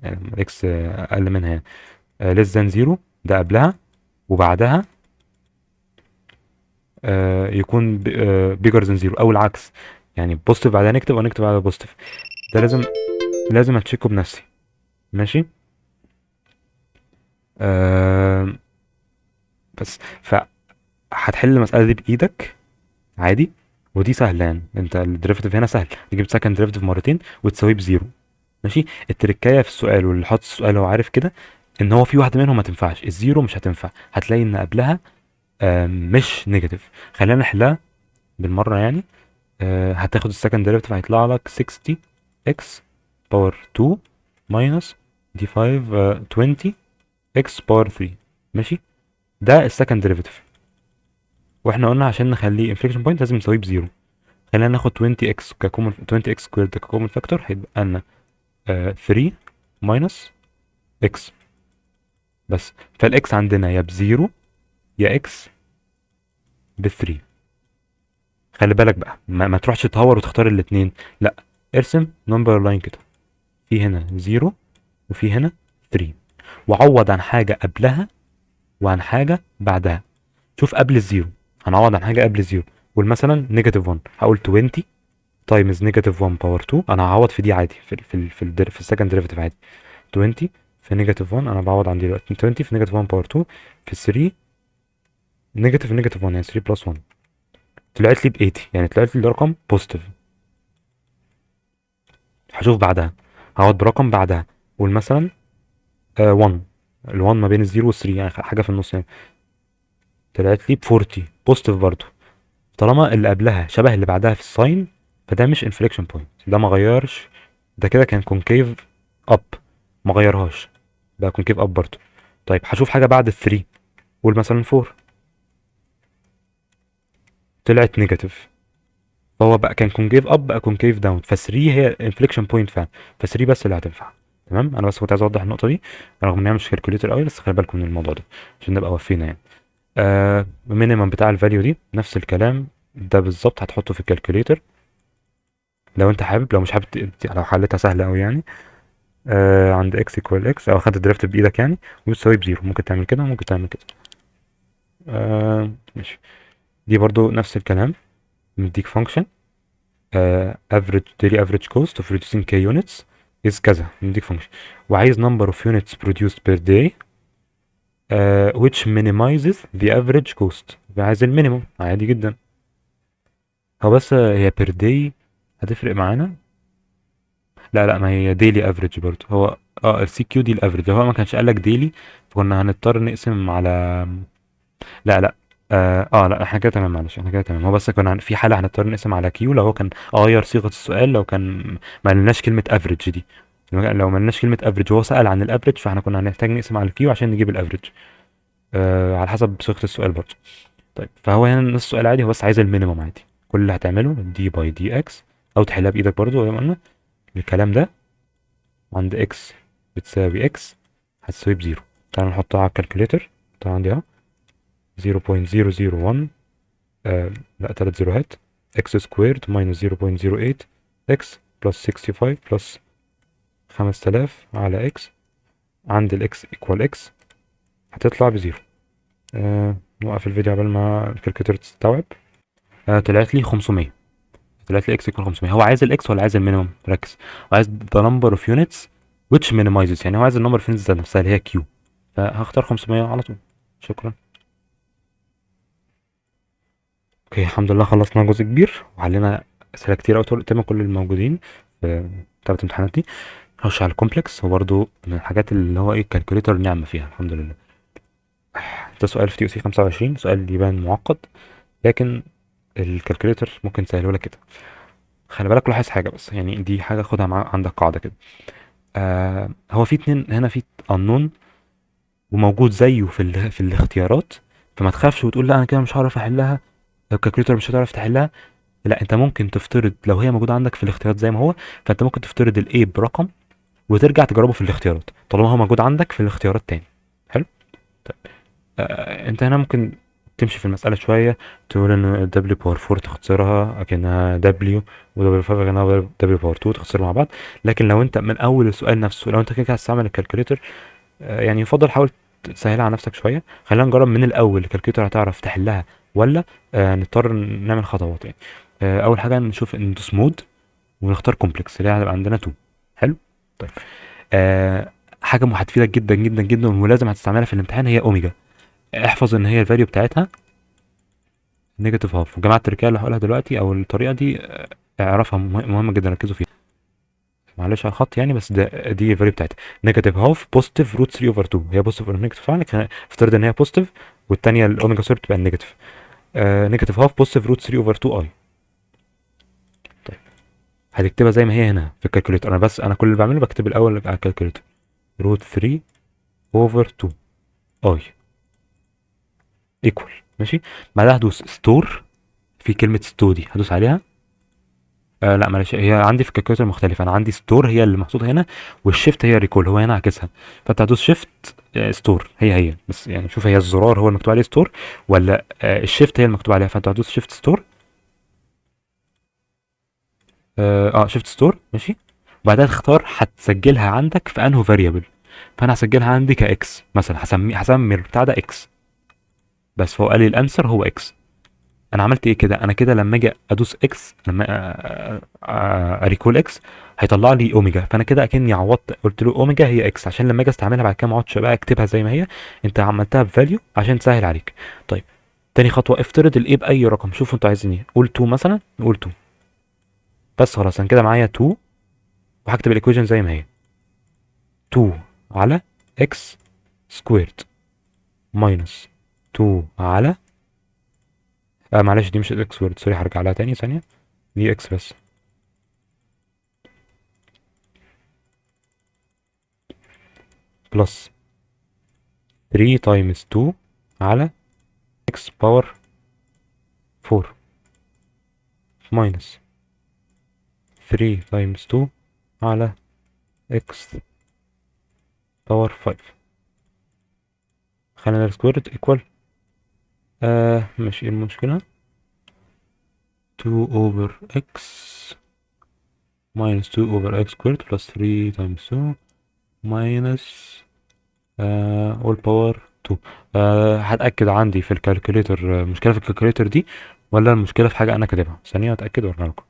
يعني الاكس اقل منها يعني less than زيرو، ده قبلها. وبعدها يكون bigger than زيرو او العكس، يعني بوزيتيف بعدها نكتب او نكتب بعدها بوزيتيف. ده لازم اتشيكه بنفسي. ماشي. آه بس فهتحل المسألة دي بإيدك عادي، ودي سهلة يعني. انت الديريفيتيف هنا سهل، تجيب سكند ديريفيتيف مرتين وتساويه بزيرو. ماشي. التركاية في السؤال واللي حاطط السؤال هو عارف كده ان هو في واحدة منهم ما تنفعش، الزيرو مش هتنفع، هتلاقي ان قبلها مش نيجاتيف. خلينا نحلها بالمرة يعني. هتاخد السكند ديريفيتيف هيطلع لك 60 اكس باور 2 ماينس دي 5 20 اكس باور 3. ماشي. ده السكند ديريفيتيف، واحنا قلنا عشان نخليه انفليكشن بوينت لازم نساويه بزيرو. خلينا ناخد 20 اكس ككومن، 20 اكس سكويرد ككومن فاكتور، هيبقى لنا 3 ماينس اكس بس. فالاكس عندنا يا بزيرو يا اكس ب 3. خلي بالك بقى ما تروحش تهور وتختار الاثنين، لا. ارسم نمبر لاين كده، في هنا 0 وفي هنا 3، وعوض عن حاجة قبلها وعن حاجة بعدها. شوف قبل الزيرو هنعوض عن حاجة قبل الزيرو. قول مثلا نيجاتيف 1، هقول 20 تايمز نيجاتيف 1 باور 2. انا هعوض في دي عادي في السكند ديريفيتيف عادي. 20 في نيجاتيف 1، انا بعوض عن دي دلوقتي 20 في نيجاتيف 1 باور 2 في 3 نيجاتيف 1 يعني 3 بلس 1. طلعت لي ب 80، يعني طلعت لي ده رقم بوزيتيف. هشوف بعدها، هقعد برقم بعدها. قول مثلا 1. ال 1 ما بين الزيرو وال 3 يعني حاجه في النص يعني. طلعت لي ب 40 بوزيتيف برضه. طالما اللي قبلها شبه اللي بعدها في الساين فده مش انفليكشن بوينت، ده ما غيرش. ده كده كان كونكيف اب، ما غيرهاش، بقى كونكيف اب برضه. طيب هشوف حاجه بعد ال 3. قول مثلا 4، طلعت نيجاتيف، فهو بقى كان كونكيف اب بقى كونكيف داون، ف 3 هي انفليكشن بوينت فعلا، ف 3 بس اللي هتنفع. تمام. انا بس كنت عايز اوضح النقطه دي رغم ان هي مش كالكوليتر قوي، بس خلي بالكم من الموضوع ده عشان نبقى وفينا يعني. المينيمم بتاع الفاليو دي نفس الكلام ده بالظبط هتحطه في الكالكوليتر. لو انت حابب، لو مش حابب لو حلتها سهله قوي يعني، عند اكس ايكوال اكس، او خدت دريفت بايدك يعني، وتساوي بزيرو. ممكن تعمل كده وممكن تعمل كده. ماشي. دي برضو نفس الكلام، مديك فانكشن average daily average cost of reducing k units is كذا، مديك فانكشن، وعايز number of units produced per day which minimizes the average cost. عايز المينيموم عادي جدا. هو بس هي per day هتفرق معانا. لا لا، ما هي daily average برضو. هو السي كيو دي الافريج، هو ما كانش قال لك daily، فكنا هنضطر نقسم على، لا لا، لا احنا كده تمام، معلش احنا كده تمام. هو بس كنا في حاله هنضطر نقسم على كيو، لو هو كان غير صيغه السؤال، لو كان ما لناش كلمه افريج دي. لو ما لناش كلمه افريج وهو سال عن الافريج، فاحنا كنا هنحتاج نقسم على الكيو عشان نجيب الافريج، على حسب صيغه السؤال برضه. طيب فهو هنا نفس السؤال عادي، هو بس عايز المينيموم عادي. كل اللي هتعمله دي باي دي اكس، او تحلها بايدك برضه زي ما قلنا. الكلام ده عند اكس بتساوي اكس هتساوي بزيرو. تعالى نحطها على الكالكوليتر. طبعا عندي اهو 0.001، لا 3 زيروهات، اكس سكويرد ماينس 0.08 اكس بلس 65 بلس 5000 على اكس، عند الاكس ايكوال اكس هتطلع بزيرو. نوقف الفيديو قبل ما الكالكوليتر تستوعب. طلعت لي 500. طلعت لي اكس ايكوال 500. هو عايز الاكس ولا عايز المينيمم؟ ركز. وعايز the number of units which minimizes، يعني هو عايز النمبر اوف units ذات نفسها اللي هي كيو، فهختار 500 على طول. شكرا. اوكي الحمد لله خلصنا جزء كبير وحلينا اسئله كتير قوي تقريبا كل الموجودين في بتاعت الامتحانات دي. هخش على الكومبلكس، وبرده من الحاجات اللي هو ايه الكالكوليتر نعمه فيها الحمد لله. ده سؤال في تي او سي 25، سؤال يبان معقد لكن الكالكوليتر ممكن تسهله لك كده. خلي بالك لاحظ حاجه بس، يعني دي حاجه خدها مع عندك قاعده كده. هو في اتنين هنا، في unknown وموجود زيه في الاختيارات، فما تخافش وتقول لا انا كده مش هعرف احلها، الكالكوليتر مش هتعرف تحلها. لا، انت ممكن تفترض لو هي موجوده عندك في الاختيارات زي ما هو، فانت ممكن تفترض الاي برقم وترجع تجربه في الاختيارات طالما هو موجود عندك في الاختيارات تاني. حلو. طيب انت هنا ممكن تمشي في المسألة شوية، تقول ان دبليو باور 4 تختصرها اكنها دبليو، ودبليو 5 اكنها دبليو باور 2 تختصر مع بعض. لكن لو انت من اول السؤال نفسه، لو انت كده كده هتستعمل الكالكوليتر، يعني يفضل حاول تسهلها على نفسك شوية. خلينا نجرب من الاول الكالكوليتر هتعرف تحلها ولا نضطر نعمل خطوات يعني. اول حاجة نشوف ندوس مود ونختار كومبلكس اللي هي هتبقى عندنا 2. حلو. طيب حاجه هتفيدك جدا جدا جدا ولازم هتستعملها في الامتحان، هي اوميجا. احفظ ان هي الفاليو بتاعتها نيجاتيف هاف. وجماعه التركيه اللي هقولها دلوقتي او الطريقه دي اعرفها، مهمه جدا، ركزوا فيها. معلش على الخط يعني، بس دي الفاليو بتاعتها نيجاتيف هاف بوزيتيف روت 3 اوفر 2. هي بوزيتيف ولا نيجاتيف فعلا؟ افترض ان هي بوزيتيف، والثانيه الاوميجا سكوير بتبقى النيجاتيف. نيجاتيف هاف بوزيتيف روت 3 اوفر 2 اي. طيب هتكتبها زي ما هي هنا في الكالكوليتر. انا كل اللي بعمله بكتب الاول على الكالكوليتر روت 3 اوفر 2 اي ايكوال. ماشي. بعدها هدوس ستور، في كلمة ستور دي هدوس عليها. لا معلش، هي عندي في الكالكوليتر مختلفة. انا عندي ستور هي اللي محطوطة هنا، والشيفت هي ريكول، هو هنا عكسها. فانت هتدوس شيفت ستور، هي بس يعني شوف، هي الزرار هو المكتوب عليه ستور ولا الشيفت هي المكتوب عليها. فانت هتدوس شيفت ستور. شيفت ستور ماشي. وبعدها تختار هتسجلها عندك في انهو فاريبل. فانا هسجلها عندي كاكس مثلا، هسمي البتاع ده اكس بس. فهو قال لي الانسر هو اكس. انا عملت ايه كده؟ انا كده لما اجي ادوس اكس، لما اريكول اكس هيطلع لي اوميجا. فانا كده اكني عوضت، قلت له اوميجا هي اكس عشان لما اجي استعملها بعد كده ما اقعدش بقى اكتبها زي ما هي. انت عملتها بفاليو عشان تسهل عليك. طيب تاني خطوه، افترض الايه باي رقم. شوفوا انتوا عايزين ايه، قول 2 مثلا، نقول 2 بس. خلاص انا كده معايا 2، وهكتب الايكويشن زي ما هي. 2 على اكس سكويرد ماينس 2 على معلش دي مش اكس سكويرد، سوري هرجع لها تاني ثانيه. دي اكس بس. بلس 3 تايمز 2 على x باور 4 ماينس 3 تايمز 2 على x باور 5. خلينا السكويرد ايكوال مش ايه المشكلة، 2 over x minus 2 over x squared plus 3 times 2 minus all power 2. هتأكد عندي في الكالكوليتر مشكلة في الكالكوليتر دي ولا المشكلة في حاجة أنا كاتبها؟ ثانية أتأكد وأرجع لكم.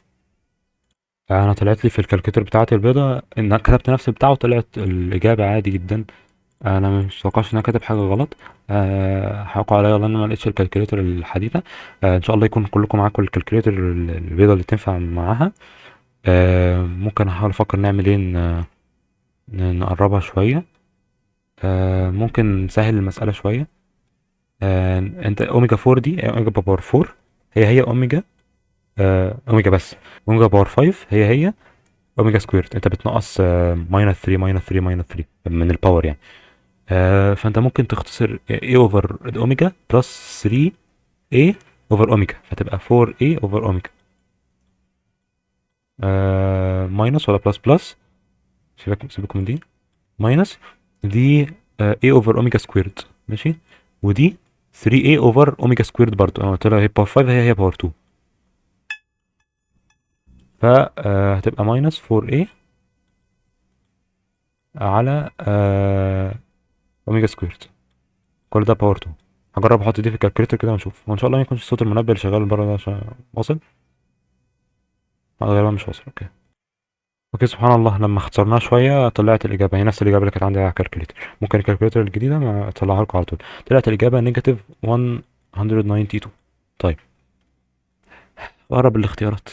أنا طلعت لي في الكالكوليتر بتاعتي البيضة إن أنا كتبت نفس البتاع وطلعت الإجابة عادي جدا. أنا مش متوقعش إن أنا كاتب حاجة غلط. حقوا عليا والله إن أنا ملقتش الكالكوليتر الحديثة. إن شاء الله يكون كلكم معاكم الكالكوليتر البيضة اللي تنفع معاها. ممكن أحاول أفكر نعمل إيه نقربها شوية. ممكن نسهل المسألة شوية. انت اوميجا 4 دي اوميجا باور 4 هي اوميجا. اوميجا بس. اوميجا باور 5 هي اوميجا سكويرد. انت بتنقص ماينس 3 ماينس 3 ماينس 3 من الباور يعني. فانت ممكن تختصر A اوفر الاوميجا بلس 3 A اوفر اوميجا فتبقى 4 A اوفر اوميجا. ماينس ولا بلس بلس؟ سيبكم من دي. ماينس دي A اوفر اوميجا سكويرد ماشي. ودي 3A اوفر اوميجا سكويرد برضو. انا قلت لها هي باور 5 هي باور 2. فهتبقى ماينس 4A على اوميجا سكويرد. كل ده باور 2. هجرب احط دي في الكالكوليتر كده ونشوف، وان شاء الله ما يكونش صوت المنبه اللي شغال بره ده عشان واصل. غالبا مش واصل. اوكي. اوكي سبحان الله لما اختصرناها شويه طلعت الاجابه هي نفس الاجابه اللي كانت عندي على الكالكوليتر. ممكن الكالكوليتر الجديده ما اطلعها لكم على طول. طلعت الاجابه نيجاتيف 192. طيب اقرب الاختيارات.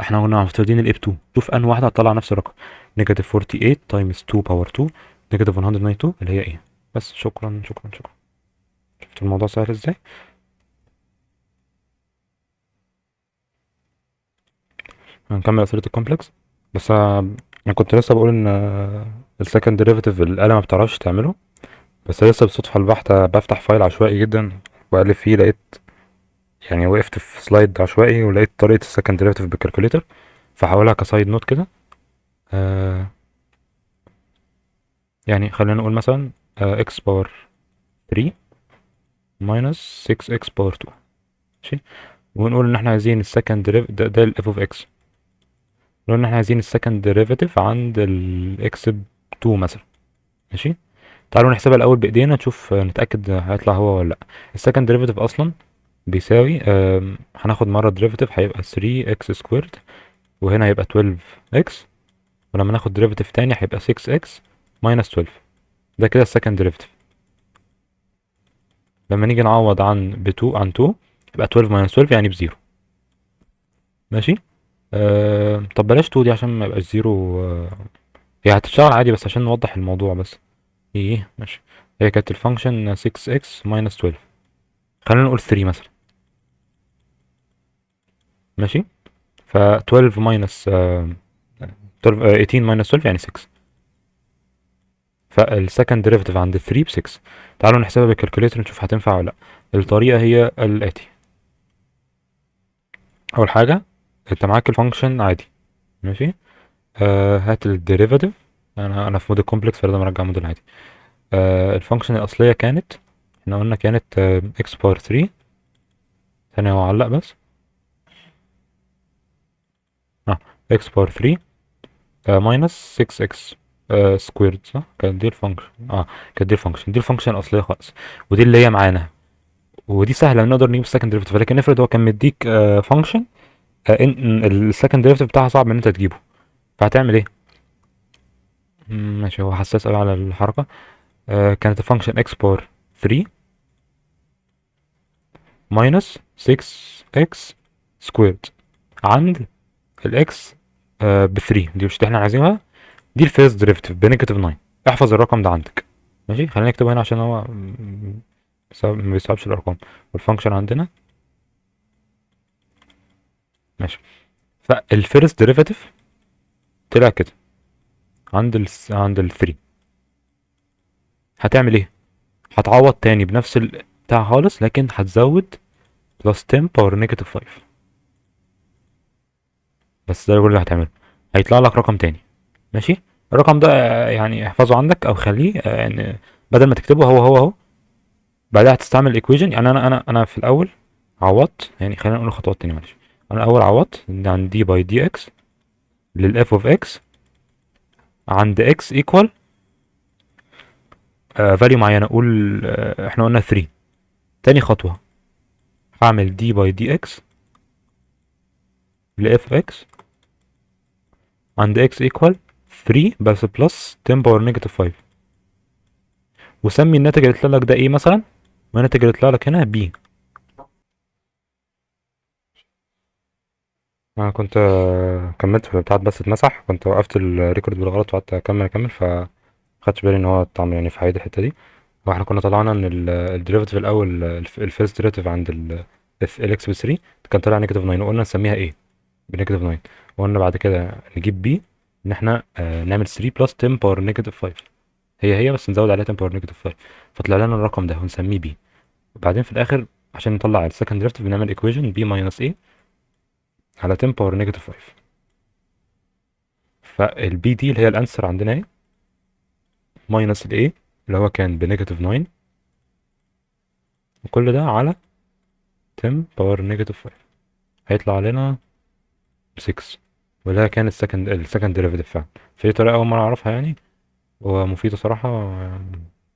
احنا كنا مفترضين الاي ب 2. شوف انهي واحده هتطلع نفس الرقم. نيجاتيف 48 تايمز 2 باور 2 نيجاتيف 192 اللي هي ايه. بس شكرا شكرا شكرا. شفت الموضوع سهل ازاي. هنكمل اسئله الكومبلكس. بس انا كنت لسه بقول ان السكند ديريفيتيف الآلة ما بتعرفش تعمله. بس لسه بالصدفه البحته بفتح فايل عشوائي جدا وأقلب فيه لقيت، يعني وقفت في سلايد عشوائي ولقيت طريقه السكند ديريفيتيف بالكالكوليتر. فحاولها كسايد نوت كده. آه يعني خلينا نقول مثلا x باور 3 minus 6x باور 2 ماشي. ونقول ان احنا عايزين السكند ديريفيتيف ده الاف اوف اكس. نقول ان احنا عايزين السكند ديريفيتيف عند الاكس ب 2 مثلا ماشي. تعالوا نحسبها الاول بايدينا نشوف نتاكد هيطلع هو ولا لا. السكند ديريفيتيف اصلا بيساوي هناخد مره ديريفيتيف هيبقى 3x سكويرد وهنا هيبقى 12x. ولما ناخد ديريفيتيف تاني هيبقى 6x minus 12. ده كده السكند ديريفيتيف. لما نيجي نعوض عن ب 2 عن 2 يبقى 12 minus 12 يعني بزيرو ماشي. طب بلاش 2 دي عشان ما يبقاش زيرو. هي هتشتغل عادي بس عشان نوضح الموضوع بس. ايه ماشي. هي كانت الفانكشن 6x minus 12. خلينا نقول 3 مثلا ماشي. ف 12 minus 12 18 minus 12 يعني 6. فالسكند ديريفيتيف عند 3 ب 6. تعالوا نحسبها بالكالكوليتر نشوف هتنفع ولا لا. الطريقة هي الآتي. أول حاجة انت معاك الفانكشن عادي ماشي. هات الديريفاتيف. انا في موديل كومبلكس فلازم ارجع موديل عادي. الفانكشن الاصليه كانت احنا قلنا كانت اكس باور 3. ثانيه وعلق بس. اه اكس باور 3 ماينس 6 اكس سكويرد صح. كانت دي الفانكشن دي الفانكشن الاصليه خالص. ودي اللي هي معانا. ودي سهله نقدر نجيب السكند ديريفيتيف. لكن افرض هو كان مديك فانكشن ان السكند ديريفيتيف بتاعها صعب ان انت تجيبه. فهتعمل ايه؟ ماشي هو حساس قوي على الحركه. كانت الفانكشن x باور 3 minus 6x سكويرد عند الاكس ب 3. دي مش احنا عايزينها. دي الفيرست ديريفيتيف بنيجاتيف 9. احفظ الرقم ده عندك ماشي. خلينا نكتبه هنا عشان هو ما بيصعبش الارقام. والفانكشن عندنا ماشي. فالفيرست ديريفيتيف طلع كده عند ال 3. هتعمل ايه؟ هتعوض تاني بنفس بتاع خالص لكن هتزود بلس 10 باور نيجاتيف 5. بس ده كل اللي هتعمله. هيطلع لك رقم تاني ماشي. الرقم ده يعني احفظه عندك او خليه يعني بدل ما تكتبه هو اهو. بعدها هتستعمل الايكويجن. يعني انا في الاول عوضت. يعني خلينا نقول الخطوات تاني معلش. انا الاول عوضت عن دي باي دي اكس للاف اوف اكس عند اكس ايكوال فاليو معينه، اقول احنا قلنا 3. تاني خطوه هعمل دي باي دي اكس لاف اكس عند اكس ايكوال 3 بس بلس 10 باور نيجاتيف 5، وسمي الناتج اللي طلع لك ده ايه مثلا، والناتج اللي طلع لك هنا بي. انا كنت كملت في بتاعت بس اتمسح، كنت وقفت الريكورد بالغلط وقعدت اكمل فخدتش بالي ان هو اتعمل يعني في حقيقة الحتة دي. واحنا كنا طلعنا ان الديريفيتيف الاول الفيرست ديريفيتيف عند الاكس ب 3 كان طالع نيجاتيف 9، وقلنا نسميها ايه بنيجاتيف 9. وقلنا بعد كده نجيب بي، ان احنا نعمل 3 بلس 10 باور نيجاتيف 5، هي بس نزود عليها 10 باور نيجاتيف 5، فطلع لنا الرقم ده ونسميه بي. وبعدين في الاخر عشان نطلع السكند ديريفيتيف بنعمل ايكويشن بي ماينس ايه على 10 باور نيجاتيف 5. فالبي دي اللي هي الانسر عندنا ايه، ماينس الاي اللي هو كان بنيجاتيف 9، وكل ده على 10 باور نيجاتيف 5، هيطلع لنا 6. وده كان السكند ديريفيتيف فعلا. في طريقة أول مرة أعرفها يعني، ومفيدة صراحة،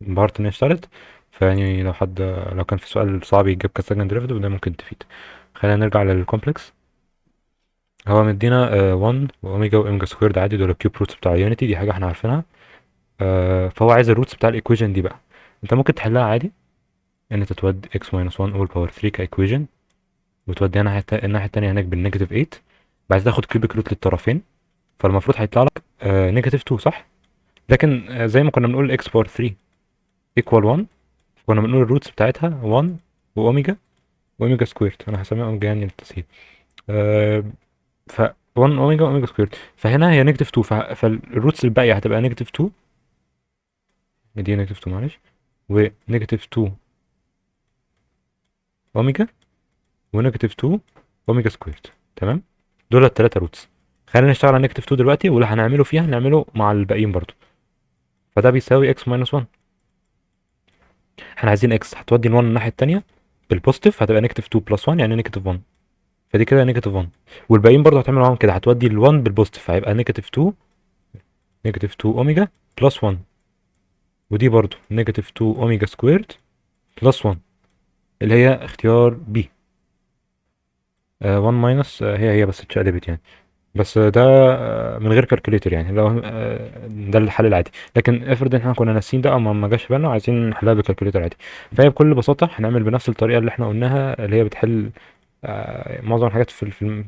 انبهرت إن هي اشتغلت. فيعني لو كان في سؤال صعب يجيب كسكند ديريفيتيف ده ممكن تفيد. خلينا نرجع للكومبلكس. هو مدينا 1 وأوميجا وأوميجا سكويرد عادي، دول الكيوب روتس بتاع اليونيتي، دي حاجة احنا عارفينها. فهو عايز الروتس بتاع الإيكويشن دي بقى. أنت ممكن تحلها عادي ان انت تودي x minus 1 all power 3 كايكويجن، وتوديها الناحية التانية هناك بالنيجاتيف 8، بعد تاخد كيوبيك روت للطرفين، فالمفروض هيطلع لك نيجاتيف 2 صح. لكن زي ما كنا بنقول x باور 3 equal 1، كنا بنقول الروتس بتاعتها 1 واوميجا واوميجا سكويرد، انا هسميها اوميجا يعني للتسهيل. آه ف 1 اوميجا واوميجا سكويرد، فهنا هي نيجاتيف 2، فالروتس الباقية هتبقى نيجاتيف 2، دي نيجاتيف 2 معلش، ونيجاتيف 2 اوميجا، ونيجاتيف 2 اوميجا سكويرد. تمام، دول التلاتة روتس. خلينا نشتغل على نيجاتيف 2 دلوقتي، واللي هنعمله فيها هنعمله مع الباقيين برضو. فده بيساوي x ماينس 1. احنا عايزين x هتودي ال 1 الناحية التانية بالبوزيتيف، هتبقى نيجاتيف 2 بلس 1 يعني نيجاتيف 1، فدي كده نيجاتيف 1. والباقيين برضو هتعمل معاهم كده، هتودي ال 1 بالبوزيتيف فهيبقى نيجاتيف 2، نيجاتيف 2 اوميجا بلس 1، ودي برضو نيجاتيف 2 اوميجا سكويرد بلس 1، اللي هي اختيار B. 1 ماينس هي بس اتشقلبت يعني، بس ده من غير كالكوليتر يعني، لو ده الحل العادي. لكن افرض ان احنا كنا ناسيين ده او ما جاش في بالنا وعايزين نحلها بكالكوليتر عادي، فهي بكل بساطه هنعمل بنفس الطريقه اللي احنا قلناها، اللي هي بتحل معظم الحاجات في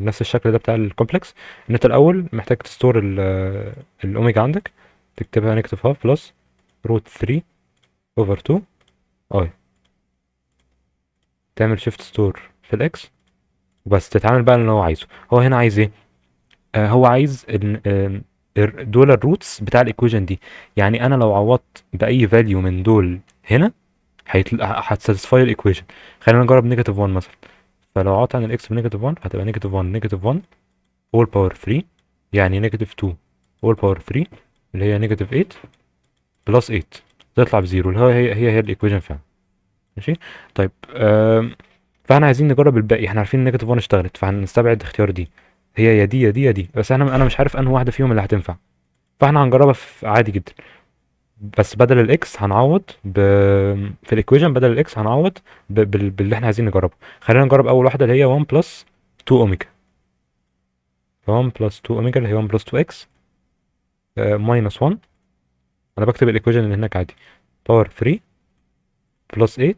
نفس الشكل ده بتاع الكومبلكس. ان انت الاول محتاج تستور الاوميجا عندك، تكتبها نيجاتيف هاف بلس روت 3 اوفر 2 اي، تعمل شيفت ستور في الاكس، وبس تتعامل بقى اللي هو عايزه. هو هنا عايز ايه؟ هو عايز دول الروتس بتاع الايكويشن دي. يعني انا لو عوضت باي فاليو من دول هنا هتساتسفاي الايكويشن. خلينا نجرب نيجاتيف 1 مثلا. فلو عوضت عن الاكس بنيجاتيف 1 هتبقى نيجاتيف 1 نيجاتيف 1 all باور 3، يعني نيجاتيف 2 all باور 3 اللي هي نيجاتيف 8 بلس 8 تطلع بزيرو، اللي هو هي الايكويشن فعلا. ماشي. طيب فاحنا عايزين نجرب الباقي. احنا عارفين نيجاتيف 1 اشتغلت، فهنستبعد اختيار دي، هي يا دي يا دي يا دي، بس انا مش عارف انهي واحده فيهم اللي هتنفع. فاحنا هنجربها في عادي جدا، بس بدل الاكس هنعوض في الايكويشن بدل الاكس هنعوض باللي احنا عايزين نجربه. خلينا نجرب اول واحده اللي هي 1 بلس 2 اوميجا. ف 1 بلس 2 اوميجا اللي هي 1 بلس 2 اكس ماينس 1، انا بكتب الايكويشن اللي هناك عادي، باور 3 بلس 8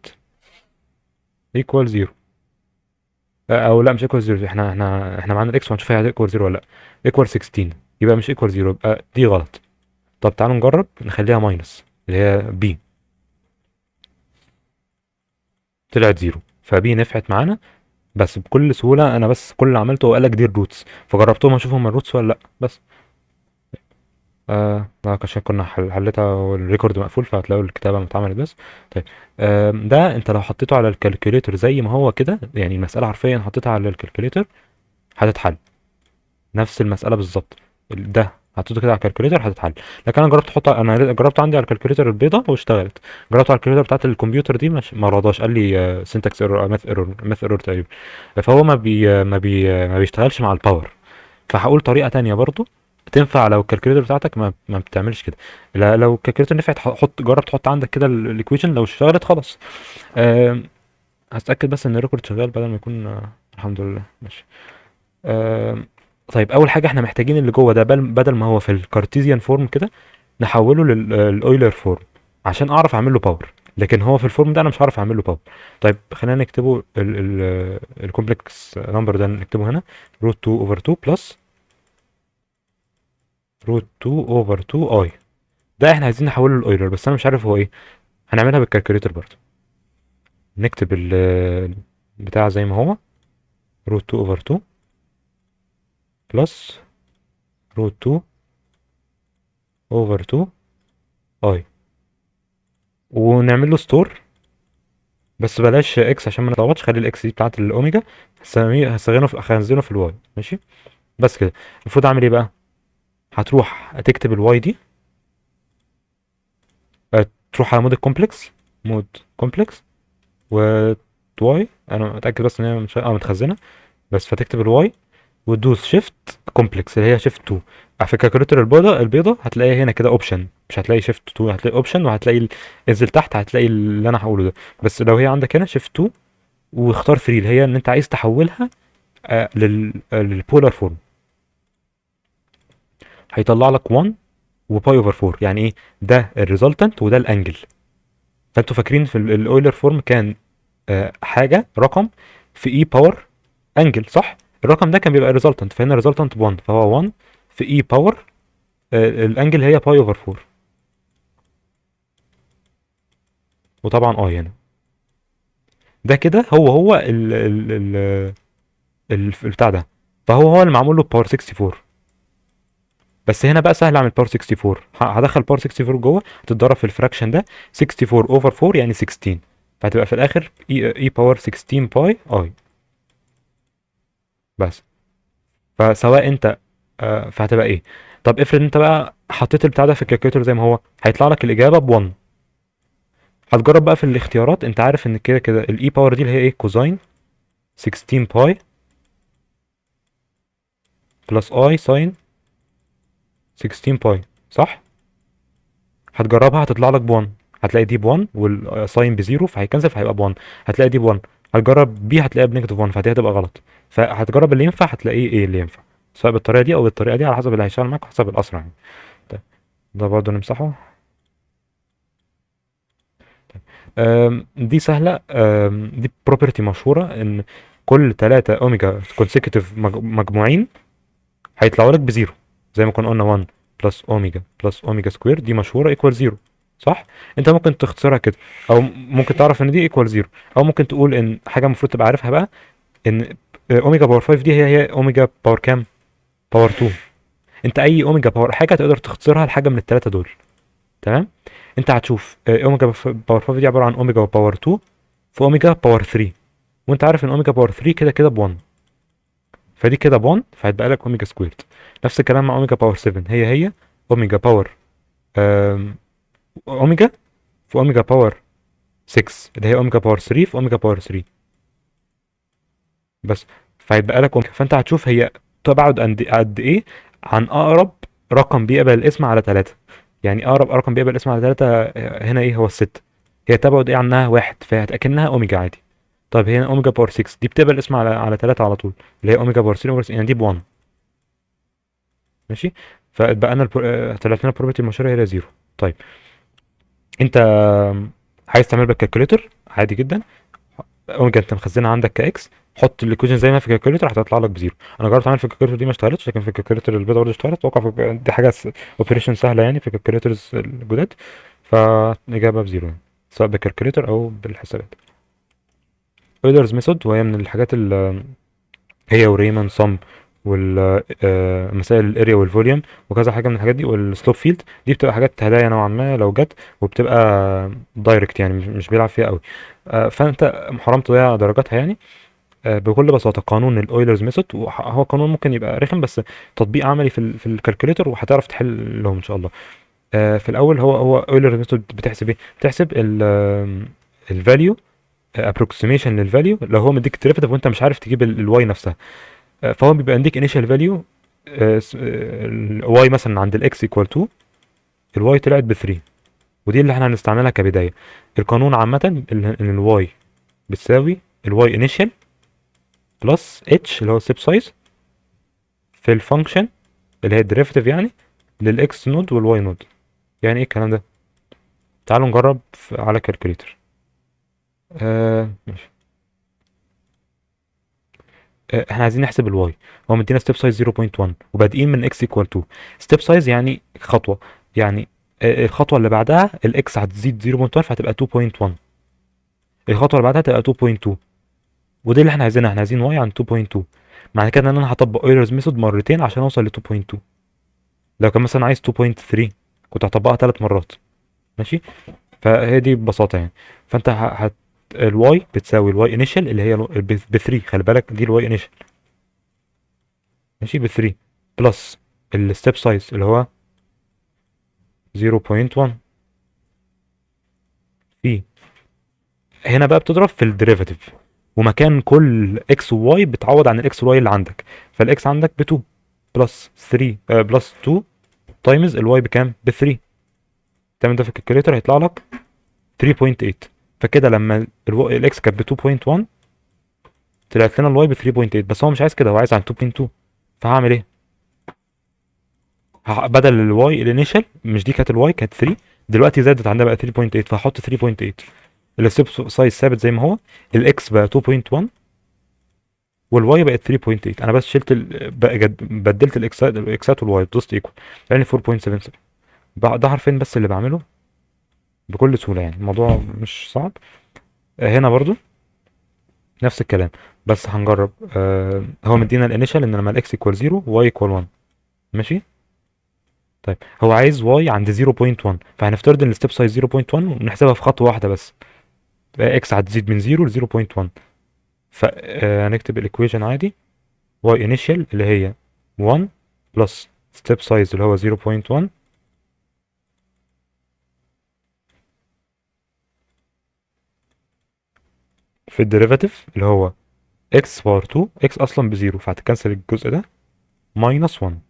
ايكوال 0. او لا مش ايكوال 0، احنا معانا الاكس وهنشوف هي ايكوال 0 ولا لا. ايكوال 16، يبقى مش ايكوال 0، يبقى دي غلط. طب تعالوا نجرب نخليها ماينس اللي هي بي، طلعت 0، فبي نفعت معانا. بس بكل سهوله انا بس كل اللي عملته هو قال لك دي الروتس، فجربتهم اشوف هم الروتس ولا لا بس. عشان كنا حلتها والريكورد مقفول فهتلاقوا الكتابه اتعملت بس. طيب ده انت لو حطيته على الكالكوليتر زي ما هو كده، يعني المساله حرفيا حطيتها على الكالكوليتر هتتحل نفس المساله بالظبط. ده حطيته كده على الكالكوليتر هتتحل. لكن انا جربت عندي على الكالكوليتر البيضه واشتغلت. جربت على الكالكوليتر بتاعت الكمبيوتر دي مش ما رضاش، قال لي سينتاكس ايرور، ماث ايرور تقريبا. فهو ما بيشتغلش مع الباور. فهقول طريقه تانية برضو تنفع لو الكالكوليتر بتاعتك ما بتعملش كده. لا لو الكالكوليتر نفعت حط جرب تحط عندك كده الايكويشن، لو اشتغلت خلاص. أه هتاكد بس ان الريكورد شغال بدل ما يكون الحمد لله ماشي. أه طيب اول حاجه احنا محتاجين اللي جوه ده بدل ما هو في الكارتيزيان فورم كده نحوله للاويلر فورم عشان اعرف اعمل له باور، لكن هو في الفورم ده انا مش هعرف اعمل له باور. طيب خلينا نكتبه الكومبلكس نمبر ده نكتبه هنا روت 2 اوفر 2 بلس روت 2 اوفر 2 اي. ده احنا عايزين نحوله للاويلر بس انا مش عارف هو ايه. هنعملها بالكالكوليتر برضه. نكتب بتاع زي ما هو روت 2 اوفر 2 بلس روت 2 اوفر 2 اي، ونعمل له ستور. بس بلاش اكس عشان ما نتلخبطش، خلي الاكس دي بتاعت الاوميجا، هخزنه في الواي ماشي. بس كده المفروض اعمل ايه بقى؟ هتروح تكتب الواي دي، تروح على مود الكومبلكس، مود كومبلكس و واي. انا متاكد بس ان هي مش متخزنه، بس فتكتب الواي وتدوس شيفت كومبلكس اللي هي شيفت 2. في الكالكوليتر البيضه هتلاقيها هنا كده اوبشن، مش هتلاقي شيفت 2، هتلاقي اوبشن وهتلاقي انزل تحت هتلاقي اللي انا هقوله ده. بس لو هي عندك هنا شيفت 2 واختار 3 اللي هي ان انت عايز تحولها للبولار فورم، هيطلع لك 1 وباي اوفر 4. يعني ايه؟ ده الريزلتنت وده الانجل. فانتوا فاكرين في الاويلر فورم كان حاجه رقم في اي باور انجل صح؟ الرقم ده كان بيبقى ريزلتنت، فهنا ريزلتنت ب 1 فهو 1 في اي باور الانجل هي باي اوفر 4، وطبعا اي هنا. ده كده هو البتاع ده، فهو اللي معمول له باور 64. بس هنا بقى سهل اعمل باور 64. هدخل باور 64 جوه تتضرب في الفراكشن ده 64 اوفر 4 يعني 16، فهتبقى في الاخر اي باور 16 باي اي. بس فسواء انت فهتبقى ايه؟ طب افرض انت بقى حطيت البتاع ده في الكالكوليتر زي ما هو، هيطلع لك الاجابه ب 1. هتجرب بقى في الاختيارات، انت عارف ان كده كده الاي باور دي اللي هي ايه؟ كوزاين 16 باي بلس اي ساين 16 باي صح؟ هتجربها هتطلع لك ب 1. هتلاقي دي ب 1 والساين بزيرو فهيكنسل فهيبقى ب 1. هتلاقي دي ب 1. هتجرب بي هتلاقيها بنيجاتيف 1 فدي هتبقى غلط. فهتجرب اللي ينفع هتلاقيه ايه اللي ينفع، سواء بالطريقه دي او بالطريقه دي على حسب اللي هيشتغل معاك وحسب الاسرع يعني. طيب ده برضه نمسحه. دي سهله. دي بروبرتي مشهوره ان كل 3 اوميجا كونسيكتيف مجموعين هيطلعوا لك بزيرو، زي ما كنا قلنا 1 بلس اوميجا سكوير دي مشهوره ايكوال زيرو صح؟ انت ممكن تختصرها كده، او ممكن تعرف ان دي ايكوال زيرو، او ممكن تقول ان حاجه المفروض تبقى عارفها بقى ان اوميجا باور 5 دي هي اوميجا باور كام؟ باور 2. انت اي اوميجا باور حاجه تقدر تختصرها لحاجه من الثلاثه دول. تمام. انت هتشوف اوميجا باور 5 دي عباره عن اوميجا باور 2 في اوميجا باور 3، وانت عارف ان اوميجا باور 3 كده كده ب 1، فدي كده ب 1 فهيتبقى لك اوميجا سكويرد. نفس الكلام مع اوميجا باور 7، هي اوميجا باور آم، اوميجا في اوميجا باور 6 اللي هي اوميجا باور 3 في اوميجا باور 3 بس. فهيتبقى لك اوميجا، فانت هتشوف هي تبعد قد ايه عن اقرب رقم بيقبل الاسم على 3. يعني اقرب رقم بيقبل الاسم على 3 هنا ايه؟ هو الستة. هي تبعد ايه عنها؟ واحد، فهي اكنها اوميجا عادي. طيب هنا اوميجا باور 6 دي بتقبل الاسم على 3 على طول، اللي هي اوميجا باور 3 اوفر 6 يعني دي ب 1 ماشي. فاتبقى لنا طلعت لنا البروبرتي المشهوره هي زيرو. طيب انت عايز تعمل بالكالكوليتر عادي جدا، اوميجا انت مخزنها عندك كاكس، حط الايكويشن زي ما في الكالكوليتر هتطلع لك بزيرو. انا جربت اعمل في الكالكوليتر دي ما اشتغلتش، لكن في الكالكوليتر البيضاء برضه اشتغلت. اتوقع دي حاجه اوبريشن سهله يعني في الكالكوليترز الجداد، فالاجابه بزيرو يعني سواء بالكالكوليتر او بالحسابات. ايلرز ميثود، وهي من الحاجات اللي هي وريمان صم والمسائل الاريا والفوليوم وكذا حاجه من الحاجات دي، والسلوب فيلد دي بتبقى حاجات هدايا نوعا ما لو جت، وبتبقى دايركت يعني مش بيلعب فيها قوي. فانت حرام تضيع درجاتها يعني. بكل بساطه قانون الاويلرز ميثود هو قانون ممكن يبقى رخم بس تطبيق عملي في الكالكوليتر وهتعرف تحل لهم ان شاء الله. في الاول هو اويلرز ميثود بتحسب ايه؟ بتحسب الفاليو ابروكسيميشن للفاليو لو هو مديك ديريفيتيف وانت مش عارف تجيب الواي نفسها. فهو بيبقى عندك انيشال فاليو الواي مثلا عند الاكس ايكوال 2، الواي طلعت ب 3، ودي اللي احنا هنستعملها كبدايه. القانون عامه ان الواي بتساوي الواي انيشال بلس اتش اللي هو الستيب سايز في الفانكشن اللي هي الديريفيتيف يعني للاكس نود والواي نود. يعني ايه الكلام ده؟ تعالوا نجرب على كالكوليتر. ماشي. احنا عايزين نحسب الواي. هو مدينا ستيب سايز 0.1 وبادئين من اكس ايكوال 2. ستيب سايز يعني خطوه، يعني الخطوه اللي بعدها الاكس هتزيد 0.1 فهتبقى 2.1، الخطوه اللي بعدها تبقى 2.2، ودي اللي احنا عايزينها. احنا عايزين واي عن 2.2. معنى كده ان انا هطبق ايرورز ميثود مرتين عشان اوصل ل 2.2. لو كان مثلا عايز 2.3 كنت هطبقها 3 مرات. ماشي. فهي دي ببساطه يعني. فانت الواي بتساوي الواي انيشال اللي هي ب 3، خلي بالك دي الواي انيشال. ماشي ب 3 بلس الستيب سايز اللي هو 0.1 في، هنا بقى بتضرب في الديريفاتيف، ومكان كل اكس وواي بتعوض عن الاكس والواي اللي عندك. فالاكس عندك ب 2 بلس 3 بلس 2 تايمز الواي بكام؟ ب 3. تعمل ده في الكالكوليتر هيطلع لك 3.8. فكده لما الاكس كانت ب 2.1 طلعت لنا الواي ب 3.8، بس هو مش عايز كده، هو عايز عن 2.2. فهعمل ايه؟ بدل الواي الانيشال، مش دي كانت الواي كانت 3، دلوقتي زادت عندها بقى 3.8، فهحط 3.8. الستيب سايز ثابت زي ما هو، الاكس بقى 2.1 والواي بقت 3.8. انا بس شلت بدلت الاكسات والواي دوست ايكوال يعني 4.77. ده حرفيا بس اللي بعمله بكل سهوله، يعني الموضوع مش صعب. هنا برضو نفس الكلام، بس هنجرب. هو مدينا الانيشال ان لما الاكس ايكوال 0 واي ايكوال 1. ماشي. طيب هو عايز واي عند 0.1، فهنفترض ان الستيب سايز 0.1 ونحسبها في خطوه واحده بس. اكس هتزيد من 0 ل 0.1، فهنكتب الايكويشن عادي. واي انيشال اللي هي 1 بلس ستيب سايز اللي هو 0.1 في الديريفاتيف اللي هو اكس باور 2، اكس اصلا بزيرو فهتكنسل الجزء ده، ماينس 1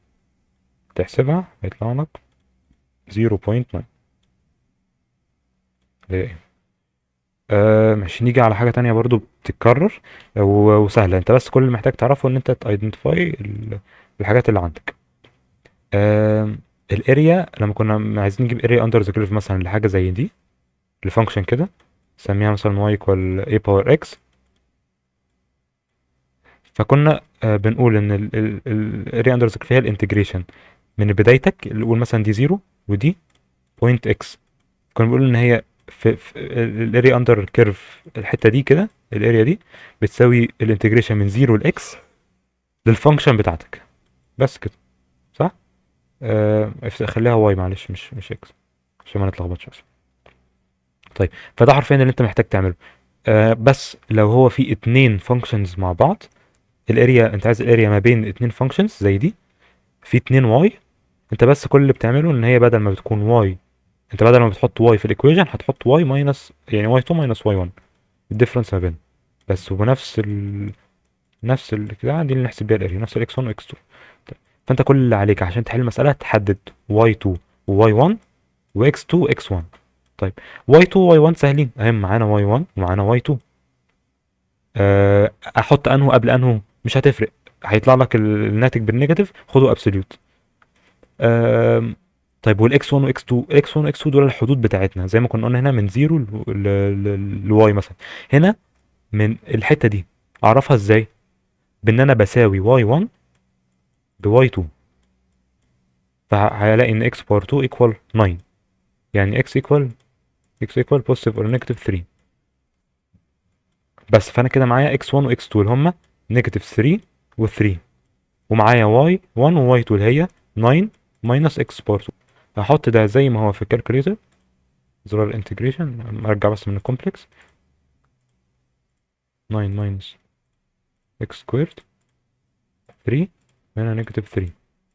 تحسبها هيطلع لك 0.9 اللي هي ايه. ماشي. نيجي على حاجة تانية برضو بتتكرر وسهلة. انت بس كل اللي محتاج تعرفه ان انت تايدنتيفاي الحاجات اللي عندك. آه الاريا لما كنا عايزين نجيب اريا اندر ذا كيرف مثلا لحاجة زي دي، لفانكشن كده نسميها مثلا y equal a power x، فكنا بنقول ان الاريا اندر ذا كيرف هي الانتجريشن من بدايتك اللي نقول مثلا دي 0 ودي بوينت اكس. كنا بنقول ان هي في الاريا اندر كيرف الحته دي كده، الاريا دي بتساوي الانتجريشن من 0 لاكس للفانكشن بتاعتك. بس كده صح. خليها واي معلش، مش اكس عشان ما نتلخبطش بس. طيب فده حرفيا اللي انت محتاج تعمله. بس لو هو في اتنين فانكشنز مع بعض، الاريا انت عايز الاريا ما بين اتنين فانكشنز زي دي في 2 واي، انت بس كل اللي بتعمله ان هي بدل ما بتكون واي، انت بدل ما بتحط واي في الايكويشن هتحط واي ماينس، يعني واي 2 ماينس واي 1، الديفرنس ما بينهم بس. وبنفس نفس كده دي اللي نحسب بيها الاريا، نفس الاكس 1 واكس 2. طيب. فانت كل اللي عليك عشان تحل المساله تحدد واي 2 وواي 1 واكس 2 واكس 1. طيب واي 2 واي 1 سهلين اهم، معانا واي 1 ومعانا واي 2. احط انه قبل انه مش هتفرق، هيطلع لك الناتج بالنيجاتيف، خده ابسوليوت. طيب والاكس 1 واكس 2، الاكس 1 واكس 2 دول الحدود بتاعتنا زي ما كنا قلنا هنا من 0 لواي مثلا. هنا من الحته دي اعرفها ازاي؟ بان انا بساوي واي 1 بواي 2، فهلاقي ان اكس باور 2 ايكوال 9، يعني اكس ايكوال بوزيتيف اور نيجاتيف 3. بس فانا كده معايا اكس 1 واكس 2 اللي هم نيجاتيف 3 و3، ومعايا واي 1 وواي 2 اللي هي 9 ماينس اكس باور 2. هحط ده زي ما هو في الكالكوليتر، زرار الانتجريشن ارجع بس من الكومبلكس. 9 ماينس اكس سكويرد 3 هنا نيجاتيف 3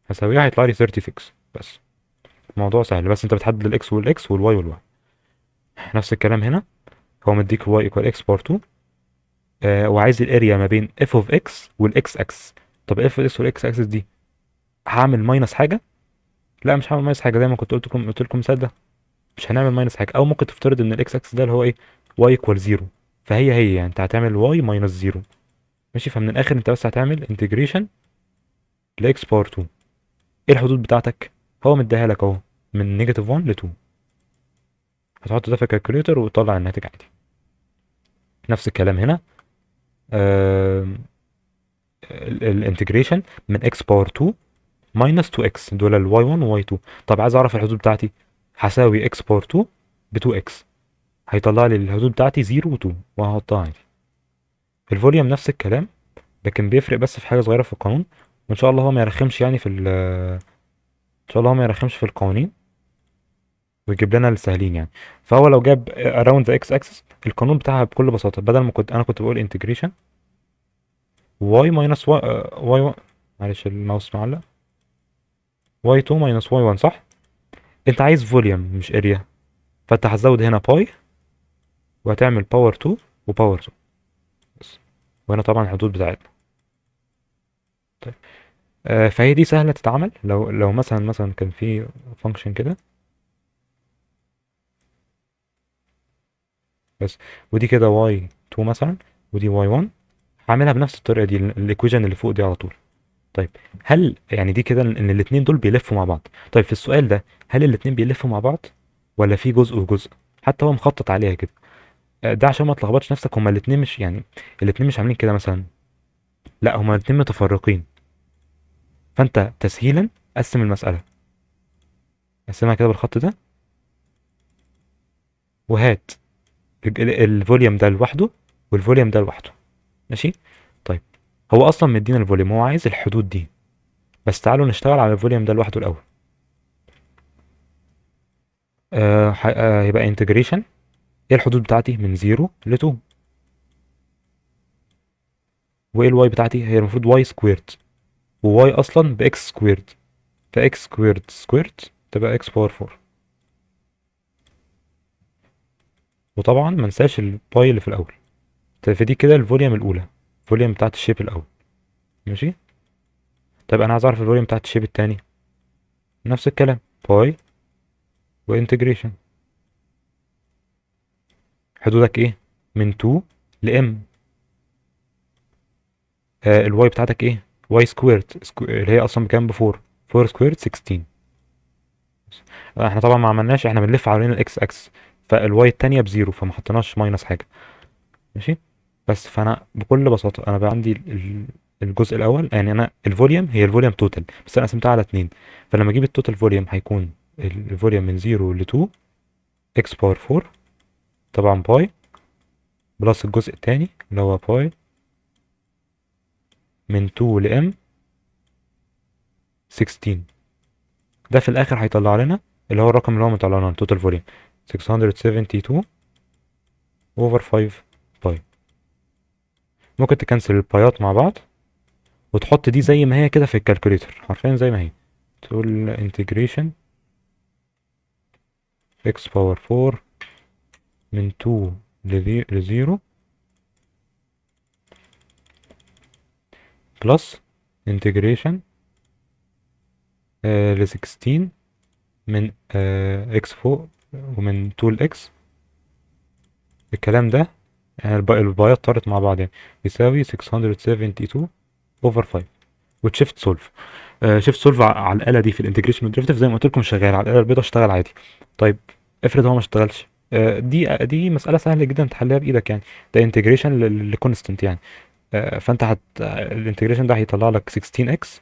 هساويها هيطلع لي 36. بس الموضوع سهل، بس انت بتحدد الاكس والاكس والواي والواي. نفس الكلام هنا، هو مديك y ايكوال اكس بار 2، وعايز الاريا ما بين اف اوف اكس والاكس اكس. طب اف اوف اكس والاكس اكسس دي هعمل ماينس حاجه. لا مش هعمل ماينس حاجه، زي ما كنت قلت لكم مثال ده، مش هنعمل ماينس حاجه. او ممكن تفترض ان الاكس اكس ده اللي هو ايه، واي ايكوال زيرو، فهي يعني انت هتعمل واي ماينس زيرو. ماشي، فمن الاخر انت بس هتعمل انتجريشن لاكس باور 2. ايه الحدود بتاعتك؟ هو مديها لك اهو، من نيجاتيف 1 ل 2. هتحط ده في الكالكوليتر وتطلع الناتج عادي. نفس الكلام هنا. الانتجريشن من اكس باور 2 ماينس 2 اكس، دول الواي 1 وواي 2. طب عايز اعرف الحدود بتاعتي، هساوي اكس باور 2 ب 2 اكس، هيطلع لي الحدود بتاعتي 0 و 2 وهحطها عادي. الفوليوم نفس الكلام، لكن بيفرق بس في حاجه صغيره في القانون. وان شاء الله هو ما يرخمش يعني ان شاء الله هو ما يرخمش في القوانين ويجيب لنا السهلين يعني. فهو لو جاب around the x axis، القانون بتاعها بكل بساطه، بدل ما كنت بقول integration y minus y 1، معلش الماوس معلق، y2 minus y1 صح. انت عايز فوليوم مش اريا، فانت هتزود هنا باي وهتعمل باور 2 وباور 2 بس. وهنا طبعا الحدود بتاعتنا. طيب فهي دي سهله تتعمل. لو مثلا كان في فانكشن كده بس، ودي كده y2 مثلا، ودي y1، هعملها بنفس الطريقه دي، الايكويشن اللي فوق دي على طول. طيب هل يعني دي كده ان الاتنين دول بيلفوا مع بعض؟ طيب في السؤال ده هل الاتنين بيلفوا مع بعض ولا في جزء وجزء؟ حتى هو مخطط عليها كده. ده عشان ما تلخبطش نفسك، هما الاتنين مش يعني الاتنين مش عاملين كده مثلا، لا هما الاتنين متفرقين. فانت تسهيلا قسم المسألة، قسمها كده بالخط ده، وهات الفوليوم ده لوحده والفوليوم ده لوحده. ماشي. طيب هو اصلا مدينا الفوليوم، هو عايز الحدود دي، بس تعالوا نشتغل على الفوليوم ده لوحده الاول. هيبقى انتجريشن، ايه الحدود بتاعتي من 0 ل 2، وايه الواي بتاعتي، هي المفروض واي سكويرد، وواي اصلا باكس سكويرد، فاكس سكويرد سكويرد تبقى اكس باور 4. وطبعا ما ننساش الباي اللي في الاول. طيب فدي كده الفوليوم الاولى، الفوليوم بتاعت الشيب الاول. ماشي. طيب انا عايز اعرف الفوليوم بتاعت الشيب التاني. نفس الكلام، باي وانتجريشن. حدودك ايه؟ من 2 لام. الواي بتاعتك ايه؟ واي سكويرد اللي هي اصلا بكام؟ ب 4. 4 سكويرد 16. احنا طبعا ما عملناش، احنا بنلف حوالين الاكس اكس، فالواي التانية بزيرو، فما حطيناش ماينس حاجة. ماشي. بس فانا بكل بساطة انا بقى عندي الجزء الاول، يعني انا الفوليوم هي الفوليوم توتال، بس انا قسمتها على اتنين. فلما اجيب التوتال فوليوم هيكون الفوليوم من 0 ل 2 اكس باور 4، طبعا باي، بلس الجزء التاني اللي هو باي من 2 ل ام 16. ده في الاخر هيطلع لنا اللي هو الرقم اللي هو مطلع لنا التوتال فوليوم 672 اوفر 5 باي. ممكن تكنسل البايات مع بعض وتحط دي زي ما هي كده في الكالكوليتر، حرفيا زي ما هي، تقول انتجريشن x باور 4 من 2 ل 0 بلس انتجريشن ل 16 من x فوق ومن 2 ل x. الكلام ده يعني البايات طارت مع بعض، يعني يساوي 672 اوفر 5. وتشيفت سولف. شيفت سولف على الاله دي في الانتجريشن والديريفيتيف زي ما قلت لكم شغال على الاله البيضاء، اشتغل عادي. طيب افرض هو ما اشتغلش، دي مساله سهله جدا تحلها بايدك يعني. ده انتجريشن لكونستنت يعني. فانت الانتجريشن ده هيطلع لك 16 اكس،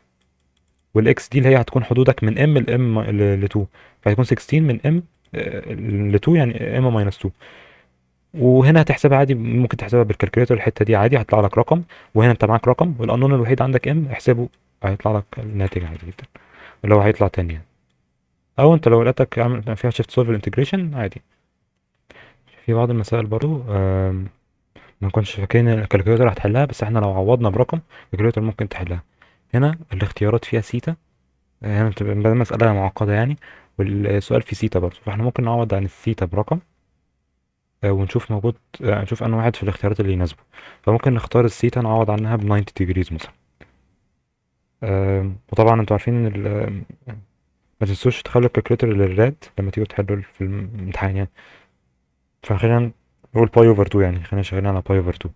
والاكس دي اللي هي هتكون حدودك من ام لام ل 2، فهيكون 16 من ام ل 2 يعني ام ماينس 2. وهنا هتحسبها عادي، ممكن تحسبها بالكالكوليتر الحته دي عادي، هيطلع لك رقم. وهنا انت معاك رقم والقانون الوحيد عندك ام، احسبه هيطلع لك الناتج عادي جدا، اللي هو هيطلع تاني يعني. او انت لو لقيتك عامل فيها شيفت سولف الانتجريشن عادي. في بعض المسائل برضو ما نكونش فاكرين ان الكالكوليتر هتحلها، بس احنا لو عوضنا برقم الكالكوليتر ممكن تحلها. هنا الاختيارات فيها سيتا، هنا بتبقى مسألة معقدة يعني، والسؤال فيه سيتا برضه، فاحنا ممكن نعوض عن السيتا برقم ونشوف موجود، نشوف انه واحد في الاختيارات اللي يناسبه. فممكن نختار السيتا نعوض عنها ب 90 degrees مثلا. وطبعا انتوا عارفين ان ما تنسوش تخلوا الكالكوليتر للراد لما تيجوا تحلوا في الامتحان يعني. فخلينا نقول باي اوفر 2، يعني خلينا شغالين على باي اوفر 2.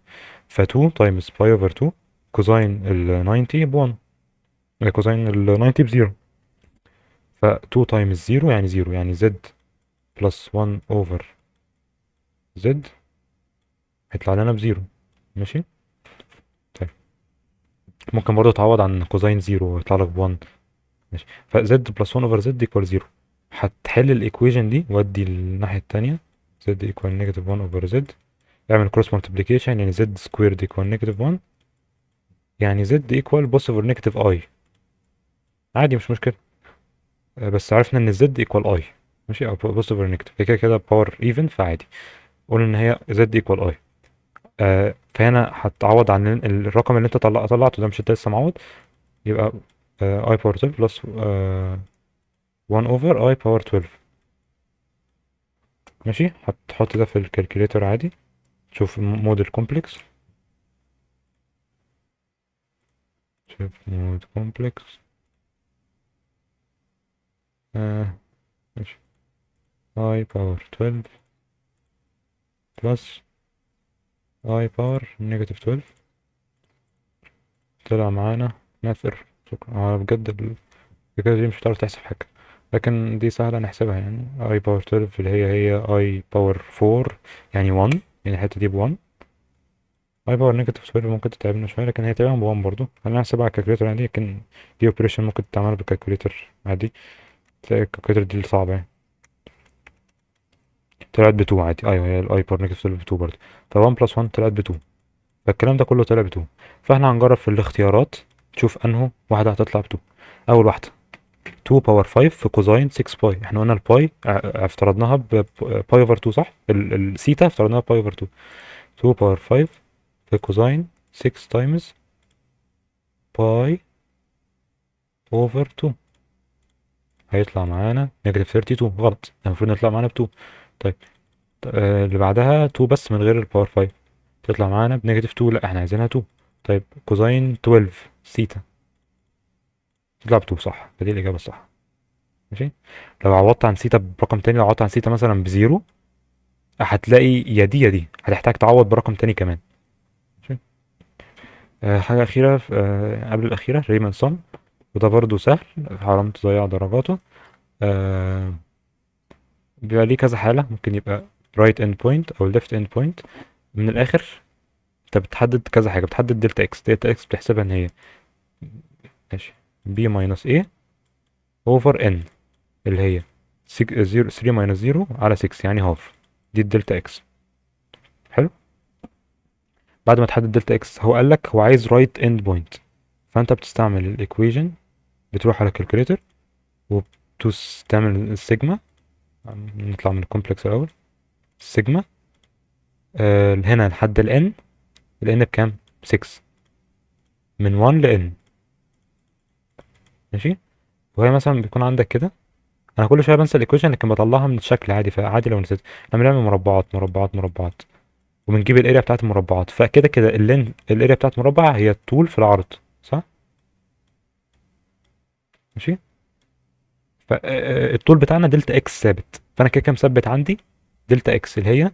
ف 2 تايمز باي اوفر 2 كوزاين ال 90 ب 1، كوزاين ال 90 ب 0. ف 2 تايمز 0 يعني 0، يعني زد بلس 1 اوفر زد هيطلع لنا بزيرو. ماشي. طيب ممكن برضه تعوض عن كوزاين 0 ويطلع لك ب 1. ماشي. فزد بلس 1 اوفر زد ايكوال 0. هتحل الايكويشن دي ودي الناحية التانية، زد ايكوال نيجاتيف 1 اوفر زد. اعمل كروس مالتيبليكيشن، يعني زد سكويرد ايكوال نيجاتيف 1، يعني زد ايكوال بوزيتيف اور نيجاتيف اي. عادي مش مشكلة. بس عرفنا ان الزد ايكوال اي. ماشي، او بوزيتيف اور نيجاتيف كده كده باور ايفن، فعادي قول ان هي زد ايكوال اي. فهنا هتعوض عن الرقم اللي انت طلعته ده، مش انت لسه معوض؟ يبقى اي باور 12 بلس 1 اوفر اي باور 12. ماشي. هتحط ده في الكالكوليتر عادي، شوف موديل كومبلكس، شوف مود كومبلكس. ماشي. اي باور 12 بلس اي باور نيجاتيف 12. طلع معانا نفر. شكرا. بجد الفكرة دي مش هتعرف تحسب حاجة، لكن دي سهلة نحسبها. يعني اي باور 12 اللي هي اي باور 4، يعني 1، يعني الحتة دي ب1. اي باور نيجاتيف 12 ممكن تتعبنا شوية، لكن هي تقريبا ب1 برضه. خلينا نحسبها على الكالكوليتر عادي، لكن دي اوبريشن ممكن تتعمل بالكالكوليتر عادي. تلاقي الكالكوليتر دي اللي صعبة يعني. طلعت ب2 عادي. ايوه، هي الاي باور نيجاتيف 12 ب2 برضه. ف1 بلس 1 طلعت ب2. فالكلام ده كله طلع ب2. فاحنا هنجرب في الاختيارات تشوف انه واحدة هتطلع ب2. اول واحدة 2 باور 5 في كوزاين 6 باي. احنا قلنا الباي افترضناها باي اوفر 2 صح؟ السيتا افترضناها باي اوفر 2. 2 باور 5 في كوزاين 6 تايمز باي اوفر 2 هيطلع معانا نيجاتيف 32. غلط، المفروض يطلع معانا ب 2. طيب اللي بعدها 2 بس من غير الباور 5 تطلع معانا بنيجاتيف 2. لا احنا عايزينها 2. طيب كوزاين 12 سيتا تطلع ب 2 صح، فدي الإجابة الصح. ماشي. لو عوضت عن سيتا برقم تاني، لو عوضت عن سيتا مثلا بزيرو، هتلاقي يا دي يا دي، هتحتاج تعوض برقم تاني كمان. ماشي. حاجة أخيرة قبل الأخيرة، ريمان سم، وده برضو سهل، حرام تضيع درجاته. آه بيبقى ليه كذا حالة، ممكن يبقى right end point أو left end point. من الآخر أنت بتحدد كذا حاجة، بتحدد دلتا اكس. دلتا اكس بتحسبها إن هي ماشي b minus a over n، اللي هي 3 minus 0 على 6، يعني هاف. دي الدلتا اكس. حلو. بعد ما تحدد دلتا اكس، هو قال لك هو عايز رايت اند بوينت، فانت بتستعمل الايكويجن، بتروح على الكالكوليتر وبتعمل السيجما. نطلع من الكومبلكس الاول. السيجما هنا لحد الان بكام؟ 6، من 1 ل n. ماشي. وهي مثلا بيكون عندك كده، انا كل شويه بنسى الايكويشن لكن بطلعها من الشكل عادي، فعادي لو نسيت. احنا بنعمل مربعات مربعات مربعات، وبنجيب الاريا بتاعت المربعات. فكده كده الاريا بتاعت مربع هي الطول في العرض، صح؟ ماشي. فالطول بتاعنا دلتا اكس ثابت، فانا كده كده مثبت عندي دلتا اكس اللي هي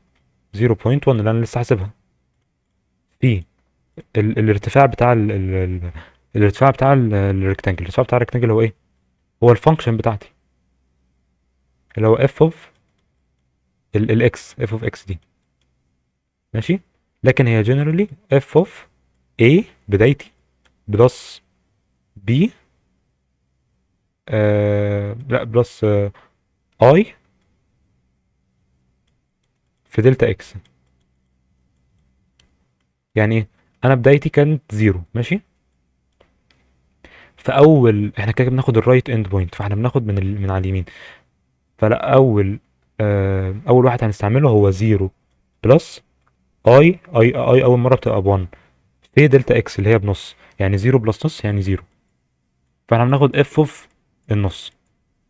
0.1 اللي انا لسه حاسبها في الارتفاع بتاع الارتفاع بتاع الريكتانجل. الارتفاع بتاع الريكتانجل هو ايه؟ هو الفانكشن بتاعتي اللي هو اف اوف الاكس، اف اوف اكس دي. ماشي. لكن هي جنرالي اف اوف a بدايتي بلس b، لا بلس اي في دلتا اكس. يعني ايه؟ انا بدايتي كانت زيرو. ماشي. فاول احنا كده بناخد الرايت اند بوينت، فاحنا بناخد من على اليمين. فلا اول واحد هنستعمله هو زيرو بلس اي اول مره بتبقى ب1 في دلتا اكس اللي هي بنص، يعني زيرو بلس نص يعني زيرو. فاحنا بناخد اف اوف النص.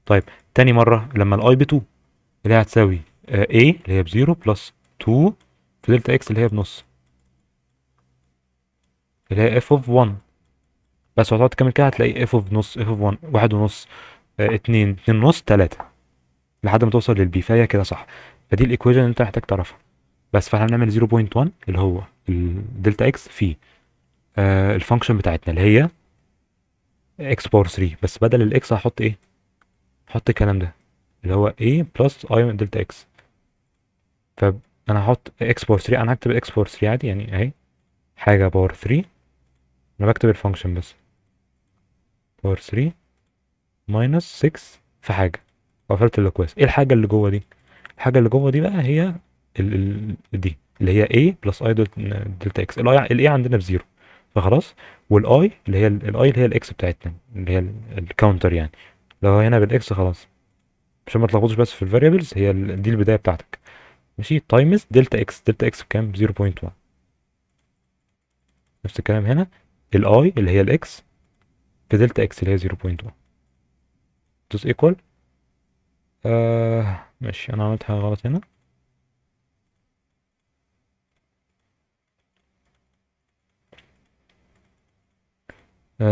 طيب تاني مره لما الاي ب2 اللي هي هتساوي اي اللي هي بزيرو بلس 2 في دلتا اكس اللي هي بنص، اللي هي اف اوف 1. بس هتقعد تكمل كده هتلاقي اف اوف نص، اف اوف 1، واحد ونص، اتنين، اتنين ونص، تلاتة، لحد ما توصل للبي. فهي كده صح. فدي الايكويشن اللي انت محتاج تعرفها. بس فاحنا هنعمل 0.1 اللي هو الدلتا اكس في الفانكشن بتاعتنا اللي هي اكس باور 3، بس بدل الاكس هحط ايه؟ هحط الكلام ده اللي هو a بلس اي دلتا اكس. فانا هحط اكس باور 3، انا هكتب اكس باور 3 عادي يعني اهي، حاجه باور 3، انا بكتب الفانكشن بس، باور 3 ماينس 6 في حاجه، وقفلت الاكواس. ايه الحاجه اللي جوه دي؟ الحاجه اللي جوه دي بقى هي دي اللي هي a بلس اي دلتا اكس. الاي عندنا بزيرو فخلاص، والاي اللي هي الاي اللي هي الاكس بتاعتنا اللي هي الكاونتر يعني، لو هنا بالاكس خلاص، عشان ما تلخبطوش بس في الفاريبلز، هي دي البدايه بتاعتك. ماشي، تايمز دلتا اكس، دلتا اكس بكام؟ 0.1. نفس الكلام هنا، الاي اللي هي الاكس في دلتا اكس اللي هي 0.1 دوس ايكوال. ماشي، انا عملت حاجه غلط هنا.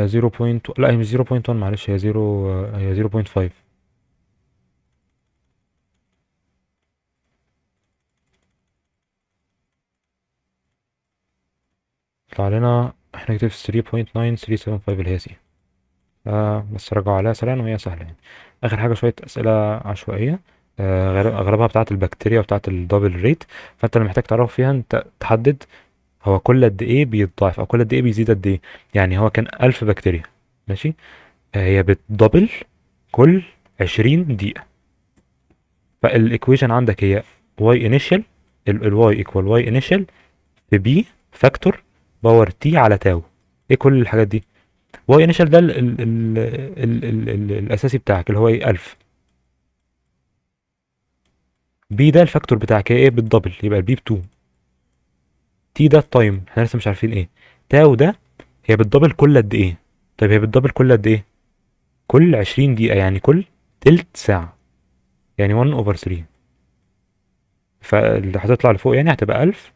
0. لا هي مش 0.1 معلش، هي 0، هي 0.5. طلع لنا احنا نكتب 3.9375 اللي هي سي. بس رجعوا عليها سريعا وهي سهلة يعني. آخر حاجة شوية أسئلة عشوائية، أغلبها بتاعة البكتيريا وبتاعة الدبل ريت. فأنت اللي محتاج تعرف فيها أنت تحدد هو كل قد إيه بيتضاعف أو كل قد إيه بيزيد قد إيه. يعني هو كان 1000 بكتيريا، ماشي، هي بتدبل كل 20 دقيقة. فالإيكويشن عندك هي y initial، y equal y initial في b فاكتور باور t على تاو. ايه كل الحاجات دي؟ واي انيشال ده الاساسي بتاعك اللي هو ايه 1000. بي ده الفاكتور بتاعك، هي ايه بالدبل يبقى البي ب 2. تي ده التايم، احنا لسه مش عارفين ايه. تاو ده هي بالدبل كل قد ايه؟ طيب هي بالدبل كل قد ايه؟ كل 20 دقيقة، يعني كل تلت ساعة، يعني 1 اوفر 3. فاللي هتطلع لفوق يعني هتبقى 1000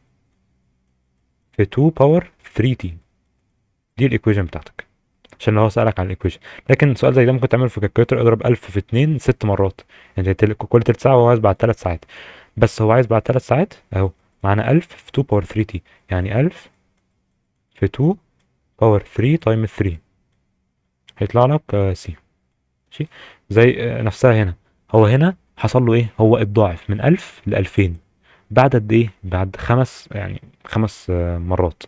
في 2 باور 3 تي. دي الايكويشن بتاعتك، عشان لو هو سألك عن الايكويشن. لكن سؤال زي ده ممكن تعمله في كالكوليتر، اضرب 1000 في 2 6 مرات، يعني كل تلت ساعة وهو عايز بعد 3 ساعات. بس هو عايز بعد 3 ساعات اهو، معانا 1000 في 2 باور 3 تي، يعني 1000 في 2 باور 3 تايم 3، هيطلع لك سي. ماشي، زي نفسها هنا. هو هنا حصل له ايه؟ هو اتضاعف من 1000 ل 2000 بعد قد ايه؟ بعد يعني خمس مرات.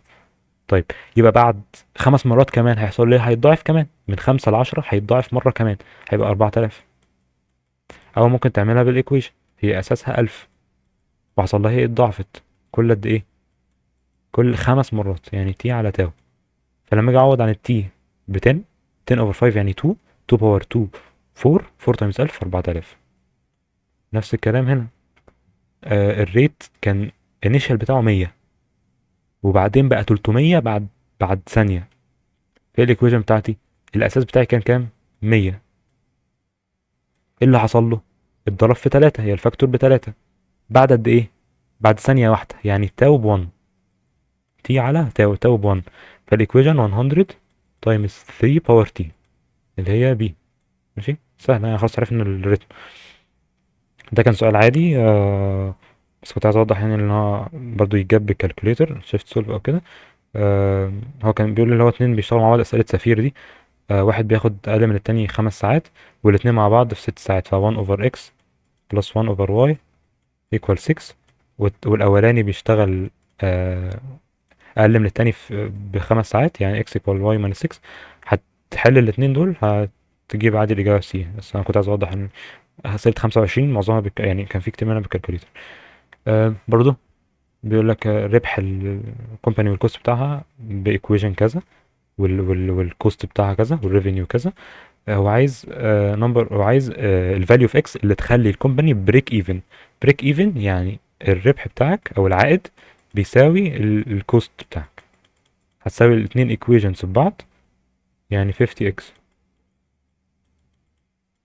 طيب يبقى بعد 5 مرات كمان هيحصل له ايه؟ هيتضاعف كمان من 5 ل 10، هيتضاعف مرة كمان، هيبقى 4000. او ممكن تعملها بالايكويشن، هي اساسها 1000 وحصل لها ايه؟ اتضاعفت كل قد ايه؟ كل 5 مرات، يعني تي على تاو. فلما اجي اعوض عن التي ب 10، 10 اوفر 5 يعني 2، 2 باور 2 4، 4 تايمز 1000 4000. نفس الكلام هنا، الريت كان انيشال بتاعه 100 وبعدين بقى 300 بعد ثانية. في الايكويشن بتاعتي الاساس بتاعي كان كام؟ 100. ايه اللي حصل له؟ اتضرب في 3، هي الفاكتور ب 3 بعد قد ايه؟ بعد ثانية واحدة، يعني تاو ب 1، تي على تاو، تاو ب 1. فالايكويشن 100 تايمز 3 باور تي اللي هي بي. ماشي، سهل يعني، خلاص عرفنا الريتم. ده كان سؤال عادي، بس كنت عايز اوضح يعني ان هو برضو يتجاب بالكالكوليتر شيفت سولف او كده. هو كان بيقول اللي هو اتنين بيشتغلوا مع بعض اسئله سفير دي، واحد بياخد اقل من التاني 5 ساعات، والاتنين مع بعض في 6 ساعات، ف 1 اوفر اكس بلس 1 اوفر واي ايكوال 6. والاولاني بيشتغل آه اقل من التاني ب5 ساعات، يعني اكس ايكوال واي ماينس 6. هتحل الاتنين دول هتجيب عادي الاجابه سي. بس انا كنت عايز اوضح ان اسئله 25 معظمها يعني كان في كتير منها بالكالكوليتر. برضو بيقول لك ربح الكومباني والكوست بتاعها بايكويشن كذا، والكوست بتاعها كذا، والريفينيو كذا. هو عايز نمبر، هو عايز الفاليو اوف اكس اللي تخلي الكومباني بريك ايفن. بريك ايفن يعني الربح بتاعك او العائد بيساوي الكوست بتاعك. هتساوي الاتنين ايكويشنز ببعض، يعني 50 اكس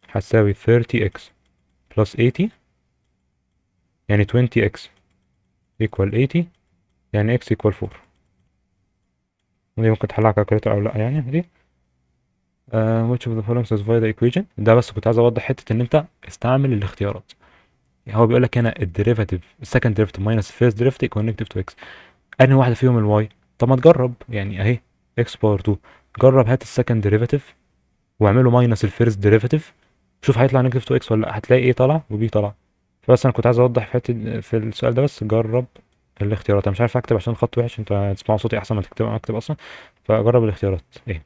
هتساوي 30 اكس بلس 80، يعني 20 اكس equal 80، يعني x equal 4. دي ممكن تحلها كالكوليتر او لا يعني دي. which of the following satisfy the equation. ده بس كنت عايز اوضح حته ان انت استعمل الاختيارات. يعني هو بيقول لك هنا الديريفاتيف السكند ديريفاتيف ماينس فيرست ديريفاتيف ايكوال نيجاتيف 2 اكس. انهي واحده فيهم الواي؟ طب ما تجرب يعني اهي، اكس باور 2. جرب هات السكند ديريفاتيف واعمله ماينس الفيرست ديريفاتيف، شوف هيطلع نيجاتيف 2 اكس ولا لا. هتلاقي ايه طالع وبي طالع. فبس انا كنت عايز اوضح في حته في السؤال ده، بس جرب الاختيارات. انا مش عارف اكتب عشان الخط وحش، انت هتسمعوا صوتي احسن ما تكتب اكتب اصلا. فجرب الاختيارات ايه.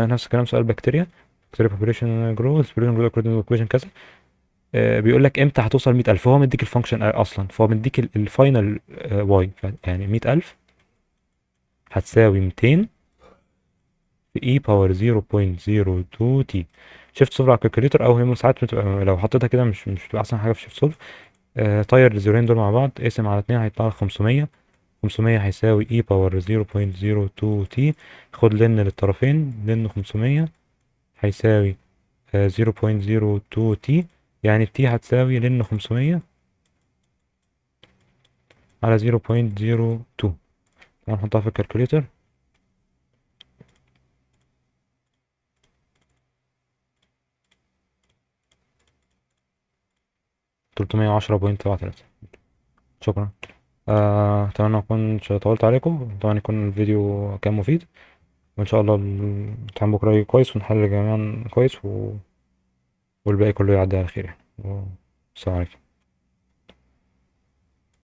نفس الكلام سؤال بكتيريا. بكتيريا population growth population growth according to equation كذا. بيقول لك امتى هتوصل 100000. هو مديك الفانكشن اصلا، فهو مديك الفاينل واي. يعني 100000 هتساوي 200 في اي باور 0.02 تي. شيفت صفر على الكالكوليتر، او هي ساعات بتبقى لو حطيتها كده مش بتبقى احسن حاجه في شيفت صفر. طير الزيروين دول مع بعض، اقسم على 2 هيطلع لك 500. 500 هيساوي اي باور 0.02 تي. خد لن للطرفين، لن 500 هيساوي 0.02 تي. يعني التي هتساوي لن 500 على 0.02. هنحطها في الكالكوليتر. 310.73. شكرا. أتمنى ما أكونش طولت عليكم، طبعا يكون الفيديو كان مفيد، وإن شاء الله الامتحان بكرة يجي كويس ونحل جميعا كويس والباقي كله يعدي على خير يعني. والسلام عليكم.